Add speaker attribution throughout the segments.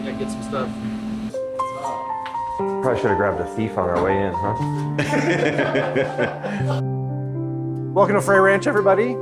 Speaker 1: and get some stuff.
Speaker 2: Probably should have grabbed a thief on our way in, huh?
Speaker 1: Welcome to Frey Ranch, everybody.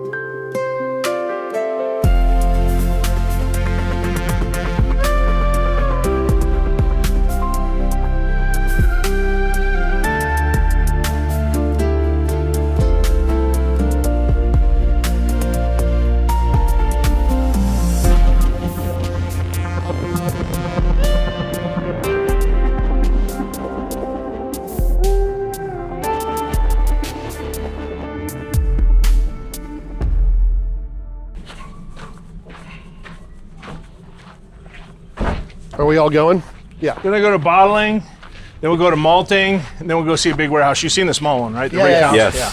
Speaker 1: Are we all going? Yeah.
Speaker 3: We're gonna go to bottling, then we'll go to malting, and then we'll go see a big warehouse. You've seen the small one, right? The rig house?
Speaker 2: Yes.
Speaker 3: Yeah.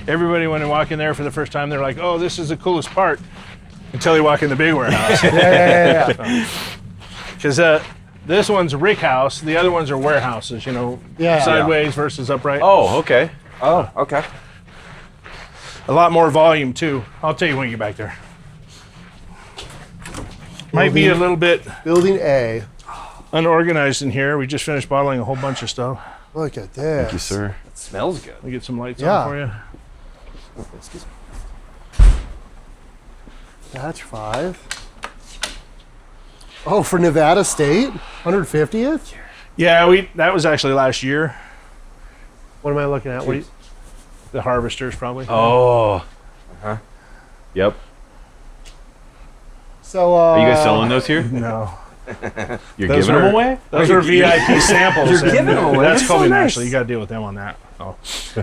Speaker 3: Everybody, when they walk in there for the first time, they're like, "Oh, this is the coolest part," until they walk in the big warehouse.
Speaker 1: Yeah.
Speaker 3: Because this one's a rick house, the other ones are warehouses. You know, sideways versus upright.
Speaker 2: Oh, okay. Oh, okay.
Speaker 3: A lot more volume too. I'll tell you when you get back there. Might be a little bit
Speaker 1: Building A.
Speaker 3: unorganized in here. We just finished bottling a whole bunch of stuff.
Speaker 1: Look at this.
Speaker 2: Thank you, sir. It smells good.
Speaker 3: Let me get some lights
Speaker 1: Yeah.
Speaker 3: on for you.
Speaker 2: Oh, excuse me.
Speaker 1: Batch 5. Oh, for Nevada State? 150th?
Speaker 3: Yeah, that was actually last year.
Speaker 1: What am I looking at? What
Speaker 3: The harvesters probably.
Speaker 2: Oh. Uh-huh. Yep.
Speaker 1: So,
Speaker 4: Are you guys selling those here?
Speaker 3: No.
Speaker 4: You're
Speaker 3: Those
Speaker 4: giving
Speaker 3: are-
Speaker 4: them away?
Speaker 3: Those are VIP samples.
Speaker 2: You're giving them away.
Speaker 3: That's
Speaker 2: That's so
Speaker 3: Colby
Speaker 2: nice.
Speaker 3: actually. You got to deal with them on that. Oh.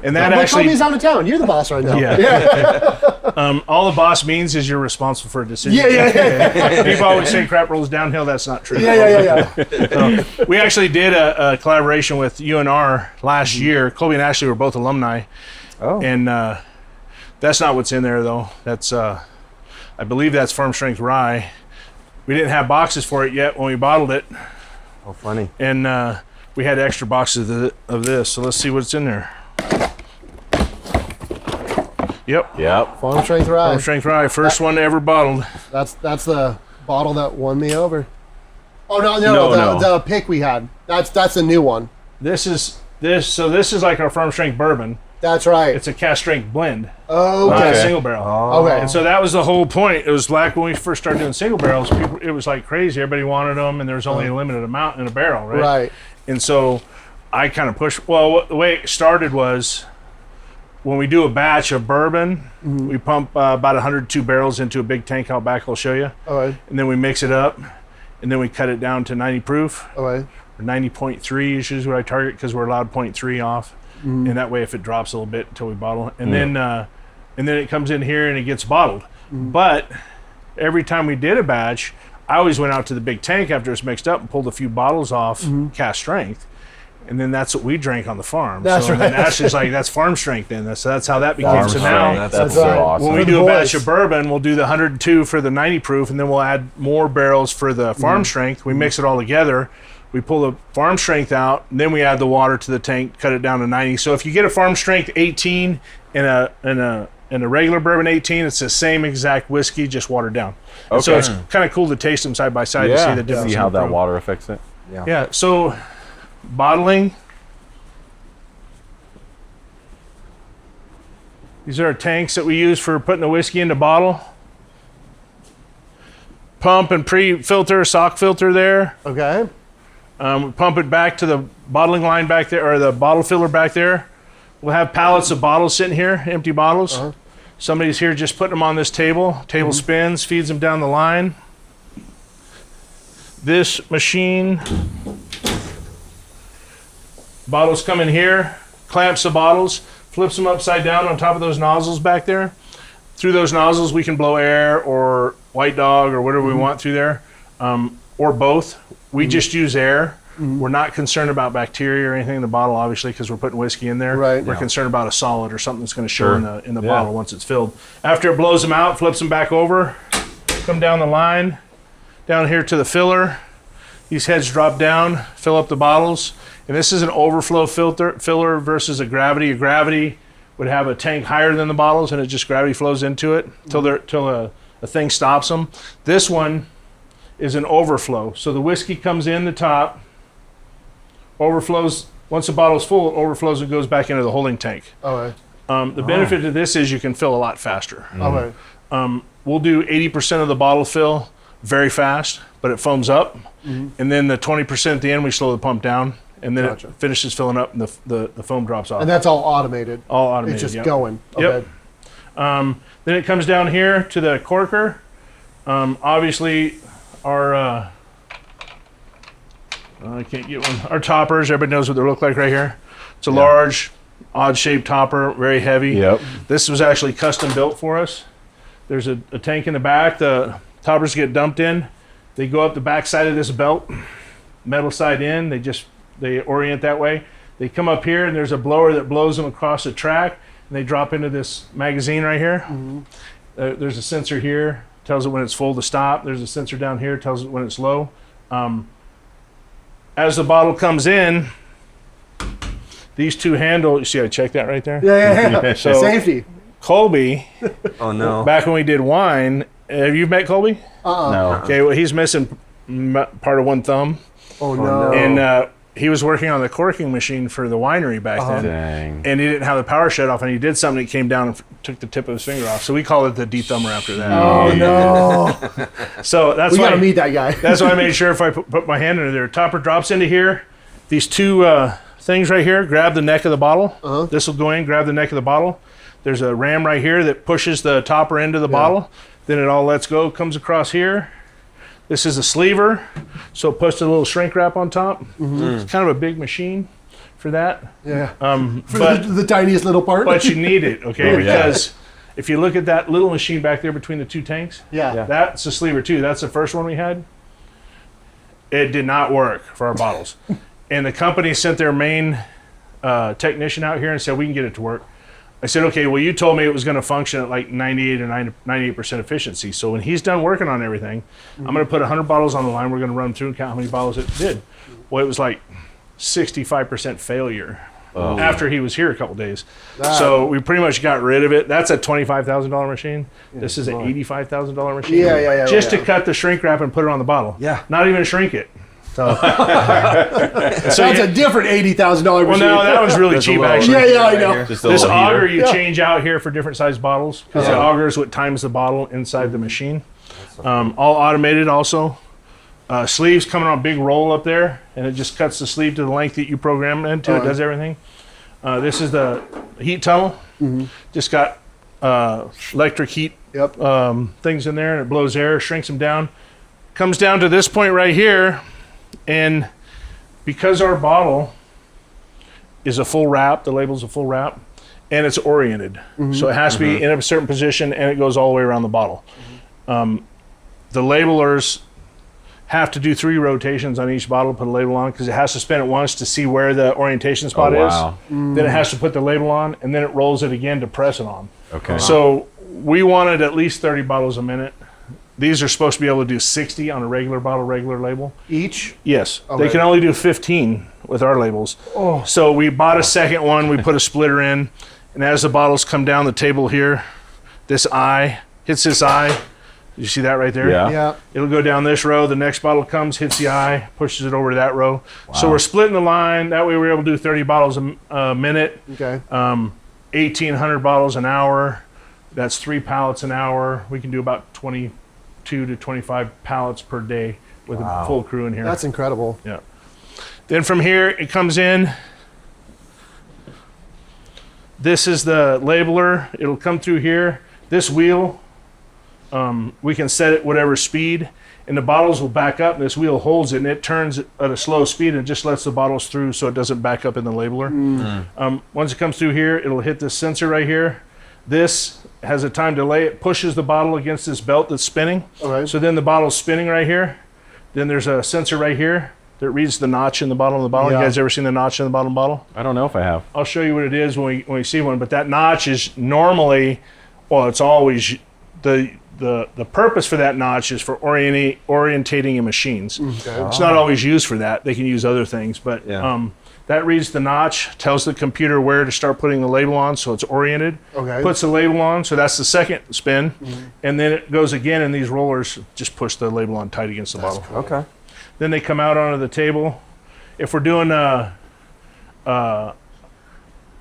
Speaker 3: And that
Speaker 1: But
Speaker 3: actually,
Speaker 1: Colby's out of town. You're the boss right now.
Speaker 3: Yeah. All the boss means is you're responsible for a decision.
Speaker 1: Yeah.
Speaker 3: People always say crap rolls downhill. That's not true.
Speaker 1: Yeah.
Speaker 3: So, we actually did a collaboration with UNR last year. Colby and Ashley were both alumni.
Speaker 2: Oh.
Speaker 3: And that's not what's in there though. That's I believe that's farm strength rye. We didn't have boxes for it yet when we bottled it,
Speaker 2: Oh, funny.
Speaker 3: and we had extra boxes of this. So let's see what's in there. Yep.
Speaker 4: Yep.
Speaker 1: Farm Strength Rye.
Speaker 3: Farm strength rye, first one ever bottled.
Speaker 1: That's the bottle that won me over. Oh no,
Speaker 4: No.
Speaker 1: the pick we had. That's a new one.
Speaker 3: This is like our farm strength bourbon.
Speaker 1: That's right.
Speaker 3: It's a cask strength blend,
Speaker 1: Okay.
Speaker 3: not a single barrel.
Speaker 1: Okay.
Speaker 3: And so that was the whole point. It was back when we first started doing single barrels. It was like crazy. Everybody wanted them, and there was only a limited amount in a barrel, right?
Speaker 1: Right.
Speaker 3: And so I kind of pushed. Well, the way it started was when we do a batch of bourbon, we pump about 102 barrels into a big tank out back. I'll show you.
Speaker 1: All right.
Speaker 3: And then we mix it up, and then we cut it down to 90 proof,
Speaker 1: All right.
Speaker 3: or 90.3 is usually what I target because we're allowed 0.3 off. And that way, if it drops a little bit until we bottle, and then it comes in here and it gets bottled. But every time we did a batch, I always went out to the big tank after it's mixed up and pulled a few bottles off cask strength, and then that's what we drank on the farm.
Speaker 1: That's
Speaker 3: so
Speaker 1: right.
Speaker 3: Then Ashley's like, "That's farm strength." Then so that's how that became.
Speaker 1: Farm
Speaker 3: So
Speaker 1: strength.
Speaker 3: now
Speaker 4: That's
Speaker 1: right.
Speaker 4: awesome.
Speaker 3: when we
Speaker 1: For the
Speaker 3: do a batch
Speaker 1: boys.
Speaker 3: of bourbon, we'll do the 102 for the 90 proof, and then we'll add more barrels for the farm strength. We mix it all together. We pull the farm strength out, and then we add the water to the tank, cut it down to 90. So if you get a farm strength 18 and a regular bourbon 18, it's the same exact whiskey, just watered down. And so
Speaker 4: Okay.
Speaker 3: it's kind of cool to taste them side by side to see the difference.
Speaker 4: See
Speaker 3: in
Speaker 4: how
Speaker 3: the
Speaker 4: that
Speaker 3: proof.
Speaker 4: water affects it.
Speaker 3: Yeah. So bottling. These are our tanks that we use for putting the whiskey into bottle. Pump and pre-filter, sock filter there.
Speaker 1: Okay.
Speaker 3: We pump it back to the bottling line back there, or the bottle filler back there. We'll have pallets of bottles sitting here, empty bottles. Somebody's here just putting them on this table. Table spins, feeds them down the line. This machine, bottles come in here, clamps the bottles, flips them upside down on top of those nozzles back there. Through those nozzles, we can blow air or white dog or whatever we want through there, or both. We just use air. We're not concerned about bacteria or anything in the bottle, obviously, because we're putting whiskey in there.
Speaker 1: Right.
Speaker 3: We're concerned about a solid or something that's going to show
Speaker 4: Sure.
Speaker 3: in the bottle once it's filled. After it blows them out, flips them back over, come down the line, down here to the filler. These heads drop down, fill up the bottles, and this is an overflow filler versus a gravity. A gravity would have a tank higher than the bottles, and it just gravity flows into it till a thing stops them. This one is an overflow. So the whiskey comes in the top, overflows. Once the bottle's full, it overflows and goes back into the holding tank.
Speaker 1: Okay.
Speaker 3: The benefit to this is you can fill a lot faster.
Speaker 1: Okay.
Speaker 3: We'll do 80% of the bottle fill very fast, but it foams up. And then the 20% at the end, we slow the pump down. And then
Speaker 1: Gotcha.
Speaker 3: it finishes filling up and the foam drops off.
Speaker 1: And that's all automated.
Speaker 3: All automated,
Speaker 1: It's just
Speaker 3: yep.
Speaker 1: going.
Speaker 3: Yep.
Speaker 1: Okay.
Speaker 3: Then it comes down here to the corker. Obviously, our I can't get one. Our toppers, everybody knows what they look like right here. It's a large, odd-shaped topper, very heavy.
Speaker 2: Yep.
Speaker 3: This was actually custom built for us. There's a tank in the back. The toppers get dumped in. They go up the back side of this belt, metal side in. They orient that way. They come up here, and there's a blower that blows them across the track, and they drop into this magazine right here. There's a sensor here, tells it when it's full to stop. There's a sensor down here, tells it when it's low. As the bottle comes in, these two handles, you see I checked that right there?
Speaker 1: Yeah.
Speaker 3: So
Speaker 1: Safety.
Speaker 3: Colby,
Speaker 2: Oh no.
Speaker 3: back when we did wine, have you met Colby?
Speaker 2: No.
Speaker 3: Okay, well, he's missing part of one thumb.
Speaker 1: Oh, no.
Speaker 3: And he was working on the corking machine for the winery back then.
Speaker 2: Dang.
Speaker 3: And he didn't have the power shut off, and he did something. He came down and took the tip of his finger off. So we call it the D-thumber after that.
Speaker 1: Oh, no.
Speaker 3: So that's
Speaker 1: We
Speaker 3: why
Speaker 1: got to meet that guy.
Speaker 3: that's why I made sure if I put my hand under there, topper drops into here. These two things right here grab the neck of the bottle. This will go in, grab the neck of the bottle. There's a ram right here that pushes the topper into the bottle. Then it all lets go, comes across here. This is a sleever, so it puts a little shrink wrap on top. It's kind of a big machine for that.
Speaker 1: Yeah. For
Speaker 3: But
Speaker 1: the tiniest little part.
Speaker 3: but you need it, okay?
Speaker 2: Oh, yeah.
Speaker 3: Because if you look at that little machine back there between the two tanks,
Speaker 1: yeah.
Speaker 3: that's a sleever too. That's the first one we had. It did not work for our bottles. And the company sent their main technician out here and said, we can get it to work. I said, okay, well, you told me it was going to function at like 98 or 98% efficiency. So when he's done working on everything, I'm going to put 100 bottles on the line. We're going to run through and count how many bottles it did. Well, it was like 65% failure after he was here a couple days. So we pretty much got rid of it. That's a $25,000 machine. This is an $85,000 machine.
Speaker 1: Yeah.
Speaker 3: Just to cut the shrink wrap and put it on the bottle.
Speaker 2: Yeah.
Speaker 3: Not even shrink it. So,
Speaker 1: That's a different $80,000 machine.
Speaker 3: well, no, that was really cheap actually.
Speaker 1: Yeah, I know.
Speaker 2: Just a
Speaker 3: This
Speaker 2: little
Speaker 3: auger
Speaker 2: heater.
Speaker 3: you change out here for different size bottles because the auger is what times the bottle inside the machine. All automated also. Sleeves coming on a big roll up there, and it just cuts the sleeve to the length that you program it into. It does everything. This is the heat tunnel. Just got electric heat things in there, and it blows air, shrinks them down. Comes down to this point right here, and because our bottle is a full wrap, the label's a full wrap, and it's oriented. So it has to be in a certain position, and it goes all the way around the bottle. The labelers have to do 3 rotations on each bottle to put a label on because it has to spin it once to see where the orientation spot
Speaker 2: wow.
Speaker 3: is. Then it has to put the label on, and then it rolls it again to press it on.
Speaker 2: Okay.
Speaker 3: So we wanted at least 30 bottles a minute. These are supposed to be able to do 60 on a regular bottle, regular label.
Speaker 1: Each?
Speaker 3: Yes.
Speaker 1: Okay.
Speaker 3: They can only do 15 with our labels.
Speaker 1: Oh.
Speaker 3: So we bought a second one. We put a splitter in. And as the bottles come down the table here, this eye hits this eye. You see that right there?
Speaker 2: Yeah.
Speaker 1: Yeah.
Speaker 3: It'll go down this row. The next bottle comes, hits the eye, pushes it over to that row. So we're splitting the line. That way we're able to do 30 bottles a minute,
Speaker 1: Okay.
Speaker 3: 1,800 bottles an hour. That's 3 pallets an hour. We can do about 22 to 25 pallets per day with a full crew in here.
Speaker 1: That's incredible.
Speaker 3: Yeah. Then from here, it comes in. This is the labeler. It'll come through here. This wheel, we can set it whatever speed, and the bottles will back up, and this wheel holds it, and it turns at a slow speed and just lets the bottles through so it doesn't back up in the labeler. Once it comes through here, it'll hit this sensor right here. This has a time delay. It pushes the bottle against this belt that's spinning.
Speaker 1: Okay.
Speaker 3: So then the bottle's spinning right here. Then there's a sensor right here that reads the notch in the bottom of the bottle.
Speaker 1: Yeah.
Speaker 3: You guys ever seen the notch in the bottom of the bottle?
Speaker 2: I don't know if I have.
Speaker 3: I'll show you what it is when we see one. But that notch is normally, well, it's always the purpose for that notch is for orientating in machines.
Speaker 1: Okay.
Speaker 3: It's not always used for that. They can use other things, but
Speaker 2: Yeah.
Speaker 3: That reads the notch, tells the computer where to start putting the label on so it's oriented.
Speaker 1: Okay.
Speaker 3: Puts the label on, so that's the second spin. And then it goes again, and these rollers just push the label on tight against the bottle.
Speaker 1: Cool.
Speaker 5: Okay.
Speaker 3: Then they come out onto the table. If we're doing a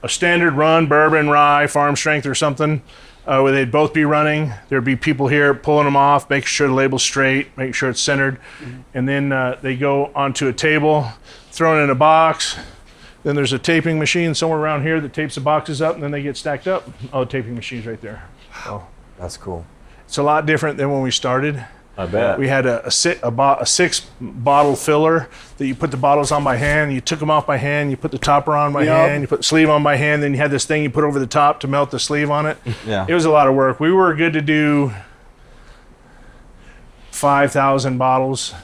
Speaker 3: standard run, bourbon, rye, farm strength or something, where they'd both be running, there'd be people here pulling them off, making sure the label's straight, making sure it's centered. And then they go onto a table, thrown in a box. Then there's a taping machine somewhere around here that tapes the boxes up, and then they get stacked up. Oh, the taping machine's right there. So
Speaker 5: That's cool.
Speaker 3: it's a lot different than when we started.
Speaker 4: I bet.
Speaker 3: We had a 6-bottle filler that you put the bottles on by hand. You took them off by hand. You put the topper on by hand. You put the sleeve on by hand. Then you had this thing you put over the top to melt the sleeve on it.
Speaker 5: Yeah.
Speaker 3: It was a lot of work. We were good to do 5,000 bottles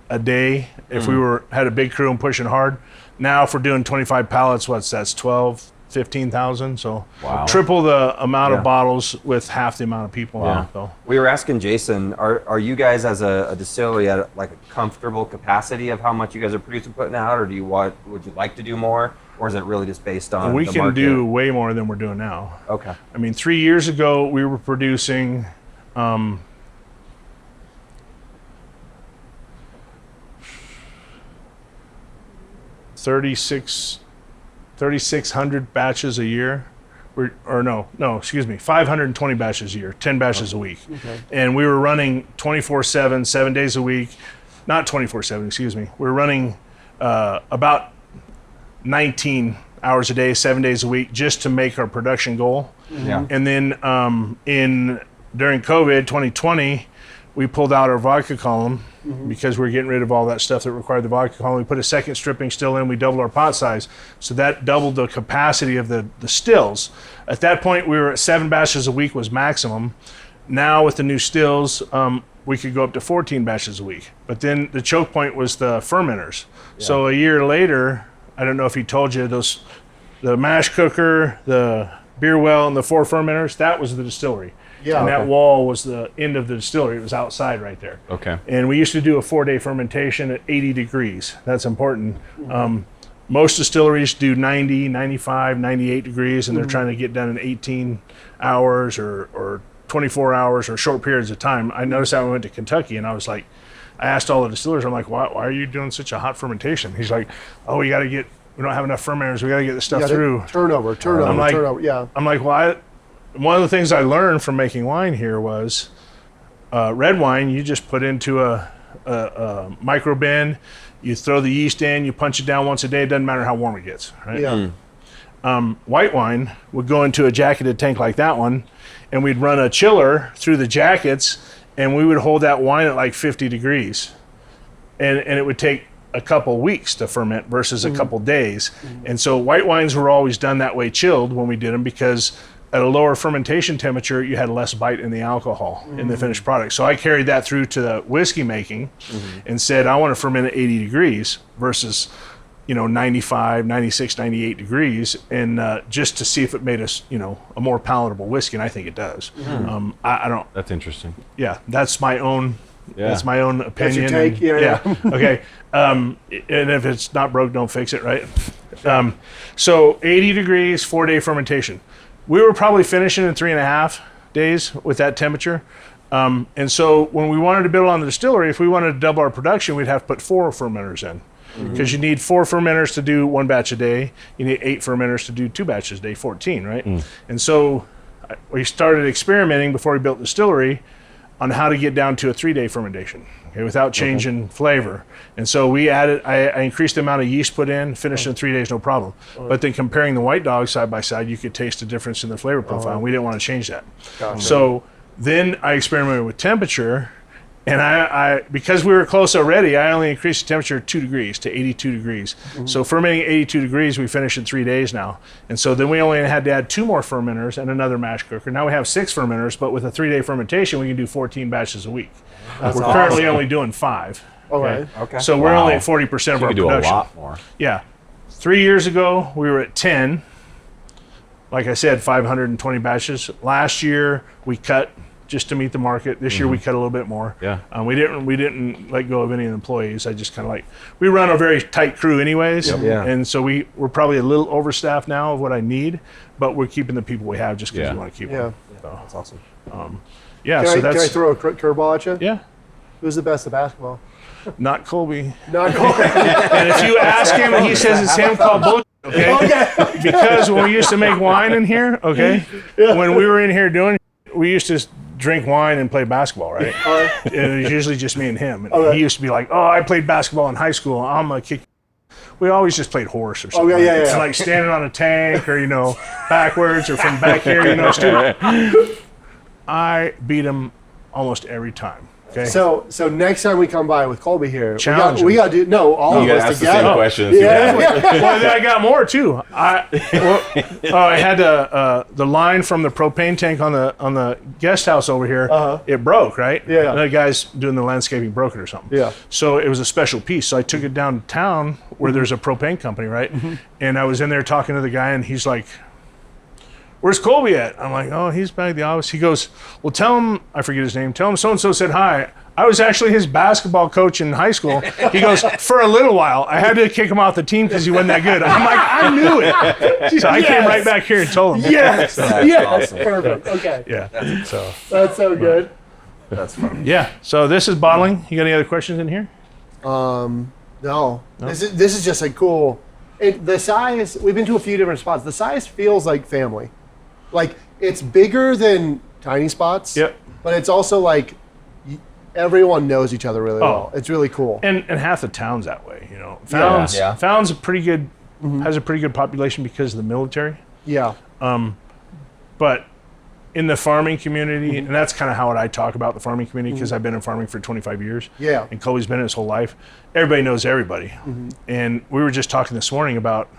Speaker 3: a day if we had a big crew and pushing hard. Now, if we're doing 25 pallets, that's 12, 15,000. So
Speaker 4: Wow.
Speaker 3: triple the amount
Speaker 5: Yeah.
Speaker 3: of bottles with half the amount of people.
Speaker 4: Wow.
Speaker 3: So.
Speaker 5: We were asking Jason, are you guys as a distillery at like a comfortable capacity of how much you guys are producing, putting out, or would you like to do more, or is it really just based on
Speaker 3: We
Speaker 5: the
Speaker 3: can
Speaker 5: market?
Speaker 3: do way more than we're doing now.
Speaker 5: Okay.
Speaker 3: I mean, 3 years ago, we were producing 3,600 batches a year. 520 batches a year, 10 batches a week.
Speaker 1: Okay.
Speaker 3: And we were running 24/7, 7 days a week. Not 24/7, excuse me. We were running about 19 hours a day, 7 days a week, just to make our production goal.
Speaker 5: Yeah.
Speaker 3: And then during COVID 2020, we pulled out our vodka column because we were getting rid of all that stuff that required the vodka column. We put a second stripping still in. We doubled our pot size, so that doubled the capacity of the stills. At that point, we were at 7 batches a week was maximum. Now with the new stills, we could go up to 14 batches a week. But then the choke point was the fermenters. So a year later, I don't know if he told you, the mash cooker, the beer well, and the 4 fermenters, that was the distillery.
Speaker 1: Yeah.
Speaker 3: And that wall was the end of the distillery. It was outside right there.
Speaker 4: Okay.
Speaker 3: And we used to do a 4-day fermentation at 80 degrees. That's important. Most distilleries do 90, 95, 98 degrees, and they're trying to get done in 18 hours or 24 hours or short periods of time. I noticed that when we went to Kentucky, and I asked all the distillers, I'm like, why are you doing such a hot fermentation? He's like, oh, we don't have enough fermenters. We got to get this stuff through.
Speaker 1: Turnover. Yeah.
Speaker 3: I'm like, well, one of the things I learned from making wine here was red wine, you just put into a micro bin, you throw the yeast in, you punch it down once a day, it doesn't matter how warm it gets, right?
Speaker 1: Yeah.
Speaker 3: White wine would go into a jacketed tank like that one, and we'd run a chiller through the jackets, and we would hold that wine at like 50 degrees. And it would take a couple weeks to ferment versus a couple days. And so white wines were always done that way, chilled, when we did them, because at a lower fermentation temperature, you had less bite in the alcohol in the finished product. So I carried that through to the whiskey making and said, I want to ferment at 80 degrees versus, 95, 96, 98 degrees, and just to see if it made us, a more palatable whiskey, and I think it does. I don't,
Speaker 4: That's interesting.
Speaker 3: that's my own, that's my own opinion.
Speaker 1: That's your take?
Speaker 3: And, okay. And if it's not broke, don't fix it, right? So 80 degrees, 4-day fermentation. We were probably finishing in 3.5 days with that temperature. And so when we wanted to build on the distillery, if we wanted to double our production, we'd have to put 4 fermenters in. Because you need 4 fermenters to do 1 batch a day. You need 8 fermenters to do 2 batches a day, 14, right? And so we started experimenting before we built the distillery on how to get down to a 3-day fermentation, without changing flavor. And so I increased the amount of yeast put in, finished in 3 days, no problem. But then comparing the white dog side by side, you could taste the difference in the flavor profile, and we didn't want to change that. So then I experimented with temperature, and I because we were close already, I only increased the temperature 2 degrees to 82 degrees. So fermenting 82 degrees, we finished in 3 days now. And so then we only had to add 2 more fermenters and another mash cooker. Now we have 6 fermenters, but with a 3-day fermentation, we can do 14 batches a week. We're currently only doing 5.
Speaker 1: Okay.
Speaker 5: Okay.
Speaker 3: So we're only at 40% of
Speaker 4: You
Speaker 3: our
Speaker 4: could do
Speaker 3: production.
Speaker 4: a lot more.
Speaker 3: Yeah. 3 years ago, we were at 10. Like I said, 520 batches. Last year, we cut just to meet the market. This year we cut a little bit more.
Speaker 4: Yeah.
Speaker 3: We didn't let go of any of the employees. I just kind of we run a very tight crew anyways.
Speaker 5: Yeah.
Speaker 3: And so we're probably a little overstaffed now of what I need, but we're keeping the people we have just because we want to keep them. So,
Speaker 5: That's awesome.
Speaker 3: yeah.
Speaker 1: Can,
Speaker 3: So
Speaker 1: I,
Speaker 3: that's
Speaker 1: can I throw a curveball at you?
Speaker 3: yeah.
Speaker 1: Who's the best at basketball?
Speaker 3: Not Colby.
Speaker 1: Not Colby.
Speaker 3: And if you ask him and he says it's him, call bullshit. Okay. Because when we used to make wine in here, when we were in here we used to drink wine and play basketball, right? And it was usually just me and him. And he used to be like, "Oh, I played basketball in high school. I'm gonna kick." We always just played horse or something. It's like standing on a tank or backwards or from back here. Stupid. I beat him almost every time. Okay.
Speaker 1: So next time we come by with Colby here,
Speaker 3: Challenge
Speaker 1: we got to do all
Speaker 4: You
Speaker 1: of
Speaker 4: gotta
Speaker 1: us
Speaker 4: ask the same
Speaker 1: together.
Speaker 4: questions.
Speaker 1: Yeah.
Speaker 3: Well, then I got more too. I had the line from the propane tank on the guest house over here. It broke, right?
Speaker 1: Yeah.
Speaker 3: And the guys doing the landscaping broke it or something.
Speaker 1: Yeah.
Speaker 3: So it was a special piece. So I took it down to town where there's a propane company, right? And I was in there talking to the guy, and he's like, "Where's Colby at?" I'm like, "Oh, he's back at the office." He goes, "Well, tell him," I forget his name, "tell him so-and-so said hi. I was actually his basketball coach in high school." He goes, "For a little while. I had to kick him off the team because he wasn't that good." I'm like, I knew it. So I came right back here and told him.
Speaker 1: Yes.
Speaker 5: Awesome.
Speaker 1: Perfect. Okay.
Speaker 3: Yeah. So
Speaker 1: That's so good.
Speaker 5: That's fun.
Speaker 3: yeah. So this is bottling. You got any other questions in here?
Speaker 1: No. This is just a cool. The size. We've been to a few different spots. The size feels like family. Like it's bigger than tiny spots.
Speaker 3: Yep.
Speaker 1: But it's also like everyone knows each other really well. It's really cool.
Speaker 3: And half the town's that way. Fallon's Fallon's a pretty good has a pretty good population because of the military.
Speaker 1: Yeah.
Speaker 3: But in the farming community, and that's kind of how I talk about the farming community because I've been in farming for 25 years.
Speaker 1: Yeah.
Speaker 3: And Colby's been in his whole life. Everybody knows everybody. And we were just talking this morning about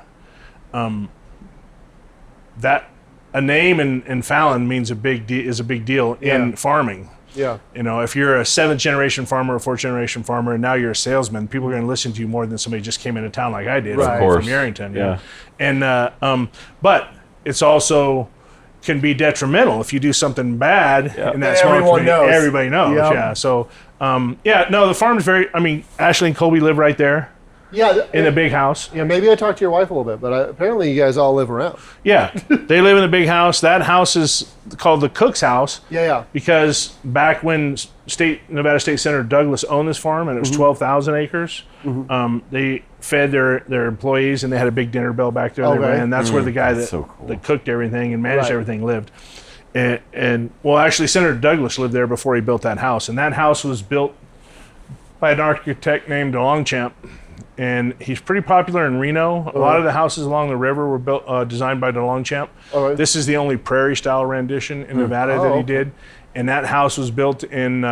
Speaker 3: that a name in Fallon means is a big deal in farming.
Speaker 1: Yeah.
Speaker 3: If you're a 7th generation farmer or 4th generation farmer and now you're a salesman, people are going to listen to you more than somebody just came into town like I did
Speaker 1: Right.
Speaker 3: from Yerington.
Speaker 4: Yeah.
Speaker 3: And but it's also can be detrimental if you do something bad in that small
Speaker 1: Everyone
Speaker 3: community.
Speaker 1: knows.
Speaker 3: Everybody knows.
Speaker 1: Yep.
Speaker 3: Yeah. So the farm's Ashley and Colby live right there
Speaker 1: Yeah.
Speaker 3: in the big house.
Speaker 1: Yeah. Maybe I talked to your wife a little bit, but apparently you guys all live around.
Speaker 3: Yeah. They live in the big house. That house is called the Cook's house.
Speaker 1: Yeah.
Speaker 3: Because back when Nevada State Senator Douglas owned this farm and it was 12,000 acres, they fed their employees and they had a big dinner bell back there.
Speaker 1: Okay.
Speaker 3: And that's where the guy that cooked everything and managed everything lived. And actually Senator Douglas lived there before he built that house. And that house was built by an architect named DeLongchamp. And he's pretty popular in Reno. A lot of the houses along the river were built, designed by DeLongchamp.
Speaker 1: Right.
Speaker 3: This is the only prairie-style rendition in Nevada that he did. And that house was built in,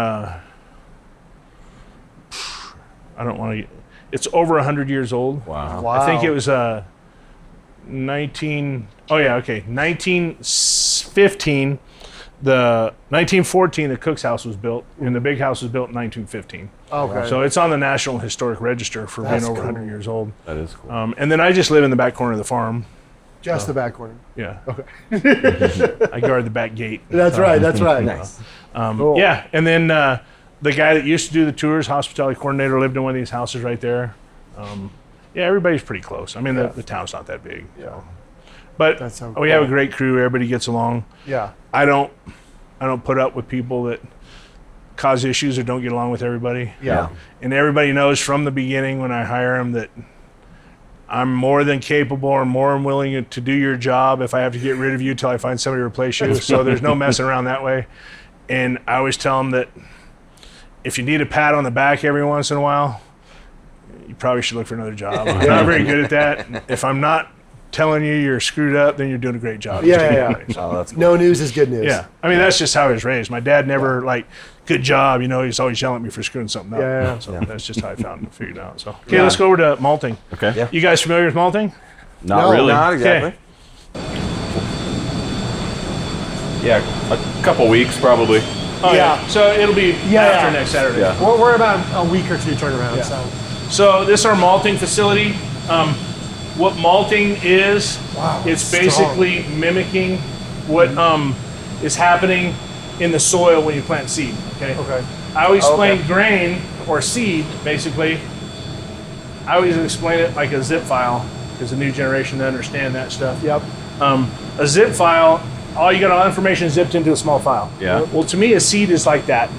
Speaker 3: it's over 100 years old.
Speaker 4: Wow.
Speaker 3: I think it was 1915. The 1914, the Cook's house was built, and the big house was built in 1915.
Speaker 1: Okay.
Speaker 3: So it's on the National Historic Register for
Speaker 1: That's
Speaker 3: being over
Speaker 1: cool.
Speaker 3: 100 years old.
Speaker 4: That is cool.
Speaker 3: And then I just live in the back corner of the farm.
Speaker 1: Just the back corner.
Speaker 3: Yeah. Okay. I guard the back gate.
Speaker 1: That's right. That's right.
Speaker 5: Nice.
Speaker 1: Cool.
Speaker 3: Yeah, and then the guy that used to do the tours, hospitality coordinator, lived in one of these houses right there. Everybody's pretty close. I mean, the town's not that big.
Speaker 1: Yeah.
Speaker 3: But
Speaker 1: That sounds
Speaker 3: we have a
Speaker 1: cool.
Speaker 3: great crew. Everybody gets along.
Speaker 1: Yeah.
Speaker 3: I don't put up with people that cause issues or don't get along with everybody.
Speaker 1: Yeah.
Speaker 3: And everybody knows from the beginning when I hire them that I'm more than capable or more than willing to do your job if I have to get rid of you till I find somebody to replace you. So there's no messing around that way. And I always tell them that if you need a pat on the back every once in a while, you probably should look for another job. I'm not very good at that. If I'm not telling you you're screwed up, then you're doing a great job.
Speaker 1: Yeah.
Speaker 5: Oh, that's cool.
Speaker 1: No news is good news.
Speaker 3: Yeah, I mean that's just how I was raised. My dad never good job. He's always yelling at me for screwing something up.
Speaker 1: Yeah.
Speaker 3: So that's just how I found it, figured out. So okay, let's go over to malting.
Speaker 4: Okay.
Speaker 5: Yeah.
Speaker 3: You guys familiar with malting?
Speaker 4: Not
Speaker 1: No,
Speaker 4: really.
Speaker 5: Not exactly.
Speaker 4: Yeah, a couple weeks probably.
Speaker 3: Oh
Speaker 1: Yeah.
Speaker 3: So it'll be after next Saturday.
Speaker 4: Yeah.
Speaker 1: We're about a week or two turnaround.
Speaker 3: So this is our malting facility. What malting is,
Speaker 1: Wow,
Speaker 3: it's
Speaker 1: strong.
Speaker 3: basically mimicking what is happening in the soil when you plant seed. Okay.
Speaker 1: Okay.
Speaker 3: I always explain grain or seed, basically. I always explain it like a zip file because the new generation to understand that stuff.
Speaker 1: Yep.
Speaker 3: A zip file, all you got all information zipped into a small file.
Speaker 2: Yeah.
Speaker 3: Well, to me, a seed is like that.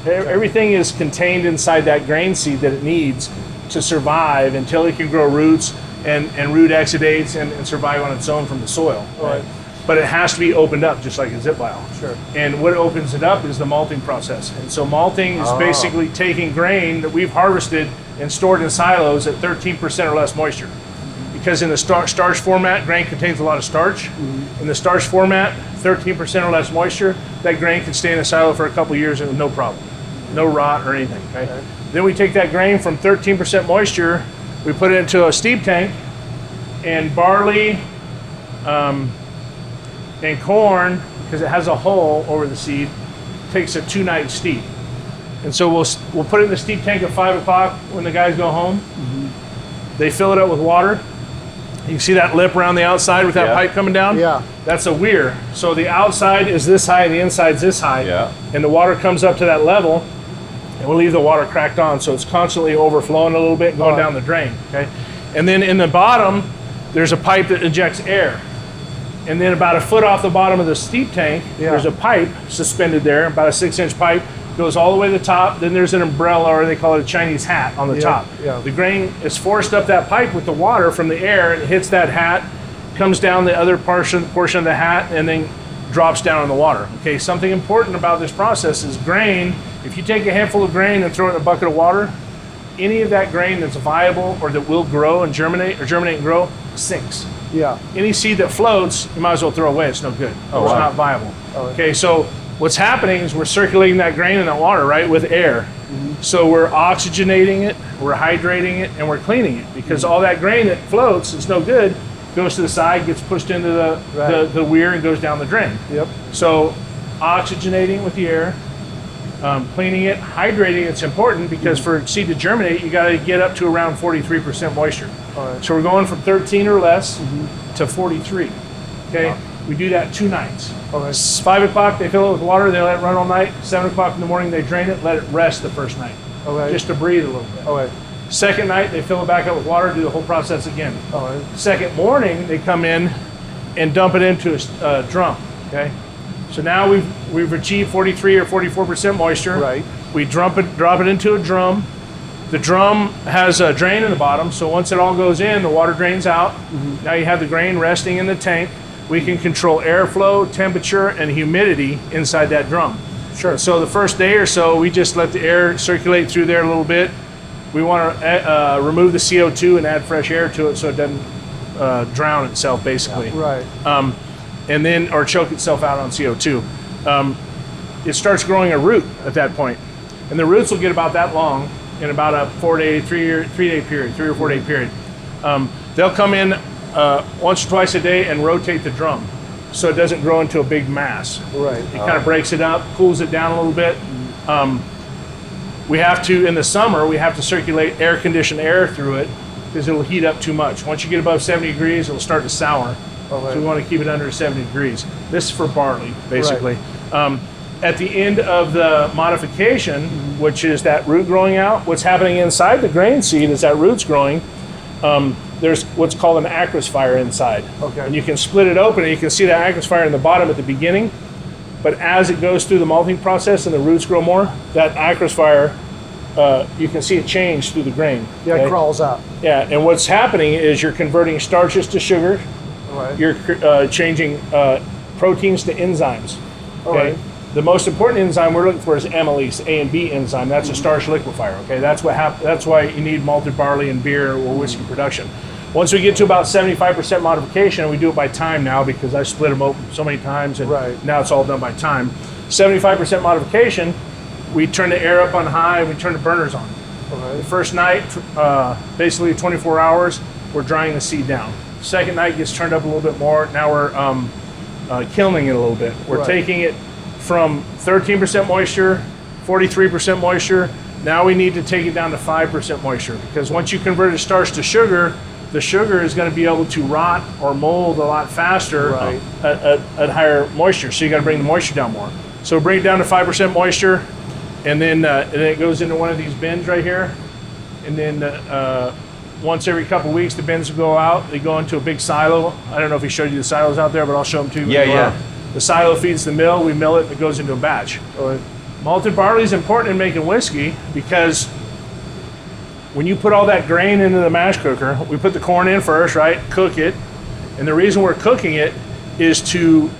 Speaker 3: Everything is contained inside that grain seed that it needs to survive until it can grow roots and root exudates and survive on its own from the soil.
Speaker 1: Right.
Speaker 3: But it has to be opened up just like a zip file.
Speaker 1: Sure.
Speaker 3: And what opens it up is the malting process. And so malting is basically taking grain that we've harvested and stored in silos at 13% or less moisture. Because in the starch format, grain contains a lot of starch. In the starch format, 13% or less moisture, that grain can stay in a silo for a couple years and no problem. No rot or anything. Okay? Then we take that grain from 13% moisture, we put it into a steep tank, and barley, and corn, because it has a hole over the seed, takes a 2-night steep. And so we'll put it in the steep tank at 5 o'clock when the guys go home. They fill it up with water. You can see that lip around the outside with that pipe coming down?
Speaker 1: Yeah.
Speaker 3: That's a weir. So the outside is this high and the inside's this high.
Speaker 2: Yeah.
Speaker 3: And the water comes up to that level, and we'll leave the water cracked on so it's constantly overflowing a little bit, going down the drain. Okay. And then in the bottom, there's a pipe that injects air. And then about a foot off the bottom of the steep tank, there's a pipe suspended there, about a 6-inch pipe, goes all the way to the top. Then there's an umbrella, or they call it a Chinese hat, on the top.
Speaker 1: Yeah.
Speaker 3: The grain is forced up that pipe with the water from the air, and it hits that hat, comes down the other portion of the hat, and then drops down in the water. Okay, something important about this process is grain. If you take a handful of grain and throw it in a bucket of water, any of that grain that's viable or that will grow and germinate and grow sinks.
Speaker 1: Yeah.
Speaker 3: Any seed that floats, you might as well throw away. It's no good. It's not viable. Okay, so what's happening is we're circulating that grain in that water, right, with air. So we're oxygenating it, we're hydrating it, and we're cleaning it, because all that grain that floats, it's no good, goes to the side, gets pushed into the weir and goes down the drain.
Speaker 1: Yep.
Speaker 3: So oxygenating with the air, cleaning it, hydrating it's important, because for seed to germinate, you got to get up to around 43% moisture. So we're going from 13 or less to 43. Okay, we do that 2 nights. 5 o'clock, they fill it with water, they let it run all night. 7 o'clock in the morning, they drain it, let it rest the first night, just to breathe a little bit. Second night, they fill it back up with water, do the whole process again. Second morning, they come in and dump it into a drum. Okay, so now we've achieved 43 or 44% moisture.
Speaker 1: Right.
Speaker 3: We drop it into a drum. The drum has a drain in the bottom, so once it all goes in, the water drains out. Now you have the grain resting in the tank. We can control airflow, temperature, and humidity inside that drum. Sure. So the first day or so, we just let the air circulate through there a little bit. We want to remove the CO2 and add fresh air to it so it doesn't drown itself, basically.
Speaker 1: Right.
Speaker 3: And then, or choke itself out on CO2. It starts growing a root at that point. And the roots will get about that long in about a 3 or 4 day period. They'll come in once or twice a day and rotate the drum so it doesn't grow into a big mass.
Speaker 1: Right.
Speaker 3: It kind of breaks it up, cools it down a little bit. We have to, in the summer, we have to circulate air-conditioned air through it because it'll heat up too much. Once you get above 70 degrees, it'll start to sour. So we want to keep it under 70 degrees. This is for barley, basically. At the end of the modification, which is that root growing out, what's happening inside the grain seed is that root's growing. There's what's called an acris fire inside. And you can split it open and you can see that acris fire in the bottom at the beginning. But as it goes through the malting process and the roots grow more, that acris fire, you can see it change through the grain.
Speaker 1: Yeah, it crawls out.
Speaker 3: Yeah, and what's happening is you're converting starches to sugar. You're changing proteins to enzymes. Okay. The most important enzyme we're looking for is amylase, A and B enzyme. That's a starch liquefier. Okay, that's what that's why you need malted barley in beer or whiskey production. Once we get to about 75% modification, we do it by time now because I split them open so many times, and now it's all done by time. 75% modification, we turn the air up on high, we turn the burners on. The first night, basically 24 hours, we're drying the seed down. Second night gets turned up a little bit more. Now we're kilning it a little bit. We're taking it from 13% moisture, 43% moisture. Now we need to take it down to 5% moisture, because once you convert a starch to sugar, the sugar is going to be able to rot or mold a lot faster at higher moisture. So you got to bring the moisture down more. So bring it down to 5% moisture, and then it goes into one of these bins right here. And then once every couple weeks, the bins will go out. They go into a big silo. I don't know if he showed you the silos out there, but I'll show them to you.
Speaker 5: Yeah.
Speaker 3: The silo feeds the mill. We mill it, and it goes into a batch. Malted barley is important in making whiskey because when you put all that grain into the mash cooker, we put the corn in first, right? Cook it. And the reason we're cooking it is to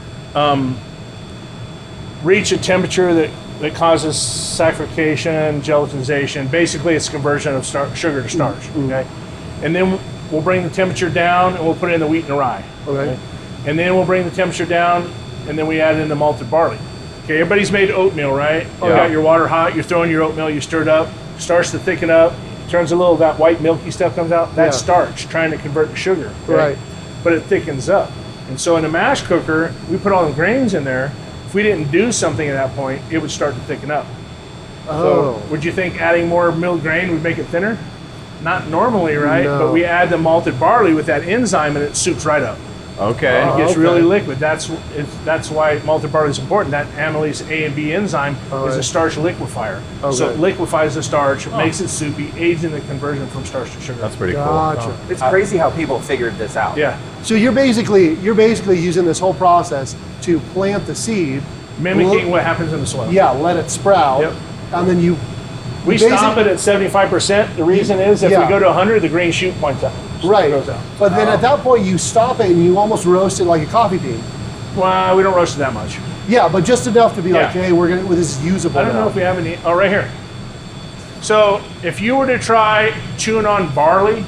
Speaker 3: reach a temperature that causes saccharification, gelatinization. Basically, it's conversion of sugar to starch, okay? And then we'll bring the temperature down and we'll put it in the wheat and rye.
Speaker 1: Okay.
Speaker 3: And then we'll bring the temperature down and then we add in the malted barley. Okay, everybody's made oatmeal, right? You got your water hot, you're throwing your oatmeal, you stir it up, starts to thicken up, turns a little, that white milky stuff comes out, that's starch trying to convert to sugar. Okay?
Speaker 1: Right.
Speaker 3: But it thickens up. And so in a mash cooker, we put all the grains in there. If we didn't do something at that point, it would start to thicken up.
Speaker 1: Oh.
Speaker 3: So would you think adding more milled grain would make it thinner? Not normally, right?
Speaker 1: No.
Speaker 3: But we add the malted barley with that enzyme and it soups right up.
Speaker 4: Okay.
Speaker 3: It gets
Speaker 1: okay.
Speaker 3: really liquid. That's why malted barley is important. That amylase A and B enzyme is a starch liquefier. So it liquefies the starch, makes it soupy, aids in the conversion from starch to sugar.
Speaker 4: That's pretty
Speaker 1: Gotcha.
Speaker 5: It's crazy how people figured this out.
Speaker 3: Yeah.
Speaker 1: So you're basically using this whole process to plant the seed,
Speaker 3: Mimicking what happens in the soil.
Speaker 1: yeah, let it sprout,
Speaker 3: Yep.
Speaker 1: and then you
Speaker 3: We stop it at 75%. The reason is if we go to 100, the green shoot points out.
Speaker 1: right.
Speaker 3: Goes out.
Speaker 1: But then at that point you stop it and you almost roast it like a coffee bean.
Speaker 3: Well, we don't roast it that much.
Speaker 1: Yeah, but just enough to be like,
Speaker 3: Yeah.
Speaker 1: hey, this is usable.
Speaker 3: I don't know
Speaker 1: now.
Speaker 3: if we have any. Oh, right here. So if you were to try chewing on barley,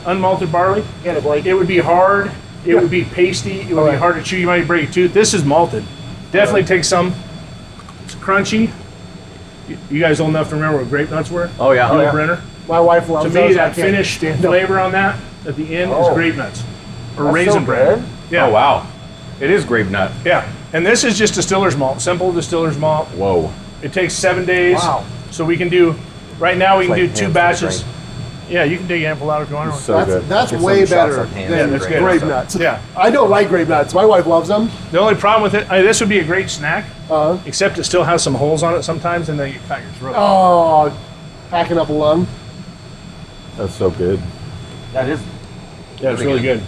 Speaker 3: unmalted barley,
Speaker 1: Get it, Blake.
Speaker 3: it would be hard. It would be pasty. It would be hard to chew. You might break a tooth. This is malted. Definitely take some. It's crunchy. You guys old enough to remember what grape nuts were?
Speaker 4: Oh yeah.
Speaker 3: Little Brenner.
Speaker 1: My wife loves
Speaker 3: To
Speaker 1: those.
Speaker 3: me,
Speaker 1: I
Speaker 3: that
Speaker 1: can't
Speaker 3: finished
Speaker 1: stand them.
Speaker 3: flavor on that at the end is grape nuts or
Speaker 5: That's
Speaker 3: raisin
Speaker 5: so
Speaker 3: bread.
Speaker 5: good.
Speaker 3: Yeah.
Speaker 4: Oh wow. It is grape nut.
Speaker 3: Yeah. And this is just distiller's malt, simple distiller's malt.
Speaker 4: Whoa.
Speaker 3: It takes 7 days.
Speaker 1: Wow.
Speaker 3: So we can do, right now we can
Speaker 5: Like
Speaker 3: do
Speaker 5: hands
Speaker 3: 2
Speaker 5: to
Speaker 3: batches.
Speaker 5: drink.
Speaker 3: Yeah, you can take a handful out if you want.
Speaker 4: So good.
Speaker 1: That's
Speaker 5: Get
Speaker 1: way
Speaker 5: some shots
Speaker 1: better
Speaker 5: of ham
Speaker 1: than
Speaker 5: and
Speaker 3: that's good.
Speaker 1: grape
Speaker 5: stuff.
Speaker 1: nuts.
Speaker 3: Yeah.
Speaker 1: I don't like grape nuts. My wife loves them.
Speaker 3: The only problem with it, this would be a great snack, except it still has some holes on it sometimes and then you cut your throat.
Speaker 1: Oh, packing up a lung.
Speaker 4: That's so good.
Speaker 5: That is,
Speaker 3: Yeah, it's really good.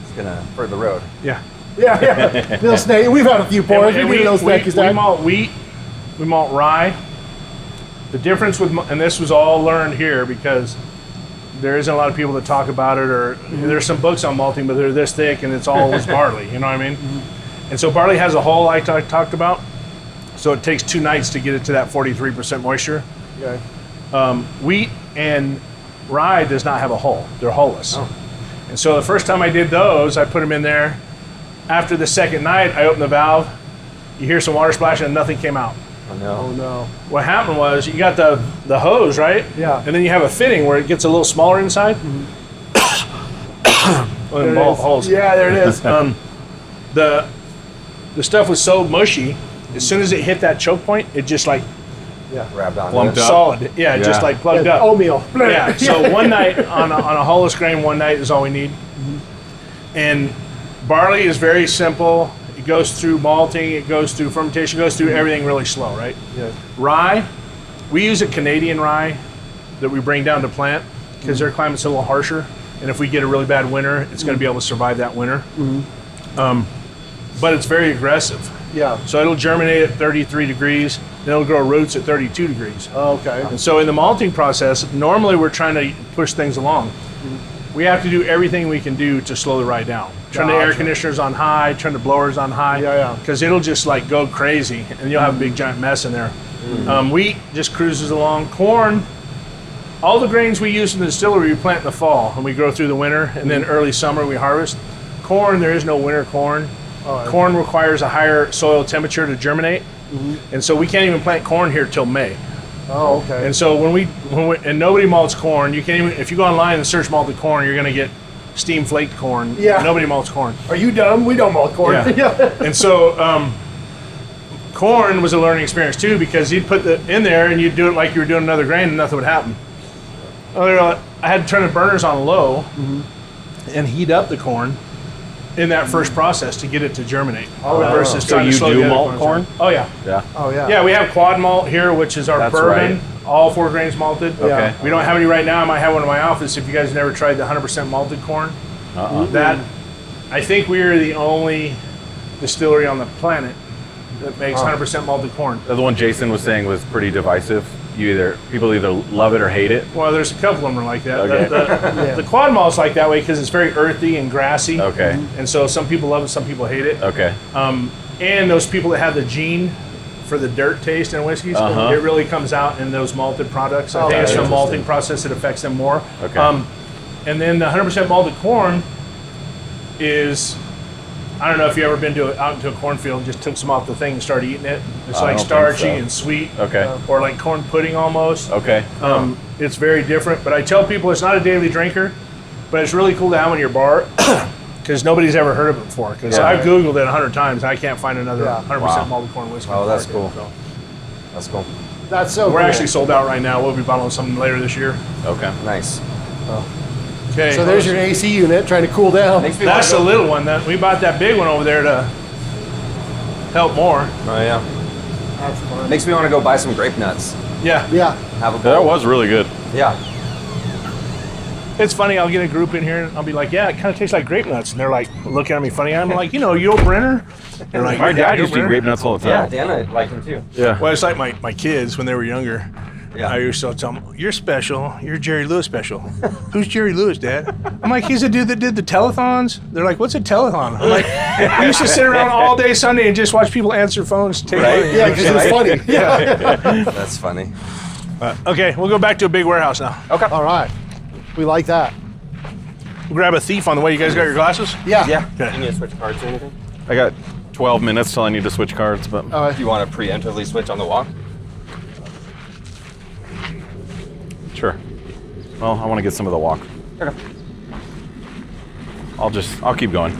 Speaker 5: it's gonna for the road.
Speaker 3: Yeah.
Speaker 1: Yeah. Little snake. We've had a few pours.
Speaker 3: And
Speaker 1: We do those snacky
Speaker 3: we
Speaker 1: stuff.
Speaker 3: malt wheat, we malt rye. The difference with, and this was all learned here because there isn't a lot of people that talk about it, or there's some books on malting, but they're this thick and it's all was barley, you know what I mean? And so barley has a hull like I talked about, so it takes 2 nights to get it to that 43% moisture.
Speaker 1: Okay.
Speaker 3: Wheat and rye does not have a hull, they're hullless. And so the first time I did those, I put them in there. After the second night, I opened the valve, you hear some water splashing and nothing came out.
Speaker 5: Oh no.
Speaker 1: Oh no.
Speaker 3: What happened was you got the hose, right?
Speaker 1: Yeah.
Speaker 3: And then you have a fitting where it gets a little smaller inside. One of them ball holes.
Speaker 1: Yeah, there it is.
Speaker 3: The stuff was so mushy. As soon as it hit that choke point, it just like
Speaker 5: Grabbed on
Speaker 4: Plumped
Speaker 5: it.
Speaker 4: up.
Speaker 3: solid. Yeah, it just
Speaker 4: Yeah.
Speaker 3: like plugged up.
Speaker 1: Oatmeal.
Speaker 3: Yeah. So one night on a hull-less grain, one night is all we need. And barley is very simple. It goes through malting, it goes through fermentation, it goes through everything really slow, right?
Speaker 1: Yeah.
Speaker 3: Rye, we use a Canadian rye that we bring down to plant because their climate's a little harsher. And if we get a really bad winter, it's going to be able to survive that winter. But it's very aggressive.
Speaker 1: Yeah.
Speaker 3: So it'll germinate at 33 degrees, then it'll grow roots at 32 degrees.
Speaker 1: Okay.
Speaker 3: And so in the malting process, normally we're trying to push things along. We have to do everything we can do to slow the rye down. Turn the air
Speaker 1: Gotcha.
Speaker 3: conditioners on high, turn the blowers on high.
Speaker 1: Yeah.
Speaker 3: Because it'll just like go crazy and you'll have a big giant mess in there. Wheat just cruises along. Corn, all the grains we use in the distillery, we plant in the fall and we grow through the winter, and then early summer we harvest. Corn, there is no winter corn. Corn requires a higher soil temperature to germinate. And so we can't even plant corn here till May.
Speaker 1: Oh, okay.
Speaker 3: And so when we and nobody malts corn, you can't even, if you go online and search malted corn, you're going to get steam flaked corn.
Speaker 1: Yeah.
Speaker 3: Nobody malts corn.
Speaker 1: Are you dumb? We don't malt corn.
Speaker 3: Yeah. And so corn was a learning experience too, because you'd put it in there and you'd do it like you were doing another grain and nothing would happen. I had to turn the burners on low and heat up the corn. in that first process to get it to germinate. Versus
Speaker 2: So
Speaker 3: trying
Speaker 2: you
Speaker 3: to slow
Speaker 2: do
Speaker 3: the other
Speaker 2: malt
Speaker 3: ones
Speaker 2: corn?
Speaker 3: down. Oh yeah.
Speaker 2: Yeah.
Speaker 1: Oh yeah.
Speaker 3: Yeah, we have quad malt here, which is our
Speaker 2: That's
Speaker 3: bourbon,
Speaker 2: right.
Speaker 3: all 4 grains malted.
Speaker 2: Okay.
Speaker 3: We don't have any right now. I might have one in my office. If you guys never tried the 100% malted corn, that I think we are the only distillery on the planet that makes 100% malted corn.
Speaker 4: The one Jason was saying was pretty divisive. People either love it or hate it.
Speaker 3: Well, there's a couple of them are like that.
Speaker 4: Okay.
Speaker 3: The quad malt's like that way because it's very earthy and grassy.
Speaker 4: Okay.
Speaker 3: And so some people love it, some people hate it.
Speaker 4: Okay.
Speaker 3: And those people that have the gene for the dirt taste in whiskeys, it really comes out in those malted products. I think it's the malting process that affects them more.
Speaker 4: Okay.
Speaker 3: And then the 100% malted corn is, I don't know if you ever been out into a cornfield and just took some off the thing and started eating it. It's
Speaker 4: I
Speaker 3: like
Speaker 4: don't think
Speaker 3: starchy
Speaker 4: so.
Speaker 3: and sweet.
Speaker 4: Okay.
Speaker 3: Or like corn pudding almost.
Speaker 4: Okay.
Speaker 3: It's very different, but I tell people it's not a daily drinker, but it's really cool to have in your bar because nobody's ever heard of it before. Because I've Googled it 100 times and I can't find another 100% malted corn whiskey.
Speaker 5: Oh, that's
Speaker 3: market,
Speaker 5: cool.
Speaker 3: so.
Speaker 5: That's cool.
Speaker 1: That's so.
Speaker 3: We're
Speaker 1: cool.
Speaker 3: actually sold out right now. We'll be bottling something later this year.
Speaker 4: Okay.
Speaker 5: Nice.
Speaker 3: Okay.
Speaker 1: So there's your AC unit trying to cool down.
Speaker 5: Makes me
Speaker 3: That's the
Speaker 5: wanna go-
Speaker 3: little one. That we bought that big one over there to help more.
Speaker 5: Oh yeah.
Speaker 1: That's fun.
Speaker 5: Makes me want to go buy some grape nuts.
Speaker 3: Yeah.
Speaker 1: Yeah.
Speaker 5: Have a bowl.
Speaker 4: That was really good.
Speaker 5: Yeah.
Speaker 3: It's funny. I'll get a group in here and I'll be like, "Yeah, it kind of tastes like grape nuts," and they're like looking at me funny. I'm like, Yul Brynner. They're like,
Speaker 4: My
Speaker 3: "Yeah,
Speaker 4: dad
Speaker 3: Yul
Speaker 4: used to eat
Speaker 3: Brynner."
Speaker 4: grape nuts all the
Speaker 5: Yeah,
Speaker 4: time.
Speaker 5: Dan, I like him too.
Speaker 4: Yeah.
Speaker 3: Well, it's like my kids when they were younger.
Speaker 5: Yeah.
Speaker 3: I used to tell them, "You're special. You're Jerry Lewis special." Who's Jerry Lewis, Dad? I'm like, he's the dude that did the telethons. They're like, what's a telethon? I'm like, we used to sit around all day Sunday and just watch people answer phones, take money.
Speaker 1: Yeah, because it's funny. Yeah.
Speaker 5: That's funny.
Speaker 3: Okay, we'll go back to a big warehouse now.
Speaker 1: All right. We like that.
Speaker 3: We'll grab a thief on the way. You guys got your glasses?
Speaker 1: Yeah.
Speaker 5: Yeah.
Speaker 3: Okay.
Speaker 5: You need to switch cards or anything?
Speaker 4: I got 12 minutes till I need to switch cards, but
Speaker 5: Do you want to preemptively switch on the walk?
Speaker 4: sure. Well, I want to get some of the walk.
Speaker 5: Okay.
Speaker 4: I'll keep going.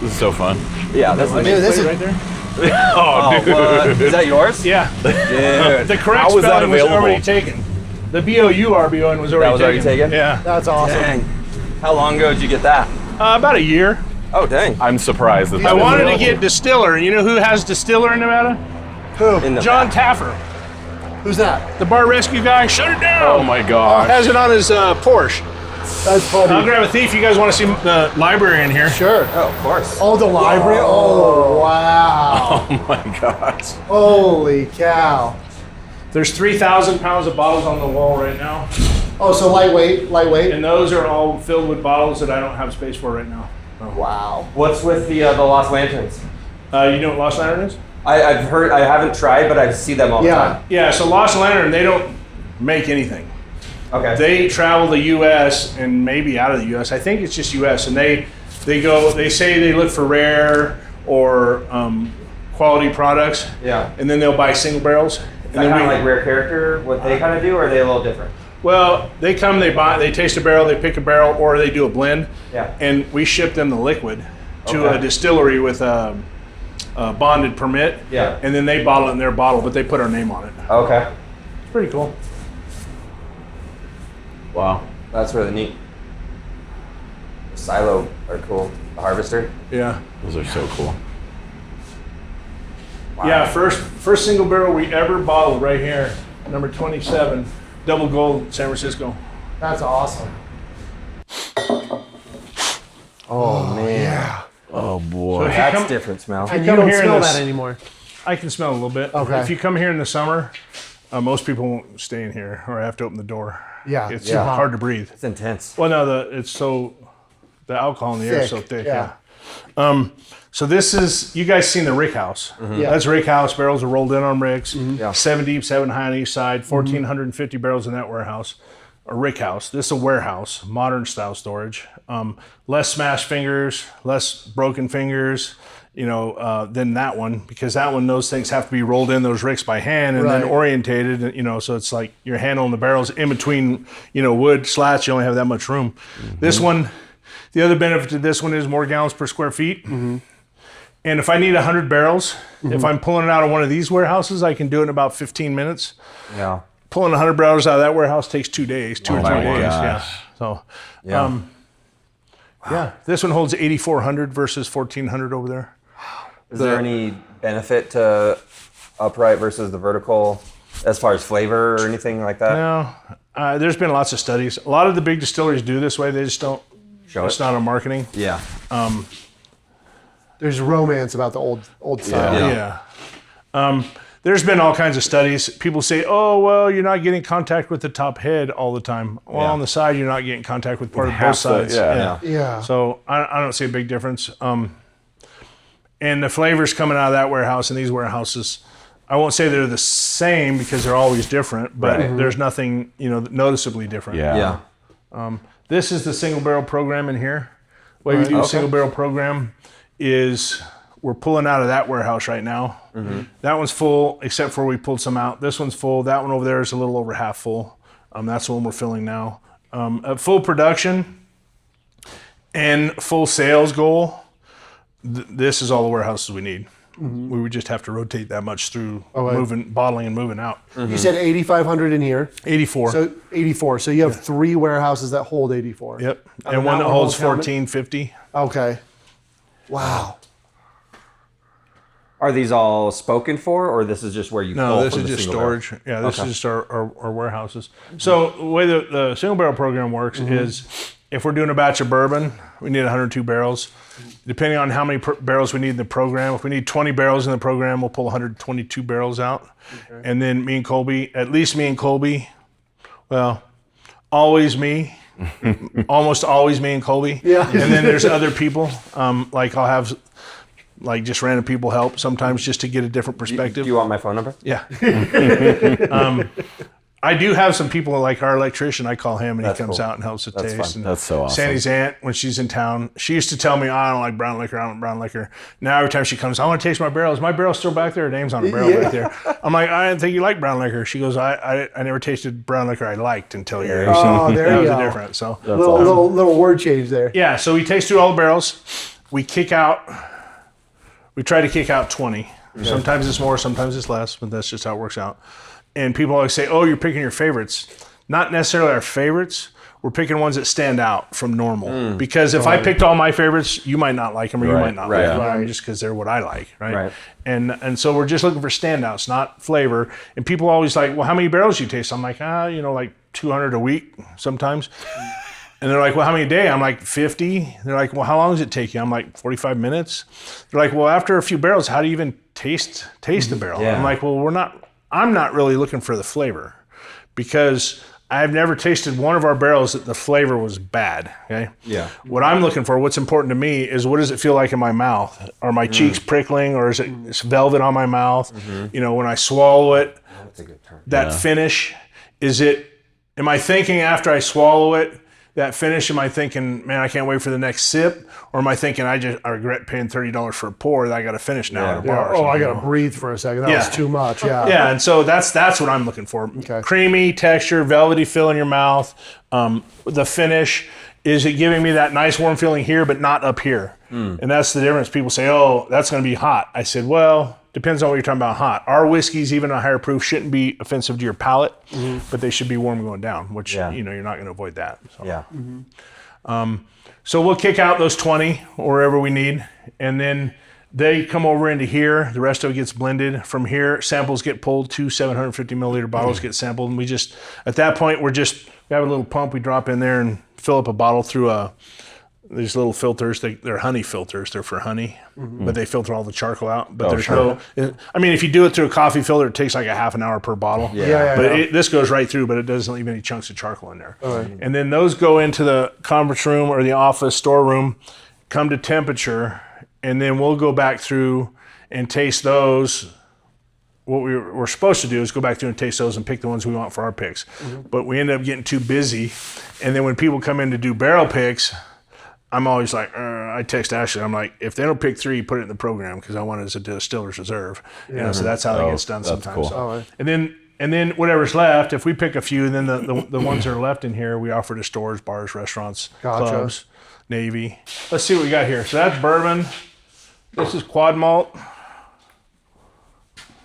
Speaker 4: This is so fun.
Speaker 5: Yeah, that's
Speaker 1: Dude, this is
Speaker 3: right there?
Speaker 4: Oh, dude.
Speaker 5: Is that yours?
Speaker 3: Yeah.
Speaker 5: Dude.
Speaker 3: The correct
Speaker 4: How was that
Speaker 3: spelling was
Speaker 4: available?
Speaker 3: already taken. The BOURBON was already
Speaker 5: That was already taken?
Speaker 3: Yeah.
Speaker 1: that's awesome.
Speaker 5: Dang. How long ago did you get that?
Speaker 3: About a year.
Speaker 5: Oh, dang.
Speaker 4: I'm surprised that
Speaker 3: I
Speaker 4: that was
Speaker 3: wanted to
Speaker 4: available.
Speaker 3: get Distiller. You know who has Distiller in Nevada?
Speaker 1: Who?
Speaker 5: In the
Speaker 3: John
Speaker 5: back.
Speaker 3: Taffer.
Speaker 1: Who's that?
Speaker 3: The bar rescue guy. Shut it down.
Speaker 4: Oh my gosh.
Speaker 3: Has it on his Porsche.
Speaker 1: That's funny.
Speaker 3: I'll grab a thief. You guys want to see the library in here?
Speaker 1: Sure.
Speaker 5: Oh, of course.
Speaker 1: Oh, the library. Oh, wow.
Speaker 4: Oh my gosh.
Speaker 1: Holy cow.
Speaker 3: There's 3,000 pounds of bottles on the wall right now,
Speaker 1: Oh, so lightweight.
Speaker 3: and those are all filled with bottles that I don't have space for right now.
Speaker 1: Wow.
Speaker 5: What's with the Lost Lanterns?
Speaker 3: You know what Lost Lantern is?
Speaker 5: I've heard, I haven't tried, but I see them all the
Speaker 1: Yeah.
Speaker 5: time.
Speaker 3: Yeah. So Lost Lantern, they don't make anything.
Speaker 5: Okay.
Speaker 3: They travel the U.S. and maybe out of the U.S. I think it's just U.S. and they go. They say they look for rare or quality products,
Speaker 5: Yeah.
Speaker 3: and then they'll buy single barrels.
Speaker 5: Is
Speaker 3: And
Speaker 5: that
Speaker 3: then
Speaker 5: kind of like Rare Character, what they kind of do, or are they a little different?
Speaker 3: well, they come, they buy, they taste a barrel, they pick a barrel, or they do a blend,
Speaker 5: Yeah.
Speaker 3: and we ship them the liquid to
Speaker 5: Okay.
Speaker 3: a distillery with a bonded permit,
Speaker 5: Yeah.
Speaker 3: and then they bottle it in their bottle, but they put our name on it.
Speaker 5: Okay.
Speaker 3: It's pretty cool.
Speaker 4: Wow.
Speaker 5: That's really neat. The silo are cool. The harvester.
Speaker 3: Yeah.
Speaker 4: Those are so cool.
Speaker 5: Wow.
Speaker 3: Yeah, first single barrel we ever bottled right here, number 27, double gold, San Francisco.
Speaker 1: That's awesome.
Speaker 5: Oh, man.
Speaker 1: Yeah.
Speaker 4: Oh
Speaker 3: So
Speaker 4: boy.
Speaker 3: if you
Speaker 5: That's
Speaker 3: come-
Speaker 5: different smell.
Speaker 1: And you
Speaker 3: come
Speaker 1: don't
Speaker 3: here in
Speaker 1: smell
Speaker 3: this-
Speaker 1: that anymore.
Speaker 3: I can smell a little bit.
Speaker 1: Okay.
Speaker 3: If you come here in the summer, most people won't stay in here, or I have to open the door.
Speaker 1: Yeah.
Speaker 3: It's
Speaker 5: Yeah.
Speaker 3: hard to breathe.
Speaker 5: It's intense.
Speaker 3: Well, no, the alcohol in the air is so
Speaker 1: Thick,
Speaker 3: thick.
Speaker 1: yeah.
Speaker 3: Yeah. So this is, you guys seen the rick house.
Speaker 1: Yeah.
Speaker 3: That's rick house. Barrels are rolled in on ricks.
Speaker 5: Yeah.
Speaker 3: 7 deep, 7 high on each side. 1,450 barrels in that warehouse. A rick house. This is a warehouse, modern style storage. Less smashed fingers, less broken fingers, than that one, because that one, those things have to be rolled in those ricks by hand and then
Speaker 1: Right.
Speaker 3: orientated, so it's like you're handling the barrels in between, wood slats. You only have that much room. This one, the other benefit to this one is more gallons per square feet. And if I need 100 barrels, if I'm pulling it out of one of these warehouses, I can do it in about 15 minutes.
Speaker 5: Yeah.
Speaker 3: Pulling 100 barrels out of that warehouse takes 2 days, 2 or 3
Speaker 4: my
Speaker 3: days.
Speaker 4: gosh.
Speaker 3: Yeah. So,
Speaker 5: Yeah.
Speaker 3: Yeah, this one holds 8,400 versus 1,400 over there.
Speaker 5: Is there any benefit to upright versus the vertical as far as flavor or anything like that?
Speaker 3: No, there's been lots of studies. A lot of the big distilleries do this way. They just don't
Speaker 5: Show
Speaker 3: it's
Speaker 5: it.
Speaker 3: not on marketing.
Speaker 5: Yeah.
Speaker 1: There's romance about the old style.
Speaker 3: Yeah. There's been all kinds of studies. People say, oh, well, you're not getting contact with the top head all the time. Well, on the side, you're not getting contact with part of both sides.
Speaker 1: Yeah.
Speaker 3: So I don't see a big difference. And the flavors coming out of that warehouse and these warehouses, I won't say they're the same because they're always different, but there's nothing, noticeably different.
Speaker 4: Yeah.
Speaker 3: This is the single barrel program in here. The way we do a single barrel program is we're pulling out of that warehouse right now. That one's full, except for we pulled some out. This one's full. That one over there is a little over half full. That's the one we're filling now. At full production and full sales goal, this is all the warehouses we need. We would just have to rotate that much through bottling and moving out.
Speaker 1: You said 8,500 in here.
Speaker 3: 84.
Speaker 1: So 84. So you have 3 warehouses that hold 84.
Speaker 3: Yep. And one that holds 1,450.
Speaker 1: Okay. Wow.
Speaker 5: Are these all spoken for, or this is just where you pull
Speaker 3: No, this
Speaker 5: from
Speaker 3: is
Speaker 5: the
Speaker 3: just
Speaker 5: single
Speaker 3: storage.
Speaker 5: barrel?
Speaker 3: Yeah, this is just our warehouses. So the way the single barrel program works is if we're doing a batch of bourbon, we need 102 barrels. Depending on how many barrels we need in the program, if we need 20 barrels in the program, we'll pull 122 barrels out. And then me and Colby, at least me and Colby, well, always me, almost always me and Colby.
Speaker 1: Yeah.
Speaker 3: And then there's other people, like I'll have just random people help sometimes just to get a different perspective.
Speaker 5: Do you want my phone number?
Speaker 3: Yeah. I do have some people like our electrician. I call him and he comes out and helps with taste.
Speaker 5: fun.
Speaker 3: And
Speaker 4: That's so awesome.
Speaker 3: Sandy's aunt, when she's in town, she used to tell me, I don't like brown liquor. I don't like brown liquor. Now every time she comes, I want to taste my barrels. My barrel's still back there. Her name's on the barrel right there. I'm like, I didn't think you liked brown liquor. She goes, I never tasted brown liquor I liked until you're here.
Speaker 1: Oh, there
Speaker 3: that
Speaker 1: you
Speaker 3: was
Speaker 1: go.
Speaker 3: the difference. So
Speaker 1: Little word change there.
Speaker 3: yeah, so we taste through all the barrels. We try to kick out 20. Sometimes it's more, sometimes it's less, but that's just how it works out. And people always say, oh, you're picking your favorites. Not necessarily our favorites. We're picking ones that stand out from normal. Because if I picked all my favorites, you might not like them or you might not like them just because they're what I like, right? And so we're just looking for standouts, not flavor. And people always like, well, how many barrels do you taste? I'm like, like 200 a week sometimes. And they're like, well, how many a day? I'm like, 50. They're like, well, how long does it take you? I'm like, 45 minutes. They're like, well, after a few barrels, how do you even taste the barrel?
Speaker 5: Yeah.
Speaker 3: I'm like, well, I'm not really looking for the flavor because I've never tasted one of our barrels that the flavor was bad, okay?
Speaker 5: Yeah.
Speaker 3: What I'm looking for, what's important to me is what does it feel like in my mouth? Are my cheeks prickling or is it velvet on my mouth? When I swallow it,
Speaker 5: That's a good term.
Speaker 3: that finish, am I thinking after I swallow it, that finish, am I thinking, man, I can't wait for the next sip? Or am I thinking, I regret paying $30 for a pour that I got to finish now at a bar?
Speaker 1: Oh, I got to breathe for a second. That was too much. Yeah.
Speaker 3: Yeah, and so that's what I'm looking for.
Speaker 1: Okay.
Speaker 3: Creamy texture, velvety feel in your mouth. The finish, is it giving me that nice warm feeling here, but not up here? And that's the difference. People say, oh, that's going to be hot. I said, well, depends on what you're talking about hot. Our whiskeys, even a higher proof, shouldn't be offensive to your palate, but they should be warm going down, which, you're not going to avoid that. So.
Speaker 5: Yeah.
Speaker 3: So we'll kick out those 20 wherever we need, and then they come over into here. The rest of it gets blended. From here, samples get pulled. 2 750 milliliter bottles get sampled, and at that point, we have a little pump we drop in there and fill up a bottle through these little filters. They're honey filters. They're for honey, but they filter all the charcoal out. But if you do it through a coffee filter, it takes like a half an hour per bottle. This goes right through, but it doesn't leave any chunks of charcoal in there. And then those go into the conference room or the office storeroom, come to temperature, and then we'll go back through and taste those. What we're supposed to do is go back through and taste those and pick the ones we want for our picks. But we end up getting too busy. And then when people come in to do barrel picks, I'm always like, I text Ashley. I'm like, if they don't pick 3, put it in the program because I want it as a distiller's reserve. So that's how that gets done sometimes.
Speaker 4: Cool.
Speaker 3: So, and then whatever's left, if we pick a few, then the ones that are left in here, we offer to stores, bars, restaurants, clubs, Navy. Let's see what we got here. So that's bourbon. This is quad malt.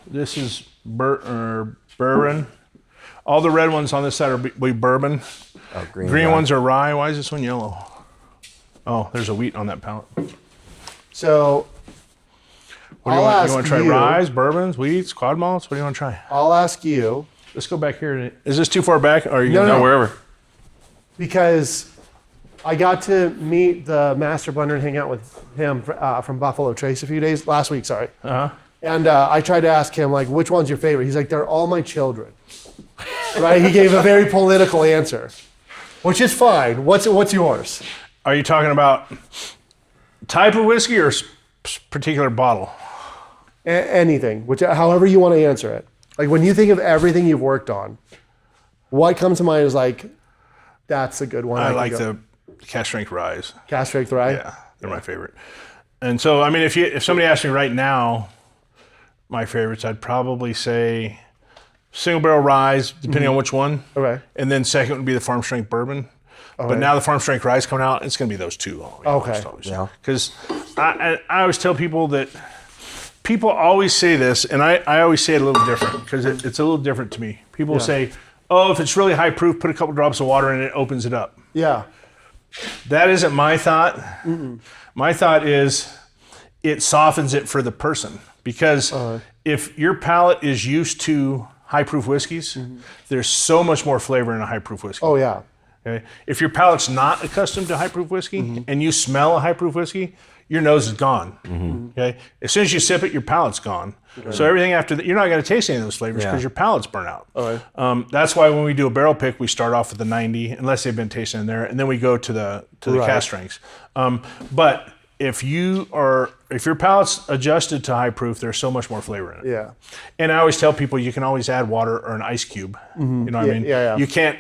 Speaker 3: This is bourbon. All the red ones on this side are bourbon.
Speaker 5: Oh,
Speaker 3: Green ones are rye. Why is this one yellow? Oh, there's a wheat on that pallet.
Speaker 1: So
Speaker 3: What do you
Speaker 1: I'll
Speaker 3: want? You want to try
Speaker 1: ask you-
Speaker 3: ryes, bourbons, wheats, quad malts? What do you want to try?
Speaker 1: I'll ask you
Speaker 3: Let's go back here. Is this too far back? Or are you
Speaker 1: No,
Speaker 3: gonna
Speaker 1: no.
Speaker 3: go wherever?
Speaker 1: because I got to meet the master blender and hang out with him from Buffalo Trace last week, sorry.
Speaker 3: Uh-huh.
Speaker 1: And I tried to ask him, like, which one's your favorite? He's like, they're all my children. Right? He gave a very political answer, which is fine. What's yours?
Speaker 3: Are you talking about type of whiskey or particular bottle?
Speaker 1: Anything, however you want to answer it. Like, when you think of everything you've worked on, what comes to mind is like, that's a good one.
Speaker 3: I like the Cask Strength Ryes.
Speaker 1: Cask Strength Rye.
Speaker 3: Yeah, they're my favorite. And so, I mean, if somebody asked me right now, my favorites, I'd probably say single barrel Ryes, depending on which one.
Speaker 1: Okay.
Speaker 3: And then second would be the farm strength bourbon. But now the farm strength Ryes coming out, it's going to be those two.
Speaker 1: Okay.
Speaker 5: Yeah.
Speaker 3: Because I always tell people that people always say this, and I always say it a little different because it's a little different to me. People say, oh, if it's really high proof, put a couple drops of water in it, it opens it up.
Speaker 1: Yeah.
Speaker 3: That isn't my thought. My thought is it softens it for the person. Because if your palate is used to high proof whiskeys, there's so much more flavor in a high proof whiskey.
Speaker 1: Oh, yeah.
Speaker 3: Okay? If your palate's not accustomed to high proof whiskey and you smell a high proof whiskey, your nose is gone. Okay? As soon as you sip it, your palate's gone. So everything after that, you're not going to taste any of those flavors because your palate's burnt out. That's why when we do a barrel pick, we start off with the 90, unless they've been tasting in there, and then we go to the cask strengths. But if your palate's adjusted to high proof, there's so much more flavor in it.
Speaker 1: Yeah.
Speaker 3: And I always tell people you can always add water or an ice cube. You know what I mean?
Speaker 1: Yeah.
Speaker 3: You can't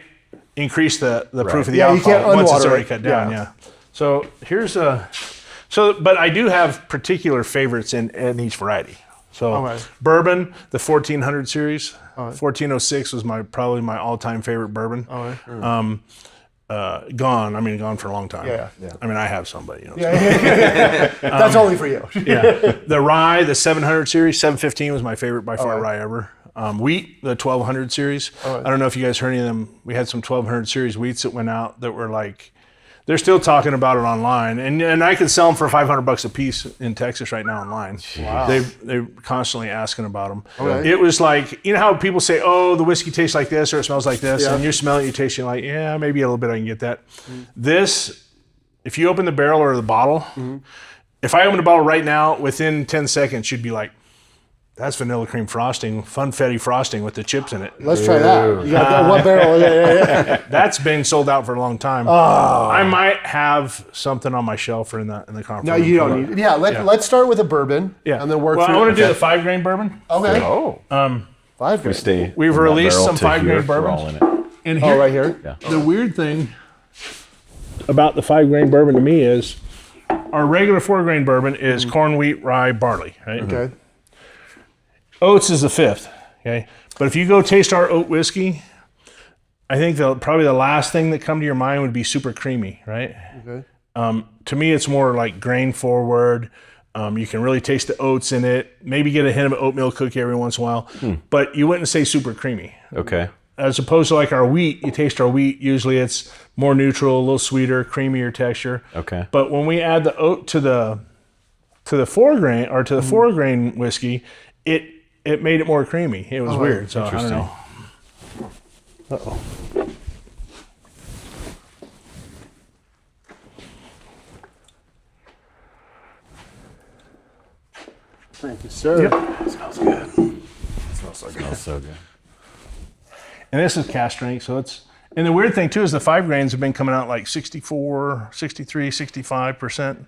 Speaker 3: increase the proof of the
Speaker 1: Yeah, you
Speaker 3: alcohol
Speaker 1: can't
Speaker 3: once it's
Speaker 1: unwater
Speaker 3: already
Speaker 1: it.
Speaker 3: cut down.
Speaker 1: Yeah.
Speaker 3: Yeah. So here's but I do have particular favorites in each variety. So bourbon, the 1400 series, 1406 was probably my all-time favorite bourbon. Gone for a long time.
Speaker 1: Yeah.
Speaker 3: I mean, I have some, but
Speaker 1: That's only for you.
Speaker 3: The rye, the 700 series, 715 was my favorite by far rye ever. Wheat, the 1200 series. I don't know if you guys heard any of them. We had some 1200 series wheats that went out that were like, they're still talking about it online, and I can sell them for $500 a piece in Texas right now online. Wow. They're constantly asking about them.
Speaker 1: Okay.
Speaker 3: It was like, you know how people say, oh, the whiskey tastes like this or it smells like this, and you smell it, you taste it, you're like, yeah, maybe a little bit I can get that. This, if you open the barrel or the bottle, if I open the bottle right now, within 10 seconds, you'd be like, that's vanilla cream frosting, funfetti frosting with the chips in it.
Speaker 1: Let's try that. You got what barrel? Yeah.
Speaker 3: That's been sold out for a long time. I might have something on my shelf or in the conference.
Speaker 1: No, you don't need. Yeah, let's start with a bourbon.
Speaker 3: Yeah,
Speaker 1: and then work
Speaker 3: well,
Speaker 1: through.
Speaker 3: I want to do the 5 grain bourbon.
Speaker 1: Okay.
Speaker 2: Oh,
Speaker 1: 5
Speaker 2: we
Speaker 1: grain.
Speaker 2: stay.
Speaker 3: We've
Speaker 2: from that
Speaker 3: released
Speaker 2: barrel
Speaker 3: some
Speaker 2: to
Speaker 3: 5
Speaker 2: here,
Speaker 3: grain
Speaker 2: we're all
Speaker 3: bourbons.
Speaker 2: in it.
Speaker 3: And
Speaker 1: Oh, right here.
Speaker 2: Yeah.
Speaker 3: The weird thing about the 5 grain bourbon to me is our regular 4 grain bourbon is corn, wheat, rye, barley. Right.
Speaker 1: Okay.
Speaker 3: Oats is the 5th. Okay. But if you go taste our oat whiskey, I think probably the last thing that come to your mind would be super creamy, right?
Speaker 1: Okay.
Speaker 3: To me, it's more like grain forward. You can really taste the oats in it. Maybe get a hint of oatmeal cookie every once in a while, but you wouldn't say super creamy.
Speaker 2: Okay.
Speaker 3: As opposed to like our wheat, you taste our wheat. Usually, it's more neutral, a little sweeter, creamier texture.
Speaker 2: Okay.
Speaker 3: But when we add the oat to the 4 grain or to the 4 grain whiskey, it made it more creamy. It was weird. So I don't know. Uh-oh.
Speaker 1: Thank you, sir.
Speaker 3: Yep.
Speaker 2: Smells good. Smells so good.
Speaker 3: And this is cask strength, so it's. And the weird thing too is the 5 grains have been coming out like 64, 63, 65%.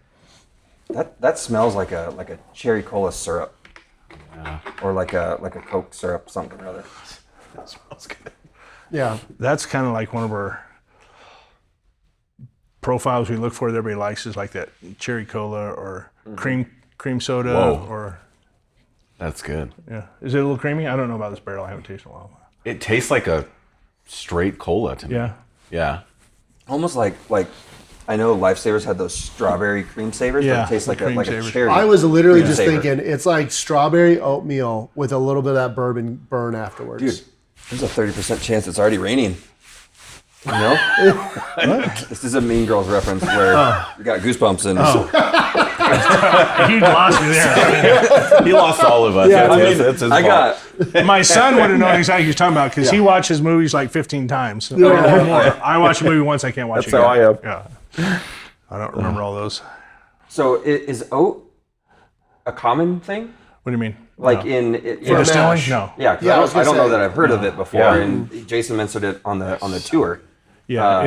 Speaker 5: That smells like a cherry cola syrup.
Speaker 2: Yeah.
Speaker 5: Or like a Coke syrup, something or other.
Speaker 2: That smells good.
Speaker 1: Yeah.
Speaker 3: That's kind of like one of our profiles we look for that everybody likes is like that cherry cola or cream soda.
Speaker 2: Whoa.
Speaker 3: Or
Speaker 2: That's good.
Speaker 3: yeah. Is it a little creamy? I don't know about this barrel. I haven't tasted in a while.
Speaker 2: It tastes like a straight cola to me.
Speaker 3: Yeah.
Speaker 2: Yeah.
Speaker 5: Almost like I know Lifesavers had those strawberry cream savers.
Speaker 3: Yeah,
Speaker 5: that taste
Speaker 3: the
Speaker 5: like
Speaker 3: cream
Speaker 5: a
Speaker 3: savers.
Speaker 5: cherry.
Speaker 1: I was literally just
Speaker 5: savor.
Speaker 1: thinking it's like strawberry oatmeal with a little bit of that bourbon burn afterwards.
Speaker 5: Dude, there's a 30% chance it's already raining. No? This is a Mean Girls reference where you got goosebumps and
Speaker 3: He lost me there.
Speaker 2: He lost all of us.
Speaker 1: Yeah,
Speaker 2: That's his fault.
Speaker 3: My son would have known exactly what you're talking about because he watches movies like 15 times. Or more. I watch a movie once, I can't watch it
Speaker 4: That's how
Speaker 3: again.
Speaker 4: I am.
Speaker 3: Yeah. I don't remember all those.
Speaker 5: So is oat a common thing?
Speaker 3: What do you mean?
Speaker 5: Like
Speaker 3: No.
Speaker 5: in
Speaker 3: For distilling?
Speaker 1: mash.
Speaker 3: No.
Speaker 5: Yeah, 'cause
Speaker 1: Yeah, I was
Speaker 5: I don't
Speaker 1: gonna
Speaker 5: know
Speaker 1: say.
Speaker 5: that I've heard of it before,
Speaker 4: Yeah.
Speaker 5: and Jason mentioned it on the tour.
Speaker 3: Yeah,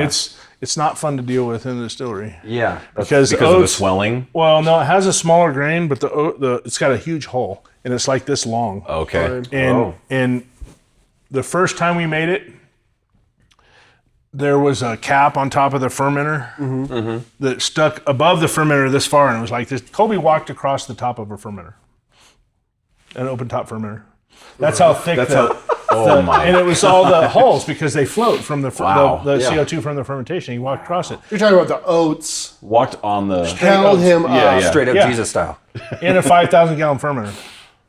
Speaker 3: it's not fun to deal with in the distillery.
Speaker 5: Yeah,
Speaker 3: Because
Speaker 2: Because of the
Speaker 3: oats,
Speaker 2: swelling.
Speaker 3: well, no, it has a smaller grain, but it's got a huge hole, and it's like this long.
Speaker 2: Okay.
Speaker 3: And the first time we made it, there was a cap on top of the fermenter that stuck above the fermenter this far, and it was like this. Colby walked across the top of a fermenter, an open top fermenter. That's how thick and it was all the holes because they float from the CO2 from the fermentation. He walked across it
Speaker 1: You're talking about the oats.
Speaker 2: Walked on the.
Speaker 1: Held him up.
Speaker 5: straight up
Speaker 3: Yeah.
Speaker 5: Jesus style.
Speaker 3: in a 5,000 gallon fermenter.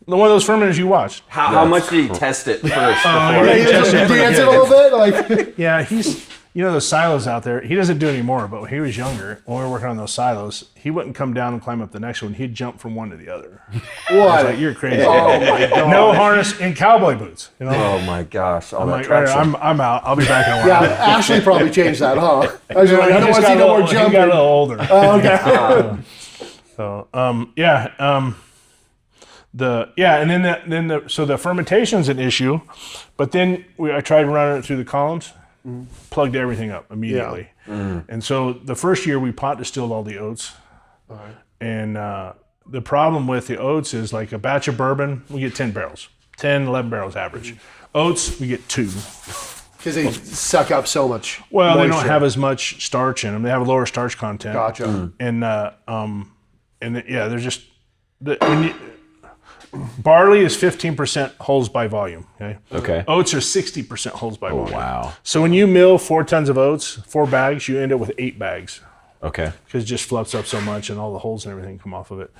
Speaker 3: One of those fermenters you watched.
Speaker 5: How much did he test it first?
Speaker 1: Yeah,
Speaker 5: Before?
Speaker 1: you just dance it a little bit, like
Speaker 3: Yeah, he's, those silos out there, he doesn't do it anymore, but when he was younger, when we were working on those silos, he wouldn't come down and climb up the next one. He'd jump from one to the other.
Speaker 1: what?
Speaker 3: Like, you're crazy.
Speaker 1: Oh my god!
Speaker 3: No harness and cowboy boots.
Speaker 5: Oh my gosh! All
Speaker 3: I'm
Speaker 5: that
Speaker 3: like, all right,
Speaker 5: traction.
Speaker 3: I'm out. I'll be back in a while.
Speaker 1: Yeah, Ashley probably changed that, huh? I was like, I don't
Speaker 3: He
Speaker 1: want
Speaker 3: just
Speaker 1: to see
Speaker 3: got a
Speaker 1: no more
Speaker 3: little- he
Speaker 1: jumping.
Speaker 3: got a little older.
Speaker 1: Oh, okay.
Speaker 3: So, and then so the fermentation's an issue, but then I tried running it through the columns, plugged everything up immediately. And so the first year we pot distilled all the oats. And the problem with the oats is like a batch of bourbon, we get 10 barrels, 10, 11 barrels average. Oats, we get 2.
Speaker 1: Because they suck up so much.
Speaker 3: Well, they don't
Speaker 1: moisture.
Speaker 3: have as much starch in them. They have a lower starch content.
Speaker 1: Gotcha.
Speaker 3: They're just barley is 15% holds by volume.
Speaker 2: Okay.
Speaker 3: Oats are 60% holds by volume.
Speaker 2: Wow.
Speaker 3: So when you mill 4 tons of oats, 4 bags, you end up with 8 bags
Speaker 2: Okay.
Speaker 3: because it just fluffs up so much and all the holes and everything come off of it.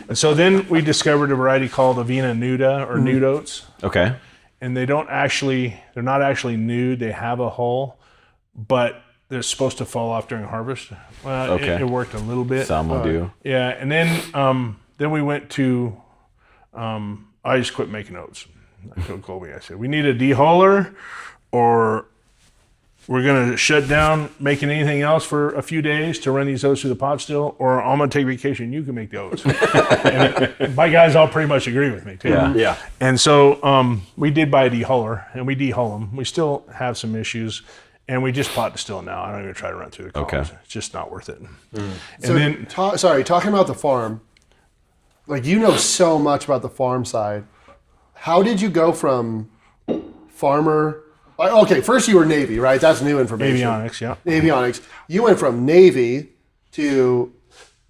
Speaker 3: And so then we discovered a variety called Avena nuda or nude oats,
Speaker 2: Okay.
Speaker 3: and they're not actually nude. They have a hole, but they're supposed to fall off during harvest. Well,
Speaker 2: Okay.
Speaker 3: it worked a little bit.
Speaker 2: Some will do.
Speaker 3: Yeah, and then we went to. I just quit making oats. I told Colby, I said, we need a dehuller, or we're gonna shut down making anything else for a few days to run these oats through the pot still, or I'm gonna take vacation. You can make the oats. And my guys all pretty much agree with me too.
Speaker 2: Yeah.
Speaker 3: And so we did buy a dehuller, and we dehull them. We still have some issues, and we just pot distill now. I don't even try to run through the columns.
Speaker 2: Okay.
Speaker 3: It's just not worth it.
Speaker 1: So, talking about the farm, like you know so much about the farm side. How did you go from farmer? Okay, first you were Navy, right? That's new information.
Speaker 3: Avionics, yeah.
Speaker 1: Avionics. You went from Navy to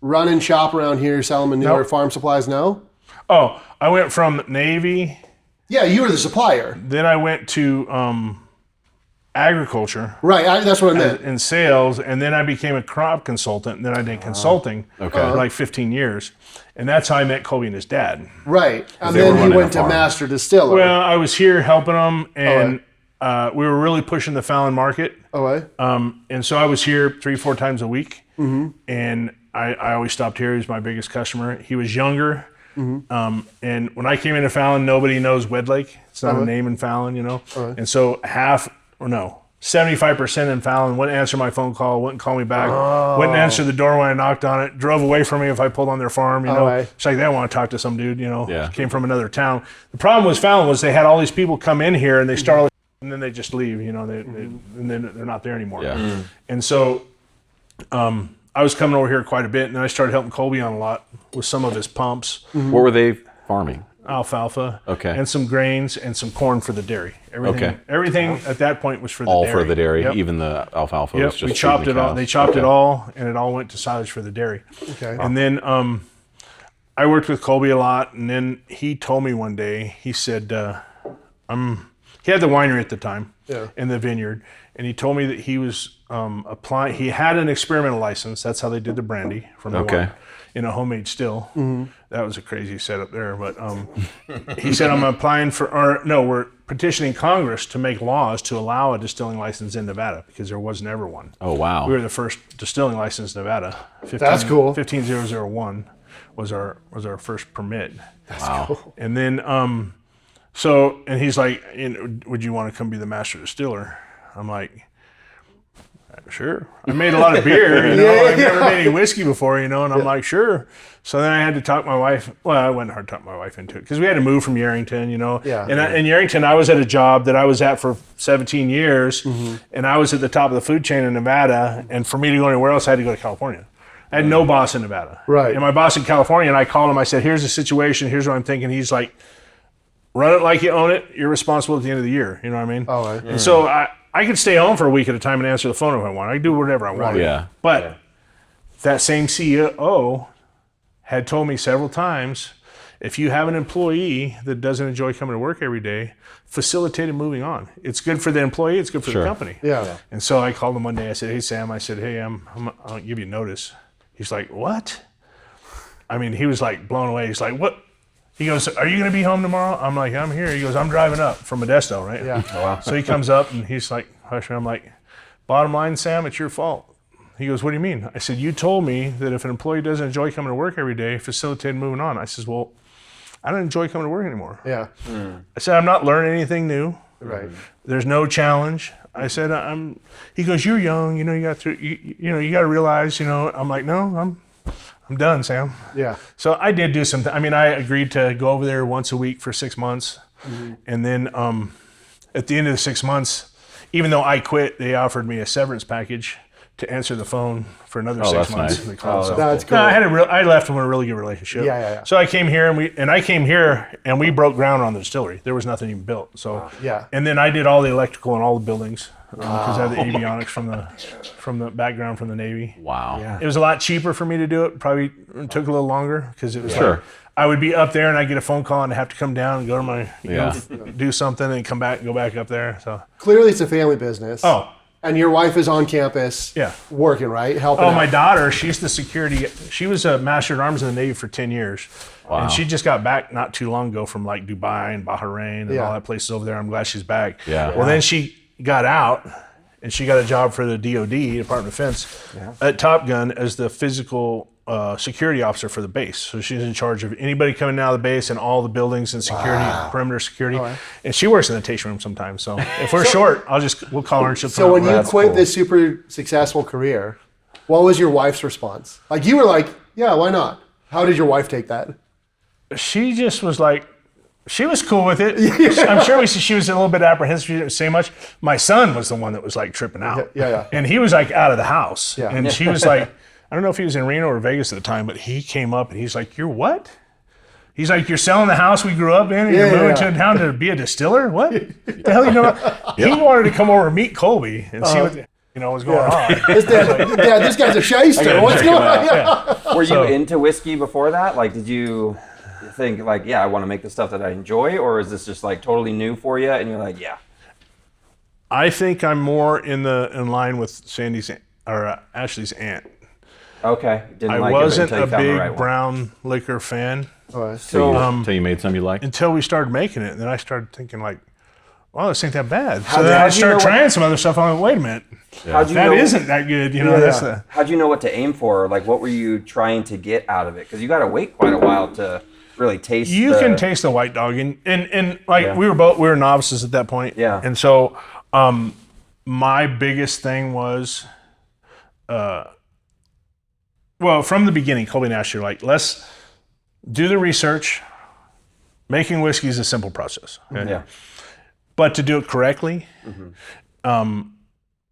Speaker 1: run and shop around here, selling manure,
Speaker 3: Nope.
Speaker 1: farm supplies. No.
Speaker 3: Oh, I went from Navy.
Speaker 1: Yeah, you were the supplier,
Speaker 3: Then I went to agriculture
Speaker 1: right? That's what I meant.
Speaker 3: in sales, and then I became a crop consultant, and then I did consulting for like 15 years. And that's how I met Colby and his dad.
Speaker 1: Right, and
Speaker 2: they were
Speaker 1: then you
Speaker 2: running
Speaker 1: went
Speaker 2: a
Speaker 1: to
Speaker 2: farm.
Speaker 1: Master Distiller.
Speaker 3: Well, I was here helping them, and we were really pushing the Fallon market. And so I was here 3-4 times a week, and I always stopped here. He was my biggest customer. He was younger. And when I came into Fallon, nobody knows Wedlake. It's not a name in Fallon, And so 75% in Fallon wouldn't answer my phone call, wouldn't call me back, wouldn't answer the door when I knocked on it, drove away from me if I pulled on their farm, It's like they don't want to talk to some dude,
Speaker 2: Yeah.
Speaker 3: came from another town. The problem with Fallon was they had all these people come in here and they start, and then they just leave, and then they're not there anymore.
Speaker 2: Yeah.
Speaker 3: And so I was coming over here quite a bit, and then I started helping Colby on a lot with some of his pumps,
Speaker 2: What were they farming?
Speaker 3: alfalfa,
Speaker 2: Okay.
Speaker 3: and some grains and some corn for the dairy. Everything at that point was for the
Speaker 2: All
Speaker 3: dairy.
Speaker 2: for the dairy,
Speaker 3: Yep.
Speaker 2: even the alfalfa
Speaker 3: Yep.
Speaker 2: was just
Speaker 3: We chopped
Speaker 2: feeding
Speaker 3: it
Speaker 2: the
Speaker 3: all.
Speaker 2: cows.
Speaker 3: They chopped it
Speaker 2: Okay.
Speaker 3: all, and it all went to silage for the dairy.
Speaker 1: Okay.
Speaker 3: And then I worked with Colby a lot, and then he told me one day, he said, he had the winery at the time in the vineyard, and he told me that he was applying. He had an experimental license. That's how they did the brandy from the wine in a homemade still. That was a crazy setup there, but he said, I'm applying for, petitioning Congress to make laws to allow a distilling license in Nevada because there was never one.
Speaker 2: Oh, wow.
Speaker 3: We were the first distilling license in Nevada.
Speaker 1: That's cool.
Speaker 3: 15001 was our first permit.
Speaker 2: Wow.
Speaker 1: Cool.
Speaker 3: And then and he's like, would you want to come be the master distiller? I'm like, sure. I made a lot of beer, I've never made any whiskey before, and I'm like, sure. So then I had to talk my wife. Well, I went hard to talk my wife into it because we had to move from Yerington,
Speaker 1: Yeah.
Speaker 3: And in Yerington, I was at a job that I was at for 17 years, and I was at the top of the food chain in Nevada. And for me to go anywhere else, I had to go to California. I had no boss in Nevada.
Speaker 1: Right.
Speaker 3: And my boss in California, and I called him. I said, "Here's the situation. Here's what I'm thinking." He's like, "Run it like you own it. You're responsible at the end of the year." You know what I mean?
Speaker 1: Oh, right.
Speaker 3: And so I could stay home for a week at a time and answer the phone if I want. I could do whatever I want.
Speaker 2: Yeah.
Speaker 3: But that same CEO had told me several times, if you have an employee that doesn't enjoy coming to work every day, facilitate him moving on. It's good for the employee. It's good for the company.
Speaker 1: Yeah.
Speaker 3: And so I called him one day. I said, "Hey, Sam," I said, "Hey, I'll give you notice." He's like, "What?" I mean, he was like blown away. He's like, "What?" He goes, "Are you going to be home tomorrow?" I'm like, "I'm here." He goes, "I'm driving up from Modesto," right?
Speaker 1: Yeah.
Speaker 5: Oh, wow.
Speaker 3: So he comes up and he's like, "Hush." I'm like, "Bottom line, Sam, it's your fault." He goes, "What do you mean?" I said, "You told me that if an employee doesn't enjoy coming to work every day, facilitate moving on." I says, "Well, I don't enjoy coming to work anymore."
Speaker 1: Yeah.
Speaker 3: I said, "I'm not learning anything new.
Speaker 1: Right.
Speaker 3: There's no challenge." I said, He goes, "You're young, you got to, you got to realize, I'm like, "No, I'm done, Sam."
Speaker 1: Yeah.
Speaker 3: So I did do something. I mean, I agreed to go over there once a week for 6 months. And then at the end of the 6 months, even though I quit, they offered me a severance package to answer the phone for another 6
Speaker 2: that's
Speaker 3: months.
Speaker 2: nice.
Speaker 3: They called, so.
Speaker 1: That's cool.
Speaker 3: No, I left them in a really good relationship.
Speaker 1: Yeah.
Speaker 3: So I came here and I came here and we broke ground on the distillery. There was nothing even built. So
Speaker 1: Yeah.
Speaker 3: And then I did all the electrical in all the buildings because I had the avionics from the background from the Navy.
Speaker 2: Wow.
Speaker 5: Yeah.
Speaker 3: It was a lot cheaper for me to do it. Probably took a little longer because it was
Speaker 2: Sure.
Speaker 3: like I would be up there and I'd get a phone call and I'd have to come down and go to my,
Speaker 2: Yeah.
Speaker 3: do something and come back and go back up there. So
Speaker 1: Clearly, it's a family business.
Speaker 3: oh
Speaker 1: And your wife is on campus.
Speaker 3: Yeah.
Speaker 1: Working, right? Helping.
Speaker 3: oh,
Speaker 1: out.
Speaker 3: my daughter, she's the security. She was a master at arms in the Navy for 10 years.
Speaker 2: Wow.
Speaker 3: And she just got back not too long ago from like Dubai and Bahrain and
Speaker 1: Yeah.
Speaker 3: all that places over there. I'm glad she's back.
Speaker 2: Yeah.
Speaker 3: Well, then she got out and she got a job for the DOD, Department of Defense, at Top Gun as the physical security officer for the base. So she's in charge of anybody coming out of the base and all the buildings and security, perimeter security. And she works in the tasting room sometimes. So if we're short, we'll call her and she'll
Speaker 1: So
Speaker 3: come
Speaker 1: when
Speaker 3: out.
Speaker 1: you
Speaker 5: That's
Speaker 1: quit
Speaker 5: cool.
Speaker 1: this super successful career, what was your wife's response? Like you were like, "Yeah, why not?" How did your wife take that?
Speaker 3: She just was like, she was cool with it. I'm sure she was a little bit apprehensive. She didn't say much. My son was the one that was like tripping out.
Speaker 1: Yeah.
Speaker 3: And he was like out of the house.
Speaker 1: Yeah.
Speaker 3: And she was like, I don't know if he was in Reno or Vegas at the time, but he came up and he's like, "You're what?" He's like, "You're selling the house we grew up in and you're moving to town to be a distiller? What? The hell you know? He wanted to come over and meet Colby and see what was going on.
Speaker 1: This guy's a shyster. What's going on?
Speaker 3: Yeah.
Speaker 5: Were you into whiskey before that? Like, did you think like, yeah, I want to make the stuff that I enjoy, or is this just like totally new for you? And you're like, yeah.
Speaker 3: I think I'm more in line with Sandy's or Ashley's aunt.
Speaker 5: Okay. Didn't
Speaker 3: I
Speaker 5: like
Speaker 3: wasn't
Speaker 5: it until
Speaker 3: a
Speaker 5: you found the
Speaker 3: big
Speaker 5: right one.
Speaker 3: brown liquor fan
Speaker 5: So
Speaker 2: Until you made some you like?
Speaker 3: until we started making it. And then I started thinking like, wow, this ain't that bad.
Speaker 5: How-
Speaker 3: So then I
Speaker 5: how'd you know
Speaker 3: started
Speaker 5: what-
Speaker 3: trying some other stuff. I'm like, wait a minute,
Speaker 5: how'd you
Speaker 3: that
Speaker 5: know?
Speaker 3: isn't that good. That's the,
Speaker 5: How'd you know what to aim for? Like, what were you trying to get out of it? Because you got to wait quite a while to really taste.
Speaker 3: you can taste the white dog. And like
Speaker 5: Yeah.
Speaker 3: we were novices at that point.
Speaker 5: Yeah.
Speaker 3: And so my biggest thing was, well, from the beginning, Colby and Ashley were like, let's do the research. Making whiskey is a simple process. Okay?
Speaker 5: Yeah.
Speaker 3: But to do it correctly and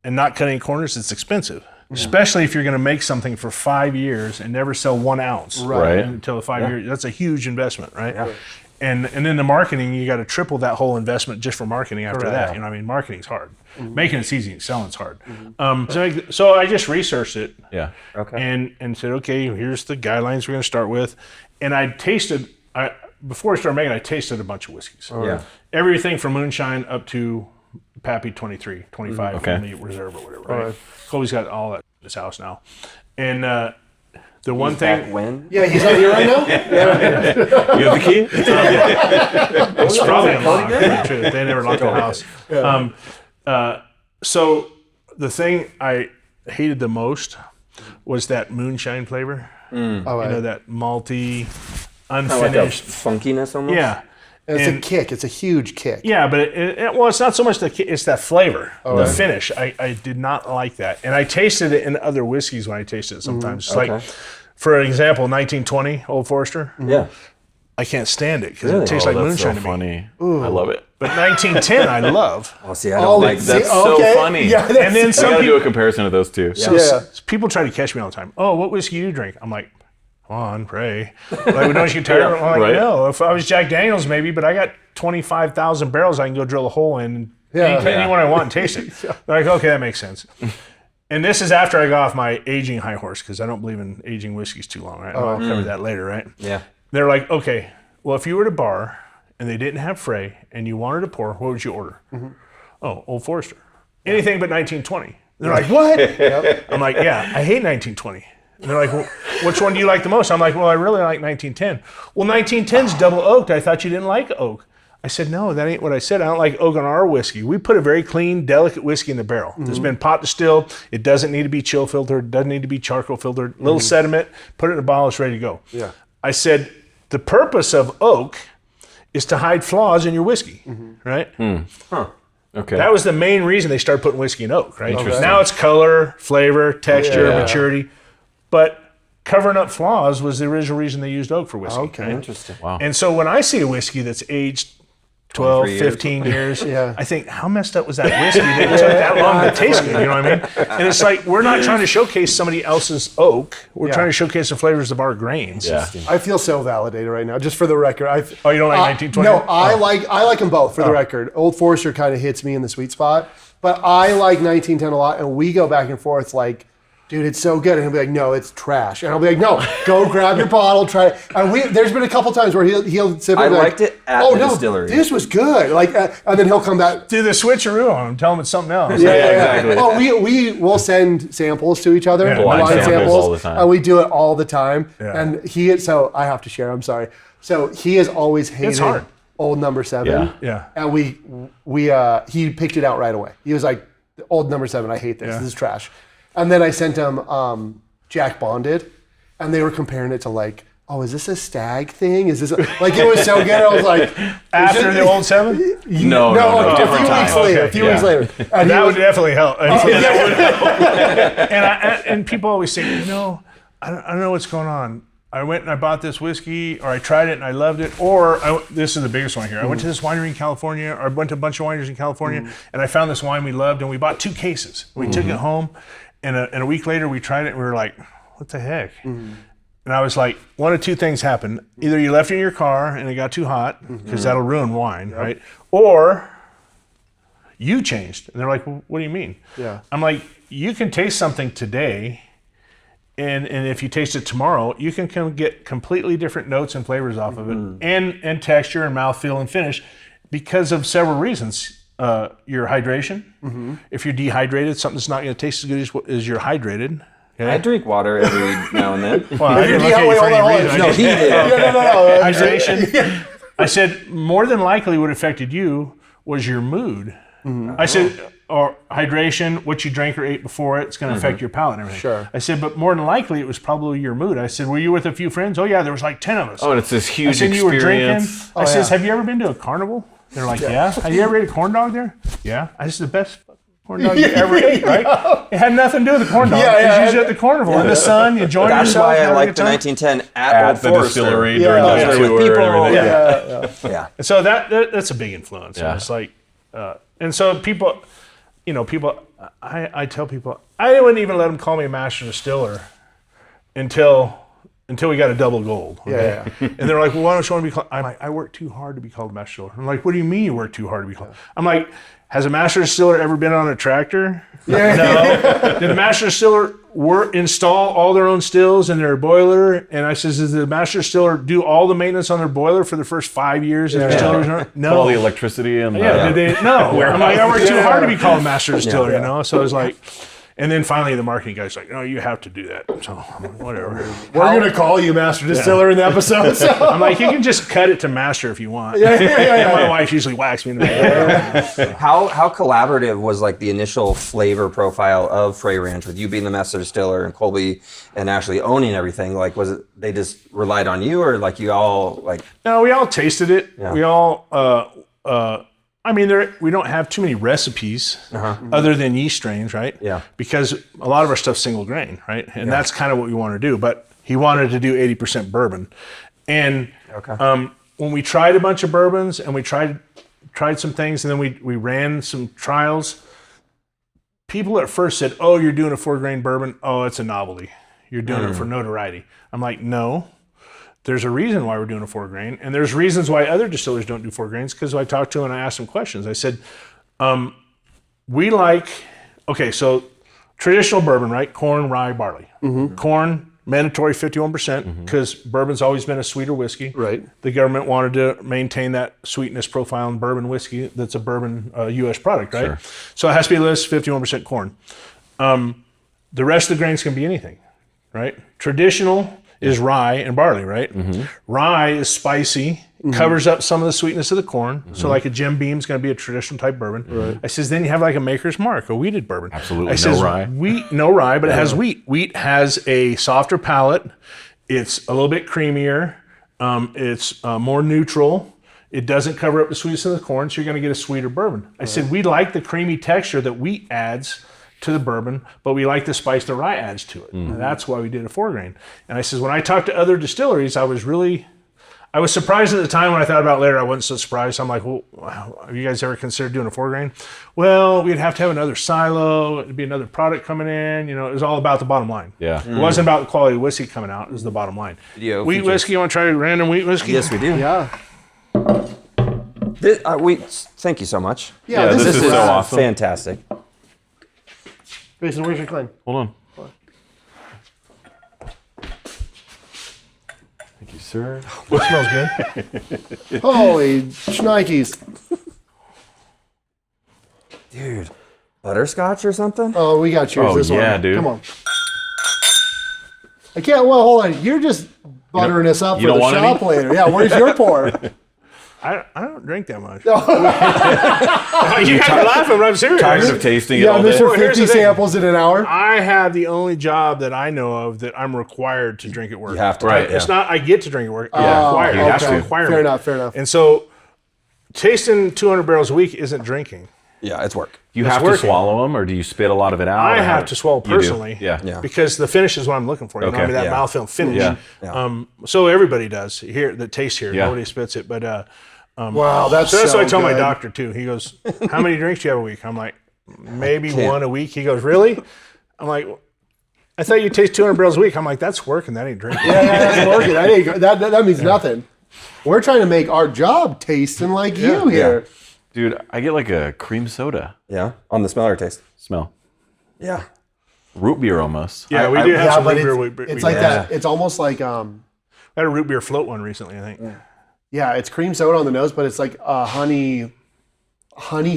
Speaker 3: not cut any corners, it's expensive. Especially if you're going to make something for 5 years and never sell 1 ounce
Speaker 2: Right.
Speaker 3: until the 5 years. That's a huge investment, right?
Speaker 5: Yeah.
Speaker 3: And then the marketing, you got to triple that whole investment just for marketing after that. You know what I mean? Marketing's hard. Making it's easy, selling's hard. So I just researched it
Speaker 2: Yeah.
Speaker 5: Okay.
Speaker 3: and said, okay, here's the guidelines we're going to start with. And before I started making it, I tasted a bunch of whiskeys.
Speaker 5: Yeah.
Speaker 3: Everything from moonshine up to Pappy 23, 25
Speaker 2: Okay.
Speaker 3: from the reserve or whatever. Right? Colby's got all that in his house now. And The one
Speaker 5: Back
Speaker 3: thing,
Speaker 5: when?
Speaker 1: Yeah, he's not here right now.
Speaker 2: You have the key?
Speaker 3: it's probably unlocked. They never locked the house. So the thing I hated the most was that moonshine flavor.
Speaker 1: Oh,
Speaker 3: You know, that malty,
Speaker 5: Kind of like a
Speaker 3: unfinished.
Speaker 5: funkiness almost?
Speaker 3: Yeah.
Speaker 1: And it's
Speaker 3: And-
Speaker 1: a kick. It's a huge kick.
Speaker 3: Yeah, but well, it's not so much it's that flavor, the finish. I did not like that, and I tasted it in other whiskeys when I tasted it sometimes. Like, for example, 1920 Old Forester.
Speaker 5: Yeah.
Speaker 3: I can't stand it because
Speaker 5: Really?
Speaker 3: it tastes
Speaker 2: Oh,
Speaker 3: like
Speaker 2: that's so
Speaker 3: moonshine to me.
Speaker 2: funny. I love it.
Speaker 3: But 1910 I love.
Speaker 5: Oh, see, I don't like that.
Speaker 2: That's so funny.
Speaker 1: Yeah, that's,
Speaker 3: And then
Speaker 2: I
Speaker 3: some
Speaker 2: gotta do
Speaker 3: people,
Speaker 2: a comparison of those two.
Speaker 3: people try to catch me all the time. Oh, what whiskey do you drink? I'm like, come on, Frey. Like, don't you tired? I'm like,
Speaker 2: right.
Speaker 3: no. If I was Jack Daniels, maybe, but I got 25,000 barrels I can go drill a hole in anyone I want and taste it. They're like, okay, that makes sense. And this is after I got off my aging high horse because I don't believe in aging whiskeys too long, right? I'll cover that later, right?
Speaker 5: Yeah.
Speaker 3: They're like, okay, well, if you were at a bar and they didn't have Frey and you wanted to pour, what would you order? Oh, Old Forester. Anything but 1920. They're like, what? I'm like, yeah, I hate 1920. And they're like, well, which one do you like the most? I'm like, well, I really like 1910. Well, 1910's double oaked. I thought you didn't like oak. I said, no, that ain't what I said. I don't like oak on our whiskey. We put a very clean, delicate whiskey in the barrel. It's been pot distilled. It doesn't need to be chill filtered. It doesn't need to be charcoal filtered. Little sediment. Put it in a bottle. It's ready to go.
Speaker 1: Yeah.
Speaker 3: I said, the purpose of oak is to hide flaws in your whiskey, right?
Speaker 2: Okay.
Speaker 3: That was the main reason they started putting whiskey in oak, right?
Speaker 1: Interesting.
Speaker 3: Now it's color, flavor, texture,
Speaker 2: Yeah.
Speaker 3: maturity. But covering up flaws was the original reason they used oak for whiskey.
Speaker 1: Okay.
Speaker 3: right?
Speaker 5: Interesting.
Speaker 2: Wow.
Speaker 3: And so when I see a whiskey that's aged 12,
Speaker 5: 23 years.
Speaker 3: 15 years,
Speaker 1: Yeah.
Speaker 3: I think, how messed up was that whiskey that it took that long to taste good? You know what I mean? And it's like, we're not trying to showcase somebody else's oak. We're trying to showcase the flavors of our grains.
Speaker 2: Yeah.
Speaker 1: I feel so validated right now. Just for the record,
Speaker 3: Oh, you don't like 1920?
Speaker 1: No, I like them both. For the record, Old Forester kind of hits me in the sweet spot, but I like 1910 a lot, and we go back and forth like, dude, it's so good. And he'll be like, no, it's trash. And I'll be like, no, go grab your bottle, try it. And there's been a couple times where he'll sit there
Speaker 5: I
Speaker 1: and be
Speaker 5: liked
Speaker 1: like,
Speaker 5: it at
Speaker 1: oh,
Speaker 5: the
Speaker 1: no,
Speaker 5: distillery.
Speaker 1: this was good. Like, and then he'll come back.
Speaker 3: Do the switcheroo on them. Tell them it's something else.
Speaker 2: Yeah, exactly.
Speaker 1: Oh, we will send samples to each other,
Speaker 3: Yeah,
Speaker 1: wine
Speaker 2: blind samples all the time.
Speaker 1: and we do it all the time.
Speaker 3: Yeah.
Speaker 1: And so I have to share. I'm sorry. So he has always hated
Speaker 3: hard.
Speaker 1: Old Number 7.
Speaker 3: Yeah.
Speaker 1: And he picked it out right away. He was like, Old Number 7, I hate this.
Speaker 3: Yeah.
Speaker 1: This is trash. And then I sent him Jack Bonded, and they were comparing it to like, oh, is this a stag thing? Is this like, it was so good. I was like,
Speaker 3: After the Old 7?
Speaker 2: No,
Speaker 1: a
Speaker 2: different
Speaker 1: few
Speaker 2: time.
Speaker 1: weeks later.
Speaker 3: Okay.
Speaker 1: A few weeks later. And
Speaker 3: That
Speaker 1: he
Speaker 3: would
Speaker 1: was,
Speaker 3: definitely help. And people always say, you know, I don't know what's going on. I went and I bought this whiskey, or I tried it and I loved it, or this is the biggest one here. I went to this winery in California, or I went to a bunch of wineries in California, and I found this wine we loved, and we bought 2 cases. We took it home, and a week later we tried it, and we were like, what the heck? And I was like, one of 2 things happened. Either you left it in your car and it got too hot, because that'll ruin wine, right? Or you changed. And they're like, well, what do you mean?
Speaker 1: Yeah.
Speaker 3: I'm like, you can taste something today, and if you taste it tomorrow, you can get completely different notes and flavors off of it, and texture and mouthfeel and finish, because of several reasons. Your hydration. If you're dehydrated, something's not going to taste as good as you're hydrated. Okay?
Speaker 5: I drink water every now and then.
Speaker 3: Well, I didn't look at you
Speaker 1: wait,
Speaker 3: for
Speaker 1: hold on,
Speaker 3: any
Speaker 1: hold on.
Speaker 3: reason.
Speaker 5: No, he did.
Speaker 1: no.
Speaker 3: Hydration. I said, more than likely what affected you was your mood. I said, or hydration, what you drank or ate before it's going to affect your palate and everything.
Speaker 1: Sure.
Speaker 3: I said, but more than likely it was probably your mood. I said, were you with a few friends? Oh yeah, there was like 10 of us.
Speaker 2: Oh, and it's this
Speaker 3: I
Speaker 2: huge
Speaker 3: said, you were drinking.
Speaker 2: experience.
Speaker 3: I says, have you ever been to a carnival? They're like, yeah. Have you ever ate a corn dog there? Yeah. I said, the best corn dog you ever ate, right? It had nothing to do with the corn dog.
Speaker 1: Yeah,
Speaker 3: It
Speaker 1: yeah.
Speaker 3: was usually at the carnival in the sun, you enjoying
Speaker 5: That's
Speaker 3: yourself.
Speaker 5: why I
Speaker 3: having a
Speaker 5: like
Speaker 3: good
Speaker 5: the
Speaker 3: time.
Speaker 5: 1910 at
Speaker 2: At
Speaker 5: Old
Speaker 2: the
Speaker 5: Forester.
Speaker 2: distillery
Speaker 1: Yeah.
Speaker 2: during
Speaker 5: I was
Speaker 2: the
Speaker 5: there with
Speaker 2: tour
Speaker 5: people.
Speaker 2: and everything.
Speaker 5: Yeah.
Speaker 3: And so that's a big influence.
Speaker 2: Yeah.
Speaker 3: And it's like, and so people, I tell people, I wouldn't even let them call me a master distiller until we got a double gold. Okay?
Speaker 1: Yeah.
Speaker 3: And they're like, well, why don't you want to be called? I'm like, I work too hard to be called a master distiller. I'm like, what do you mean you work too hard to be called? I'm like, has a master distiller ever been on a tractor? No. Did the master distiller install all their own stills in their boiler? And I says, does the master distiller do all the maintenance on their boiler for the first 5 years? Of the distillery? No.
Speaker 2: All the electricity and
Speaker 3: Yeah, did they? No. I'm like, I work too hard to be called a master distiller, you know? So it's like, And then finally the marketing guy's like, no, you have to do that. So I'm like, whatever.
Speaker 1: We're gonna call you Master Distiller in the episode. So.
Speaker 3: I'm like, you can just cut it to master if you want.
Speaker 1: Yeah.
Speaker 3: My wife usually whacks me in the head.
Speaker 5: How collaborative was like the initial flavor profile of Frey Ranch with you being the master distiller and Colby and actually owning everything? Like, was it they just relied on you, or like you all like?
Speaker 3: No, we all tasted it.
Speaker 5: Yeah.
Speaker 3: We all, I mean, we don't have too many recipes other than yeast strains, right?
Speaker 5: Yeah.
Speaker 3: Because a lot of our stuff's single grain, right? And that's kind of what we want to do. But he wanted to do 80% bourbon. And when we tried a bunch of bourbons and we tried some things and then we ran some trials, people at first said, oh, you're doing a 4-grain bourbon. Oh, it's a novelty. You're doing it for notoriety. I'm like, no. There's a reason why we're doing a 4-grain, and there's reasons why other distillers don't do 4 grains, because I talked to them and I asked them questions. I said, we like, so traditional bourbon, right? Corn, rye, barley. Corn, mandatory 51%, because bourbon's always been a sweeter whiskey.
Speaker 1: Right.
Speaker 3: The government wanted to maintain that sweetness profile in bourbon whiskey that's a bourbon U.S. product, right?
Speaker 2: Sure.
Speaker 3: So it has to be at least 51% corn. The rest of the grains can be anything, right? Traditional is rye and barley, right? Rye is spicy, covers up some of the sweetness of the corn. So like a Jim Beam is going to be a traditional type bourbon. Right. I says, then you have like a Maker's Mark, a wheated bourbon.
Speaker 2: Absolutely,
Speaker 3: I says,
Speaker 2: no rye.
Speaker 3: No rye, but it has wheat. Wheat has a softer palate. It's a little bit creamier. It's more neutral. It doesn't cover up the sweetness of the corn, so you're going to get a sweeter bourbon. I said, we like the creamy texture that wheat adds to the bourbon, but we like the spice the rye adds to it. And that's why we did a 4-grain. And I says, when I talked to other distilleries, I was surprised at the time. When I thought about it later, I wasn't so surprised. I'm like, well, have you guys ever considered doing a 4-grain? Well, we'd have to have another silo. It'd be another product coming in. It was all about the bottom line.
Speaker 2: Yeah.
Speaker 3: It wasn't about the quality of whiskey coming out. It was the bottom line.
Speaker 5: Video
Speaker 3: Wheat
Speaker 5: features.
Speaker 3: whiskey, you want to try random wheat whiskey?
Speaker 5: Yes, we do.
Speaker 1: Yeah.
Speaker 5: Thank you so much.
Speaker 1: Yeah,
Speaker 2: this is so awesome.
Speaker 5: Fantastic.
Speaker 1: Jason, where's your claim?
Speaker 2: Hold on. Thank you, sir.
Speaker 3: It smells good.
Speaker 1: Holy shnikes.
Speaker 5: Dude, butterscotch or something?
Speaker 1: Oh, we got yours.
Speaker 2: Oh,
Speaker 1: this
Speaker 2: yeah,
Speaker 1: one.
Speaker 2: dude.
Speaker 1: Come on. I can't. Well, hold on. You're just buttering us up
Speaker 2: you
Speaker 1: for the
Speaker 2: don't want
Speaker 1: shop
Speaker 2: any?
Speaker 1: later. Yeah, where's your pour?
Speaker 3: I don't drink that much. You guys are laughing, but I'm serious.
Speaker 2: Tired of tasting it
Speaker 1: Yeah,
Speaker 2: all day.
Speaker 1: Mr.
Speaker 3: Here's
Speaker 1: 50
Speaker 3: the thing.
Speaker 1: samples in an hour.
Speaker 3: I have the only job that I know of that I'm required to drink at work.
Speaker 5: You have to.
Speaker 2: Right,
Speaker 3: It's not I get to drink at work.
Speaker 2: Yeah.
Speaker 3: I'm required.
Speaker 2: You have
Speaker 3: It's a
Speaker 2: to.
Speaker 3: requirement.
Speaker 1: Fair enough.
Speaker 3: And so tasting 200 barrels a week isn't drinking.
Speaker 5: Yeah, it's work.
Speaker 2: You
Speaker 3: It's
Speaker 2: have to
Speaker 3: working.
Speaker 2: swallow them, or do you spit a lot of it out?
Speaker 3: I
Speaker 2: or
Speaker 3: have
Speaker 2: how-
Speaker 3: to swallow
Speaker 2: You do?
Speaker 3: personally.
Speaker 2: Yeah.
Speaker 3: Because the finish is what I'm looking for. You know,
Speaker 2: Okay.
Speaker 3: I mean, that
Speaker 5: Yeah.
Speaker 3: mouthfeel finish.
Speaker 2: Yeah.
Speaker 3: So everybody does here that tastes here.
Speaker 2: Yeah.
Speaker 3: Nobody spits it. But
Speaker 1: Wow, that's
Speaker 3: so that's what I told my
Speaker 1: good.
Speaker 3: doctor too. He goes, how many drinks do you have a week? I'm like, maybe one a week. He goes, really? I'm like, I thought you taste 200 barrels a week. I'm like, that's working. That ain't drinking.
Speaker 1: Yeah, that's working. That means nothing. We're trying to make our job tasting like you here.
Speaker 2: Dude, I get like a cream soda
Speaker 5: Yeah, on the smell or taste.
Speaker 2: smell.
Speaker 5: Yeah.
Speaker 2: Root beer almost.
Speaker 3: Yeah, we do have
Speaker 1: Yeah,
Speaker 3: some
Speaker 1: but
Speaker 3: root beer.
Speaker 1: it's
Speaker 3: We
Speaker 1: like
Speaker 3: do.
Speaker 1: that. It's almost like
Speaker 3: I had a root beer float one recently, I think.
Speaker 1: yeah, it's cream soda on the nose, but it's like a honey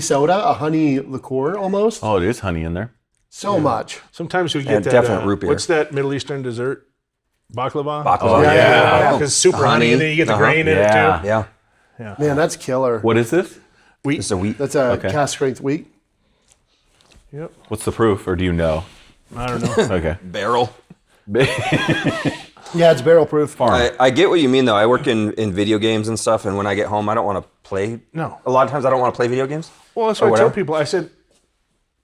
Speaker 1: soda, a honey liqueur almost.
Speaker 2: Oh, it is honey in there.
Speaker 1: So much.
Speaker 3: Sometimes we get
Speaker 5: And
Speaker 3: that.
Speaker 5: definite root beer.
Speaker 3: What's that Middle Eastern dessert? Baklava?
Speaker 5: Baklava.
Speaker 2: Oh,
Speaker 1: yeah.
Speaker 3: Because it's super honey, and then you get the grain in it
Speaker 2: Yeah.
Speaker 3: too.
Speaker 5: Yeah.
Speaker 1: Man, that's killer.
Speaker 2: What is this?
Speaker 3: Wheat.
Speaker 5: It's a wheat.
Speaker 1: That's a
Speaker 2: Okay.
Speaker 1: cask strength wheat.
Speaker 3: Yep.
Speaker 2: What's the proof, or do you know?
Speaker 3: I don't know.
Speaker 2: Okay.
Speaker 5: barrel.
Speaker 1: Yeah, it's barrel proof.
Speaker 2: Farm.
Speaker 5: I get what you mean, though. I work in video games and stuff, and when I get home, I don't want to play.
Speaker 3: No.
Speaker 5: A lot of times, I don't want to play video games.
Speaker 3: Well, that's
Speaker 5: Or
Speaker 3: what I tell
Speaker 5: whatever.
Speaker 3: people. I said,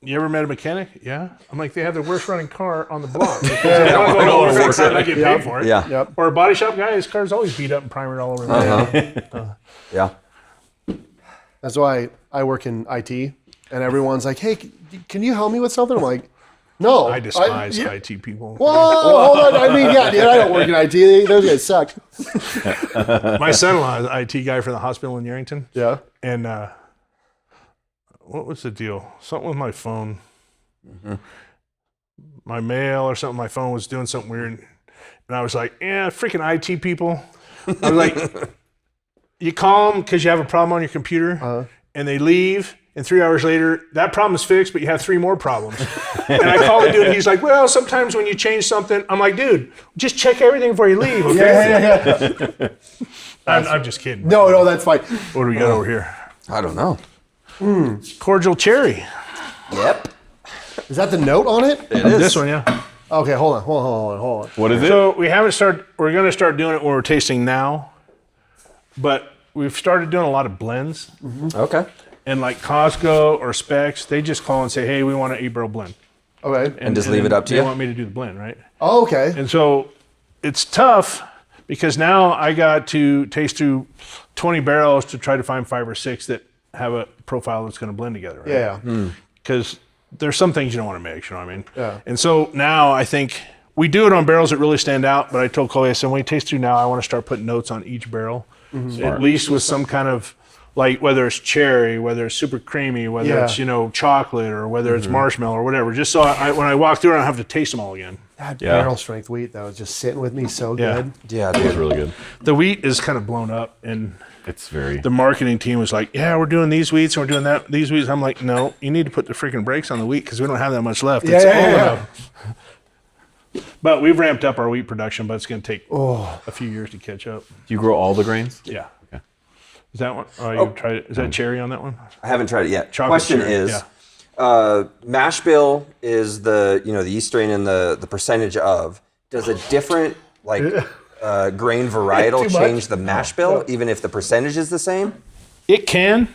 Speaker 3: you ever met a mechanic? Yeah. I'm like, they have the worst running car on the block. Because they don't go to fix it and I get paid for it.
Speaker 5: Yeah.
Speaker 1: Yep.
Speaker 3: Or a body shop guy, his car's always beat up and primered all over.
Speaker 5: Yeah.
Speaker 1: That's why I work in IT, and everyone's like, "Hey, can you help me with something?" I'm like, "No."
Speaker 3: I despise
Speaker 1: yeah.
Speaker 3: IT people.
Speaker 1: Whoa, hold on. I mean, yeah, dude, I don't work in IT. Those guys suck.
Speaker 3: My son-in-law is an IT guy for the hospital in Yerington.
Speaker 1: Yeah.
Speaker 3: And what was the deal? Something with my phone. My mail or something. My phone was doing something weird. And I was like, yeah, freaking IT people. I was like, you call them because you have a problem on your computer, and they leave, And 3 hours later, that problem's fixed, but you have 3 more problems. And I call the dude, and he's like, well, sometimes when you change something, I'm like, dude, just check everything before you leave, okay?
Speaker 1: Yeah.
Speaker 3: I'm just kidding.
Speaker 1: No, that's fine.
Speaker 3: What do we got over here?
Speaker 5: I don't know.
Speaker 3: Cordial Cherry.
Speaker 5: Yep.
Speaker 1: Is that the note on it?
Speaker 5: It is.
Speaker 3: This one, yeah.
Speaker 1: Okay, hold on.
Speaker 2: What is it?
Speaker 3: So we haven't started, we're going to start doing it when we're tasting now, but we've started doing a lot of blends.
Speaker 5: Okay.
Speaker 3: And like Costco or Specs, they just call and say, hey, we want an 8-barrel blend.
Speaker 1: Okay.
Speaker 5: And just leave it up to
Speaker 3: they
Speaker 5: you?
Speaker 3: want me to do the blend, right?
Speaker 1: Oh, okay.
Speaker 3: And so it's tough because now I got to taste through 20 barrels to try to find 5 or 6 that have a profile that's going to blend together, right?
Speaker 1: Yeah.
Speaker 3: Because there's some things you don't want to mix, you know what I mean?
Speaker 1: Yeah.
Speaker 3: And so now I think we do it on barrels that really stand out, but I told Colby, I said, when we taste through now, I want to start putting notes on each barrel, at least with some kind of, like whether it's cherry, whether it's super creamy, whether it's, chocolate or whether it's marshmallow or whatever, just so when I walk through it, I don't have to taste them all again.
Speaker 1: That barrel strength wheat that was just sitting with me so
Speaker 3: Yeah.
Speaker 1: good.
Speaker 5: Yeah,
Speaker 2: It was
Speaker 5: dude.
Speaker 2: really good.
Speaker 3: The wheat is kind of blown up, and
Speaker 2: It's very.
Speaker 3: the marketing team was like, yeah, we're doing these wheats and we're doing these wheats. I'm like, no, you need to put the freaking brakes on the wheat because we don't have that much left. It's old enough. But we've ramped up our wheat production, but it's going to take a few years to catch up.
Speaker 2: Do you grow all the grains?
Speaker 3: Yeah.
Speaker 2: Okay.
Speaker 3: Is that one? Oh, you tried it? Is that cherry on that one?
Speaker 5: I haven't tried it yet.
Speaker 3: Chocolate
Speaker 5: Question
Speaker 3: cherry,
Speaker 5: is,
Speaker 3: yeah.
Speaker 5: mash bill is the yeast strain and the percentage of. Does a different grain varietal
Speaker 1: Too much?
Speaker 5: change the mash bill even if the percentage is the same?
Speaker 3: It can.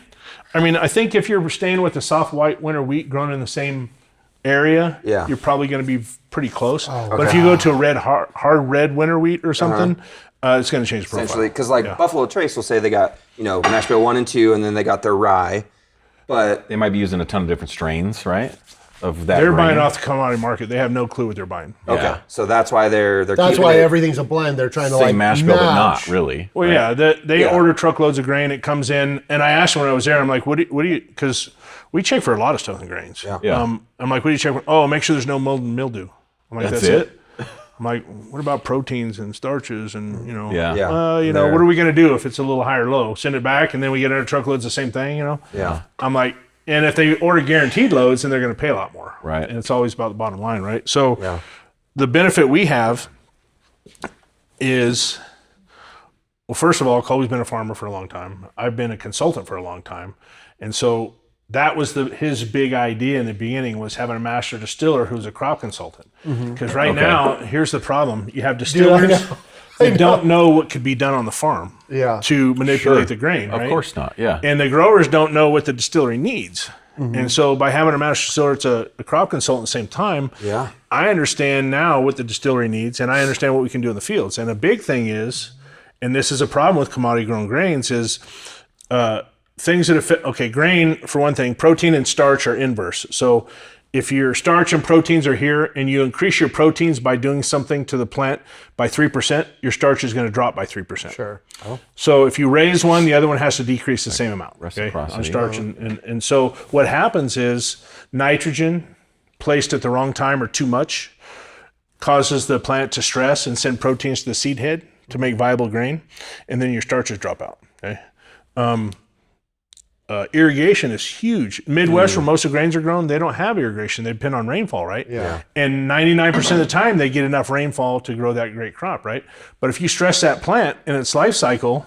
Speaker 3: I mean, I think if you're staying with the soft white winter wheat grown in the same area,
Speaker 5: Yeah.
Speaker 3: you're probably going to be pretty close. But if you go to a hard red winter wheat or something, it's going to change the profile.
Speaker 5: Essentially, because Buffalo Trace will say they got mash bill 1 and 2, and then they got their rye, but
Speaker 2: They might be using a ton of different strains, right? Of that.
Speaker 3: They're
Speaker 2: grain.
Speaker 3: buying off the commodity market. They have no clue what they're buying.
Speaker 5: okay,
Speaker 2: Yeah.
Speaker 5: so that's why they're
Speaker 1: That's
Speaker 5: keeping
Speaker 1: why
Speaker 5: it.
Speaker 1: everything's a blend. They're trying to
Speaker 2: Same mash bill, but not
Speaker 1: match.
Speaker 2: really.
Speaker 3: Well,
Speaker 2: right?
Speaker 3: yeah, they
Speaker 5: Yeah.
Speaker 3: order truckloads of grain. It comes in, and I asked them when I was there. I'm like, what do you? Because we check for a lot of stuff in grains.
Speaker 5: Yeah.
Speaker 2: Yeah.
Speaker 3: I'm like, what do you check for? Oh, make sure there's no mold and mildew. I'm like, that's it. I'm like, what about proteins and starches and
Speaker 2: Yeah.
Speaker 5: Yeah.
Speaker 3: what are we gonna do if it's a little high or low? Send it back, and then we get another truckloads the same thing.
Speaker 5: Yeah.
Speaker 3: I'm like, and if they order guaranteed loads, then they're going to pay a lot more.
Speaker 2: Right.
Speaker 3: And it's always about the bottom line, right? So
Speaker 5: Yeah.
Speaker 3: the benefit we have is, well, first of all, Colby's been a farmer for a long time. I've been a consultant for a long time. And so that was his big idea in the beginning, was having a master distiller who's a crop consultant. Because now, here's the problem. You have distillers that don't know what could be done on the farm to manipulate the grain, right?
Speaker 2: Of course not. Yeah.
Speaker 3: And the growers don't know what the distillery needs. And so by having a master distiller, it's a crop consultant at the same time, I understand now what the distillery needs, and I understand what we can do in the fields. And a big thing is, and this is a problem with commodity grown grains, is things that affect, grain, for one thing, protein and starch are inverse. So if your starch and proteins are here and you increase your proteins by doing something to the plant by 3%, your starch is going to drop by 3%.
Speaker 1: Sure.
Speaker 3: So if you raise one, the other one has to decrease the same amount, on
Speaker 2: Reciprocity.
Speaker 3: starch. And so what happens is nitrogen placed at the wrong time or too much causes the plant to stress and send proteins to the seed head to make viable grain, and then your starches drop out. Okay. Irrigation is huge. Midwest, where most of grains are grown, they don't have irrigation. They depend on rainfall, right?
Speaker 1: Yeah.
Speaker 3: And 99% of the time, they get enough rainfall to grow that great crop, right? But if you stress that plant in its life cycle,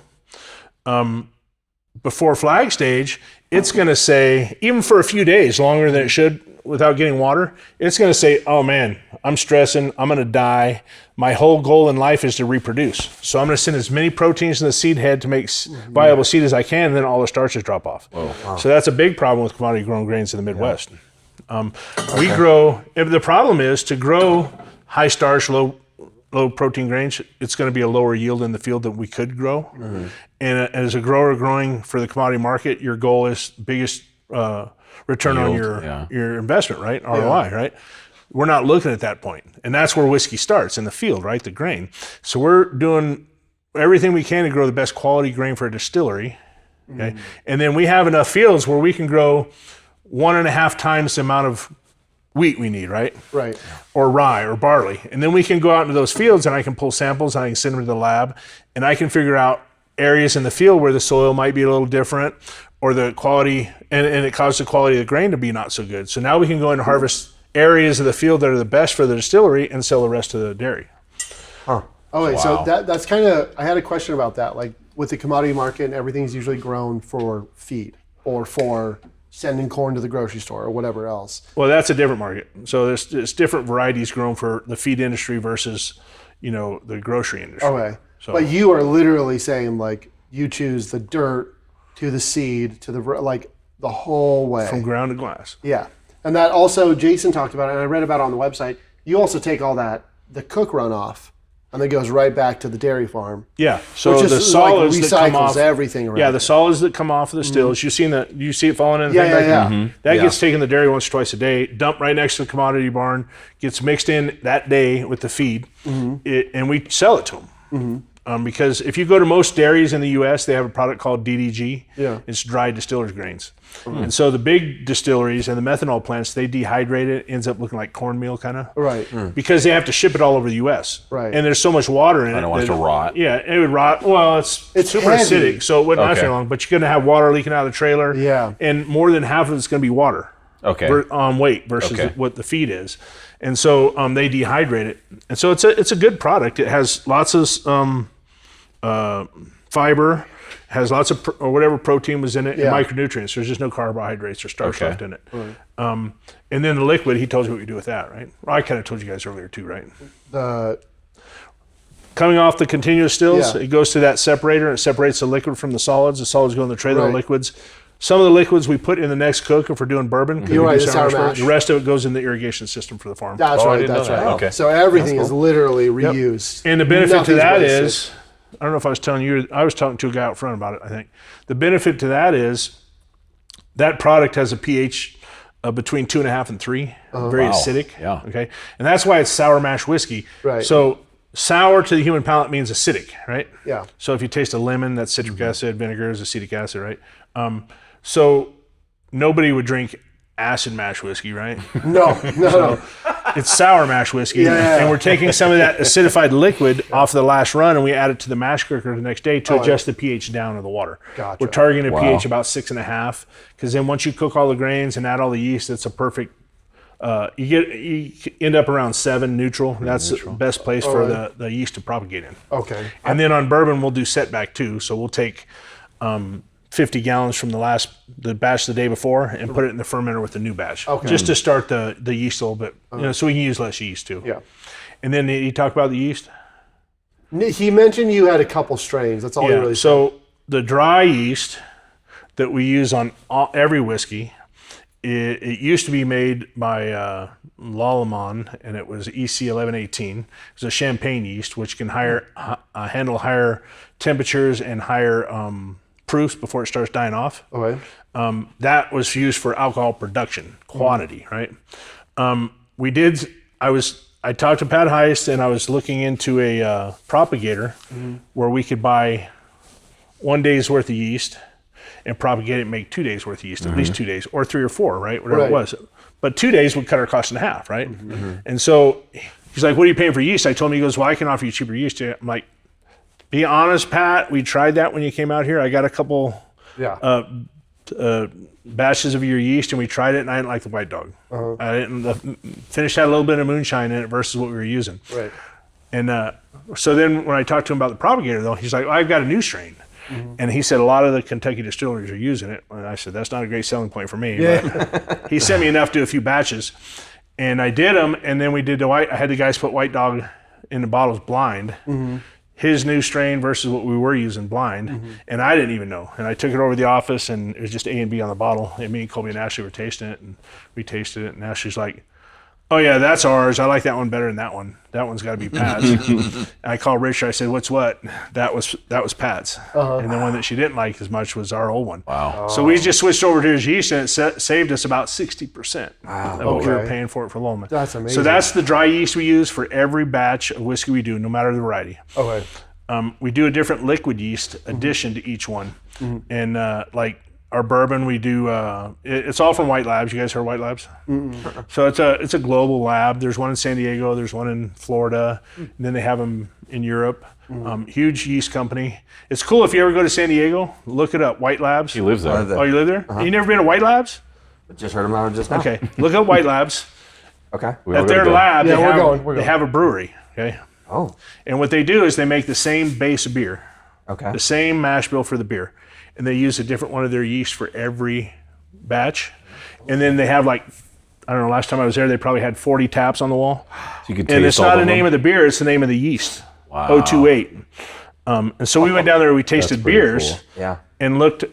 Speaker 3: before flag stage, it's going to say, even for a few days, longer than it should, without getting water, it's going to say, oh man, I'm stressing, I'm going to die. My whole goal in life is to reproduce. So I'm going to send as many proteins in the seed head to make viable seed as I can, and then all the starches drop off. So that's a big problem with commodity grown grains in the Midwest. We grow, the problem is to grow high starch, low protein grains, it's going to be a lower yield in the field than we could grow. And as a grower growing for the commodity market, your goal is biggest return on your investment, right? ROI, right? We're not looking at that point. And that's where whiskey starts, in the field, right? The grain. So we're doing everything we can to grow the best quality grain for a distillery. Okay. And then we have enough fields where we can grow 1.5 times the amount of wheat we need, right?
Speaker 1: Right.
Speaker 3: Or rye or barley. And then we can go out into those fields and I can pull samples and I can send them to the lab and I can figure out areas in the field where the soil might be a little different, or the quality, and it caused the quality of the grain to be not so good. So now we can go and harvest areas of the field that are the best for the distillery and sell the rest to the dairy.
Speaker 1: Oh, wait, so that's kind of, I had a question about that. Like with the commodity market, everything's usually grown for feed or for sending corn to the grocery store or whatever else.
Speaker 3: Well, that's a different market. So there's different varieties grown for the feed industry versus, the grocery industry.
Speaker 1: Okay.
Speaker 3: So,
Speaker 1: But you are literally saying like you choose the dirt to the seed to the whole way.
Speaker 3: from ground to glass.
Speaker 1: Yeah. And that also, Jason talked about it, and I read about it on the website. You also take all the cook runoff, and it goes right back to the dairy farm.
Speaker 3: Yeah. So
Speaker 1: Which
Speaker 3: the
Speaker 1: is
Speaker 3: solids
Speaker 1: like
Speaker 3: that come
Speaker 1: recycles
Speaker 3: off
Speaker 1: everything around.
Speaker 3: Yeah, the solids that come off of the stills. You see it falling in the
Speaker 1: Yeah,
Speaker 3: thing
Speaker 1: yeah,
Speaker 3: back
Speaker 1: yeah.
Speaker 3: there? That gets taken to the dairy once or twice a day, dumped right next to the commodity barn, gets mixed in that day with the feed, and we sell it to them. Because if you go to most dairies in the U.S., they have a product called DDG.
Speaker 1: Yeah.
Speaker 3: It's dried distillers grains. And so the big distilleries and the methanol plants, they dehydrate it. Ends up looking like cornmeal kind of.
Speaker 1: Right.
Speaker 3: Because they have to ship it all over the U.S.
Speaker 1: Right.
Speaker 3: And there's so much water in it.
Speaker 2: don't want it
Speaker 3: that-
Speaker 2: to rot.
Speaker 3: Yeah, it would rot. Well, it's super
Speaker 1: heavy.
Speaker 3: acidic, so it wouldn't last
Speaker 2: Okay.
Speaker 3: very long. But you're going to have water leaking out of the trailer.
Speaker 1: Yeah.
Speaker 3: And more than half of it's going to be water.
Speaker 2: Okay.
Speaker 3: On weight versus
Speaker 2: Okay.
Speaker 3: what the feed is. And so they dehydrate it. And so it's a good product. It has lots of fiber, has lots of or whatever protein was in it,
Speaker 1: Yeah.
Speaker 3: and micronutrients. There's just no carbohydrates or starch
Speaker 2: Okay.
Speaker 3: left in it. And then the liquid, he told you what you do with that, right? Well, I kind of told you guys earlier too, right? Coming off the continuous stills,
Speaker 1: Yeah.
Speaker 3: it goes to that separator, and it separates the liquid from the solids. The solids go in the trailer,
Speaker 1: Right.
Speaker 3: the liquids. Some of the liquids we put in the next cook if we're doing bourbon. 'cause
Speaker 1: You're
Speaker 3: we
Speaker 1: right,
Speaker 3: do
Speaker 1: the sour
Speaker 3: mash.
Speaker 1: mash.
Speaker 3: The rest of it goes in the irrigation system for the farm.
Speaker 1: That's
Speaker 2: I
Speaker 1: right.
Speaker 2: didn't know
Speaker 1: That's
Speaker 2: that.
Speaker 1: right.
Speaker 2: Okay.
Speaker 1: So everything is literally reused.
Speaker 3: And the benefit to
Speaker 1: Nothing's
Speaker 3: that
Speaker 1: wasted.
Speaker 3: is, I don't know if I was telling you, I was talking to a guy out front about it, I think. The benefit to that is that product has a pH of between 2.5 and 3, very acidic.
Speaker 2: Yeah.
Speaker 3: Okay. And that's why it's sour mash whiskey.
Speaker 1: Right.
Speaker 3: So sour to the human palate means acidic, right?
Speaker 1: Yeah.
Speaker 3: So if you taste a lemon, that's citric acid, vinegar is acetic acid, right? So nobody would drink acid mash whiskey, right?
Speaker 1: No.
Speaker 3: It's sour mash whiskey,
Speaker 1: Yeah.
Speaker 3: and we're taking some of that acidified liquid off the last run, and we add it to the mash cooker the next day to adjust the pH down of the water.
Speaker 1: Gotcha.
Speaker 3: We're targeting a pH about 6.5, because then once you cook all the grains and add all the yeast, it's a perfect. You end up around 7 neutral. That's the best place for the yeast to propagate in.
Speaker 1: Okay.
Speaker 3: And then on bourbon, we'll do setback too. So we'll take 50 gallons from the batch the day before and put it in the fermenter with the new batch, just to start the yeast a little bit, so we can use less yeast too.
Speaker 1: Yeah.
Speaker 3: And then you talk about the yeast.
Speaker 1: He mentioned you had a couple strains. That's all he really said.
Speaker 3: So the dry yeast that we use on every whiskey, it used to be made by Lallemand, and it was EC 1118. It was a champagne yeast, which can handle higher temperatures and higher proofs before it starts dying off.
Speaker 1: Okay.
Speaker 3: That was used for alcohol production quantity, right? I talked to Pat Heist, and I was looking into a propagator where we could buy 1 day's worth of yeast and propagate it and make 2 days worth of yeast, at least 2 days, or 3 or 4, right? Whatever it was. But 2 days would cut our cost in half, right? And so he's like, "What are you paying for yeast?" I told him, he goes, "Well, I can offer you cheaper yeast." I'm like, "Be honest, Pat, we tried that when you came out here. I got a couple batches of your yeast, and we tried it, and I didn't like the White Dog. I didn't finish had a little bit of moonshine in it versus what we were using."
Speaker 1: Right.
Speaker 3: And so then when I talked to him about the propagator, though, he's like, "I've got a new strain." And he said a lot of the Kentucky distilleries are using it. And I said, that's not a great selling point for me. But he sent me enough to do a few batches. And I did them, and then we did I had the guys put White Dog in the bottles blind. His new strain versus what we were using blind. And I didn't even know. And I took it over to the office, and it was just A and B on the bottle. And me and Colby and Ashley were tasting it, and we tasted it. And Ashley's like, "Oh yeah, that's ours. I like that one better than that one. That one's got to be Pat's." And I called Richard. I said, "What's what?" That was Pat's. And the one that she didn't like as much was our old one.
Speaker 2: Wow.
Speaker 3: So we just switched over to his yeast, and it saved us about 60% of what we were paying for it for Loma.
Speaker 1: That's amazing.
Speaker 3: So that's the dry yeast we use for every batch of whiskey we do, no matter the variety.
Speaker 1: Okay.
Speaker 3: We do a different liquid yeast addition to each one. And like Our bourbon, we do. It's all from White Labs. You guys heard of White Labs? So it's a global lab. There's one in San Diego. There's one in Florida. And then they have them in Europe. Huge yeast company. It's cool if you ever go to San Diego. Look it up. White Labs.
Speaker 2: He lives there.
Speaker 3: Oh, you live there? You never been to White Labs?
Speaker 5: Just heard about it just now.
Speaker 3: Okay, look up White Labs.
Speaker 5: Okay.
Speaker 3: At their lab,
Speaker 1: Yeah, we're
Speaker 3: they
Speaker 1: going.
Speaker 3: have a brewery. Okay.
Speaker 5: Oh.
Speaker 3: And what they do is they make the same base of beer,
Speaker 5: Okay.
Speaker 3: the same mash bill for the beer, and they use a different one of their yeast for every batch. And then they have like, I don't know, last time I was there, they probably had 40 taps on the wall.
Speaker 2: So you could
Speaker 3: And
Speaker 2: taste
Speaker 3: it's
Speaker 2: all
Speaker 3: not
Speaker 2: of
Speaker 3: the name
Speaker 2: them.
Speaker 3: of the beer, it's the name of the yeast.
Speaker 2: Wow.
Speaker 3: 028. And so we went down there, we tasted
Speaker 2: pretty
Speaker 3: beers
Speaker 2: cool.
Speaker 5: Yeah.
Speaker 3: and looked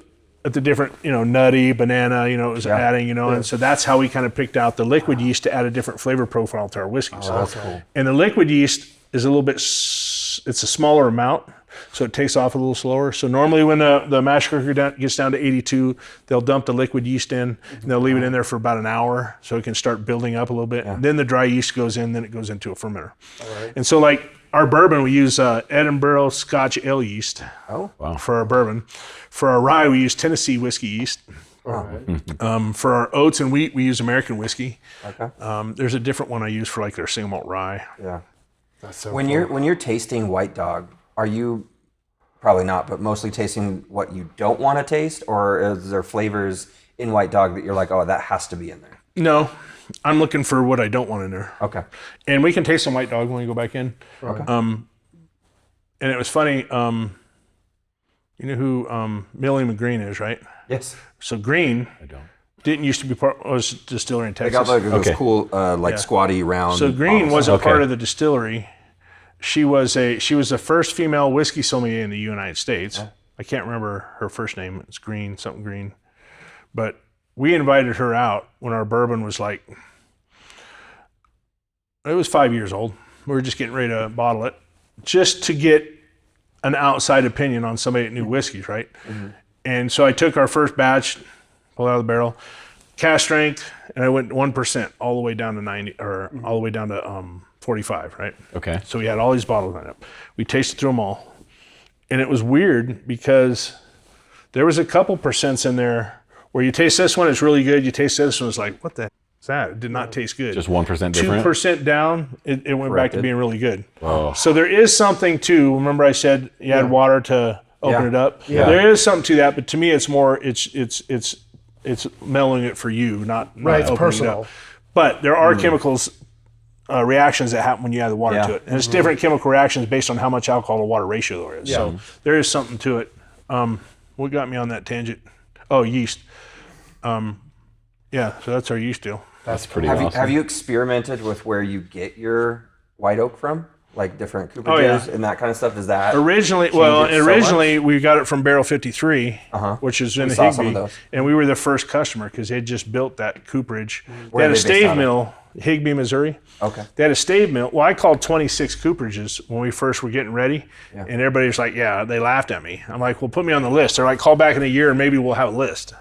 Speaker 3: at the different, nutty, banana, it was adding, and so that's how we kind of picked out the liquid yeast to add a different flavor profile to our whiskeys.
Speaker 5: Oh, that's cool.
Speaker 3: And the liquid yeast is a little bit, it's a smaller amount, so it takes off a little slower. So normally when the mash cooker gets down to 82, they'll dump the liquid yeast in, and they'll leave it in there for about an hour so it can start building up a little bit. Then the dry yeast goes in, then it goes into a fermenter. And so like our bourbon, we use Edinburgh Scotch ale yeast for our bourbon. For our rye, we use Tennessee whiskey yeast. For our oats and wheat, we use American whiskey.
Speaker 5: Okay.
Speaker 3: There's a different one I use for like their single malt rye.
Speaker 5: Yeah.
Speaker 1: That's so
Speaker 5: When you're tasting White Dog, are you probably not, but mostly tasting what you don't want to taste, or is there flavors in White Dog that you're like, oh, that has to be in there?
Speaker 3: No, I'm looking for what I don't want in there.
Speaker 5: Okay.
Speaker 3: And we can taste some White Dog when we go back in.
Speaker 5: Okay.
Speaker 3: And it was funny. You know who Millie McGreen is, right?
Speaker 5: Yes.
Speaker 3: So Green didn't used to be was a distillery in
Speaker 5: They
Speaker 3: Texas.
Speaker 5: got like those
Speaker 2: Okay.
Speaker 5: cool, squatty round.
Speaker 3: So Green
Speaker 5: bottles.
Speaker 3: wasn't part
Speaker 2: Okay.
Speaker 3: of the distillery. She was the first female whiskey sommelier in the United States. I can't remember her first name. It's Green, something Green. But we invited her out when our bourbon was like, it was 5 years old. We were just getting ready to bottle it, just to get an outside opinion on somebody that knew whiskeys, right? And so I took our first batch, pulled it out of the barrel, cask strength, and I went 1% all the way down to 90, or all the way down to 45, right?
Speaker 2: Okay.
Speaker 3: So we had all these bottles lined up. We tasted through them all. And it was weird because there was a couple percents in there where you taste this one, it's really good. You taste this one, it's like, what the heck is that? It did not taste good.
Speaker 2: Just 1% different.
Speaker 3: 2% down, it went back to
Speaker 5: Corrected.
Speaker 3: being really good.
Speaker 2: Oh.
Speaker 3: So there is something to, remember I said you add water to open
Speaker 5: Yeah.
Speaker 3: it up?
Speaker 1: Yeah.
Speaker 3: There is something to that, but to me it's more, it's mellowing it for you, not
Speaker 1: Right, it's
Speaker 3: opening it
Speaker 1: personal.
Speaker 3: up. But there are chemicals, reactions that happen when you add the water
Speaker 5: Yeah.
Speaker 3: to it. And it's different chemical reactions based on how much alcohol to water ratio there is. So there is something to it. What got me on that tangent? Oh, yeast. Yeah, so that's our yeast deal.
Speaker 1: That's
Speaker 2: Pretty
Speaker 5: Have
Speaker 2: awesome.
Speaker 5: you experimented with where you get your white oak from? Like different cooperages
Speaker 3: yeah.
Speaker 5: and that kind of stuff? Is that
Speaker 3: Originally,
Speaker 5: it so
Speaker 3: we got it from Barrel 53, which is in the
Speaker 5: saw some of
Speaker 3: Higbee,
Speaker 5: those.
Speaker 3: and we were the first customer because they had just built that cooperage.
Speaker 5: Where
Speaker 3: They had
Speaker 5: are
Speaker 3: a
Speaker 5: they based
Speaker 3: stave
Speaker 5: out of?
Speaker 3: mill, Higbee, Missouri.
Speaker 5: Okay.
Speaker 3: They had a stave mill. Well, I called 26 cooperages when we first were getting ready, and everybody was like, "Yeah," they laughed at me. I'm like, "Well, put me on the list." They're like, "Call back in a year and maybe we'll have a list."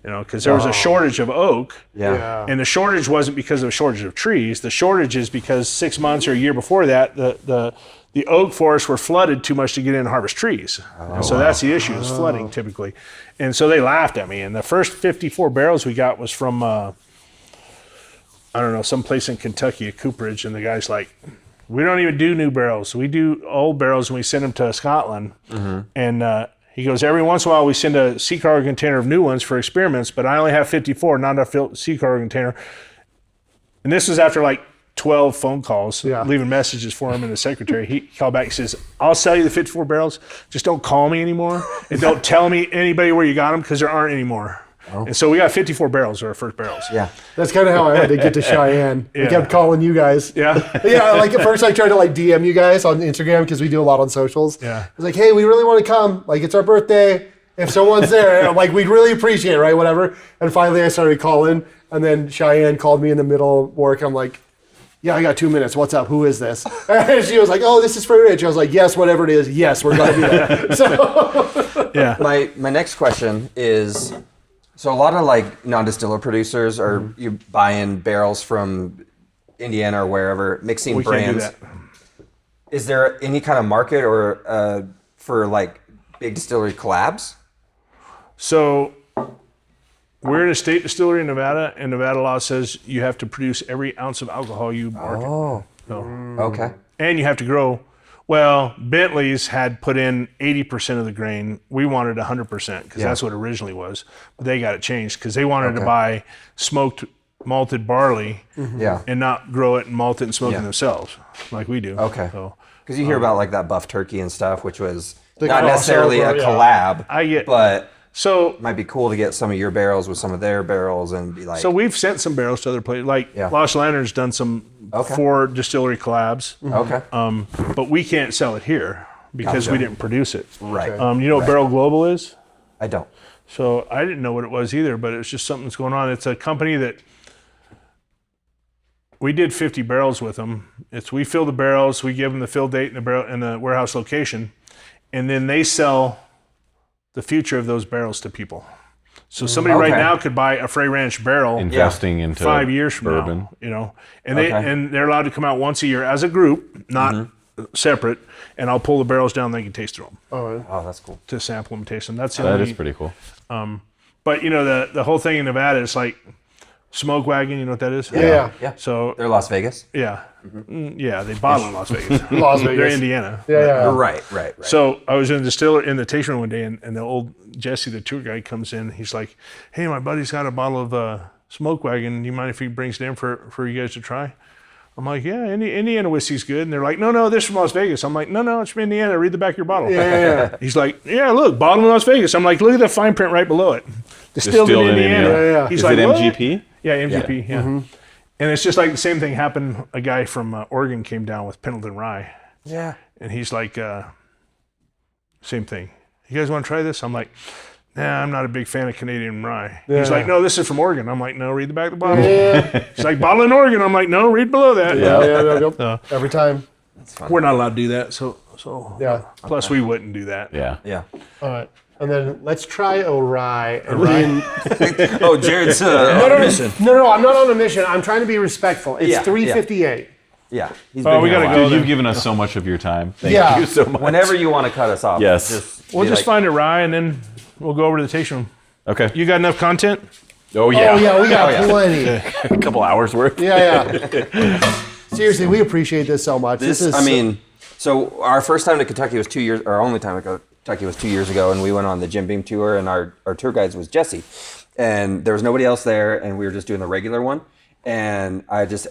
Speaker 3: Because there was a shortage of oak.
Speaker 5: Yeah.
Speaker 3: And the shortage wasn't because of a shortage of trees. The shortage is because 6 months or a year before that, the oak forests were flooded too much to get in and harvest trees. And so that's the issue, is flooding typically. And so they laughed at me. And the first 54 barrels we got was from, I don't know, someplace in Kentucky, a cooperage. And the guy's like, "We don't even do new barrels. We do old barrels and we send them to Scotland." And he goes, "Every once in a while we send a sea cargo container of new ones for experiments, but I only have 54, not enough sea cargo container." And this was after like 12 phone calls, leaving messages for him and the secretary. He called back and says, "I'll sell you the 54 barrels. Just don't call me anymore. And don't tell me anybody where you got them because there aren't any more." And so we got 54 barrels, our first barrels.
Speaker 5: Yeah.
Speaker 1: That's kind of how I had to get to Cheyenne. We kept calling you guys.
Speaker 3: Yeah.
Speaker 1: Yeah, like at first I tried to like DM you guys on Instagram because we do a lot on socials.
Speaker 3: Yeah.
Speaker 1: I was like, "Hey, we really want to come. Like, it's our birthday. If someone's there, and I'm like, we'd really appreciate it, right? Whatever." And finally I started calling, and then Cheyenne called me in the middle of work. I'm like, "Yeah, I got 2 minutes. What's up? Who is this?" And she was like, "Oh, this is Frey Ranch." I was like, "Yes, whatever it is. Yes, we're going to do that." So,
Speaker 3: Yeah.
Speaker 5: My next question is, so a lot of like non-distiller producers are you buying barrels from Indiana or wherever, mixing
Speaker 3: We can't do
Speaker 5: brands.
Speaker 3: that.
Speaker 5: Is there any kind of market or for like big distillery collabs?
Speaker 3: So we're in a state distillery in Nevada, and Nevada law says you have to produce every ounce of alcohol you market.
Speaker 5: Oh,
Speaker 3: So,
Speaker 5: okay.
Speaker 3: and you have to grow. Well, Bentley's had put in 80% of the grain. We wanted 100% because that's what it originally was. But they got it changed because they wanted to buy smoked malted barley
Speaker 5: Yeah.
Speaker 3: and not grow it and malt it and smoke it themselves like we do.
Speaker 5: Okay.
Speaker 3: So
Speaker 5: Because you hear about like that buff turkey and stuff, which was
Speaker 1: The
Speaker 5: not necessarily a
Speaker 1: crossover,
Speaker 5: collab, but
Speaker 3: so
Speaker 5: it might be cool to get some of your barrels with some of their barrels and be like,
Speaker 3: So we've sent some barrels to other places. Like Lost Lantern's done some 4 distillery collabs.
Speaker 5: okay.
Speaker 3: But we can't sell it here because we didn't produce it.
Speaker 5: Right.
Speaker 3: You know what Barrel Global is?
Speaker 5: I don't.
Speaker 3: So I didn't know what it was either, but it's just something that's going on. It's a company that we did 50 barrels with them. We fill the barrels, we give them the fill date and the warehouse location, and then they sell the future of those barrels to people. So somebody right now could buy a Frey Ranch barrel
Speaker 2: Investing into
Speaker 3: 5 years from
Speaker 2: bourbon.
Speaker 3: now, you know, and they're allowed to come out once a year as a group, not separate, and I'll pull the barrels down. They can taste through them
Speaker 5: Oh, that's cool.
Speaker 3: to sample them, taste them. That's the
Speaker 2: That
Speaker 3: only,
Speaker 2: is pretty cool.
Speaker 3: But you know the whole thing in Nevada is like smoke wagon. You know what that is?
Speaker 1: Yeah.
Speaker 5: Yeah.
Speaker 3: So
Speaker 5: They're Las Vegas.
Speaker 3: yeah, yeah, they bottle in Las Vegas.
Speaker 1: Las
Speaker 3: They're
Speaker 1: Vegas.
Speaker 3: Indiana.
Speaker 1: Yeah.
Speaker 5: Right.
Speaker 3: So I was in the tasting room one day, and the old Jesse, the tour guide, comes in. He's like, "Hey, my buddy's got a bottle of smoke wagon. Do you mind if he brings it in for you guys to try?" I'm like, "Yeah, Indiana whiskey's good." And they're like, "No, this is from Las Vegas." I'm like, "No, it's from Indiana. Read the back of your bottle."
Speaker 1: Yeah.
Speaker 3: He's like, "Yeah, look, bottle in Las Vegas." I'm like, "Look at the fine print right below it. Distilled in Indiana."
Speaker 1: Yeah.
Speaker 3: He's
Speaker 2: Is
Speaker 3: like,
Speaker 2: it
Speaker 3: "What?"
Speaker 2: MGP?
Speaker 3: Yeah, MGP. Yeah. And it's just like the same thing happened. A guy from Oregon came down with Pendleton Rye.
Speaker 5: Yeah.
Speaker 3: And he's like, same thing. You guys want to try this? I'm like, nah, I'm not a big fan of Canadian rye. He's like, no, this is from Oregon. I'm like, no, read the back of the bottle.
Speaker 1: Yeah.
Speaker 3: He's like, bottle in Oregon. I'm like, no, read below that.
Speaker 1: Yeah. Every time.
Speaker 3: We're not allowed to do that. So
Speaker 1: Yeah.
Speaker 3: plus we wouldn't do that.
Speaker 2: Yeah.
Speaker 5: Yeah.
Speaker 1: All right. And then let's try a rye. And then,
Speaker 5: Oh, Jared's on a mission.
Speaker 1: no, I'm not on a mission. I'm trying to be respectful. It's
Speaker 5: Yeah,
Speaker 1: 3:58.
Speaker 5: Yeah. He's
Speaker 3: Oh,
Speaker 5: been
Speaker 3: we
Speaker 5: here a
Speaker 3: gotta
Speaker 5: while.
Speaker 3: go.
Speaker 2: Dude,
Speaker 3: then.
Speaker 2: you've given us so much of your time. Thank
Speaker 1: Yeah.
Speaker 2: you so much.
Speaker 5: Whenever you want to cut us off.
Speaker 2: Yes.
Speaker 3: We'll
Speaker 5: be
Speaker 3: just
Speaker 5: like,
Speaker 3: find a rye and then we'll go over to the tasting room.
Speaker 2: Okay.
Speaker 3: You got enough content?
Speaker 2: Oh, yeah.
Speaker 1: Oh, yeah, we got
Speaker 5: Oh, yeah.
Speaker 1: plenty.
Speaker 2: A couple hours worth.
Speaker 1: Yeah. Seriously, we appreciate this so much. This is,
Speaker 5: So our first time to Kentucky was 2 years, our only time to Kentucky was 2 years ago, and we went on the Jim Beam tour, and our tour guides was Jesse, and there was nobody else there, and we were just doing the regular one, and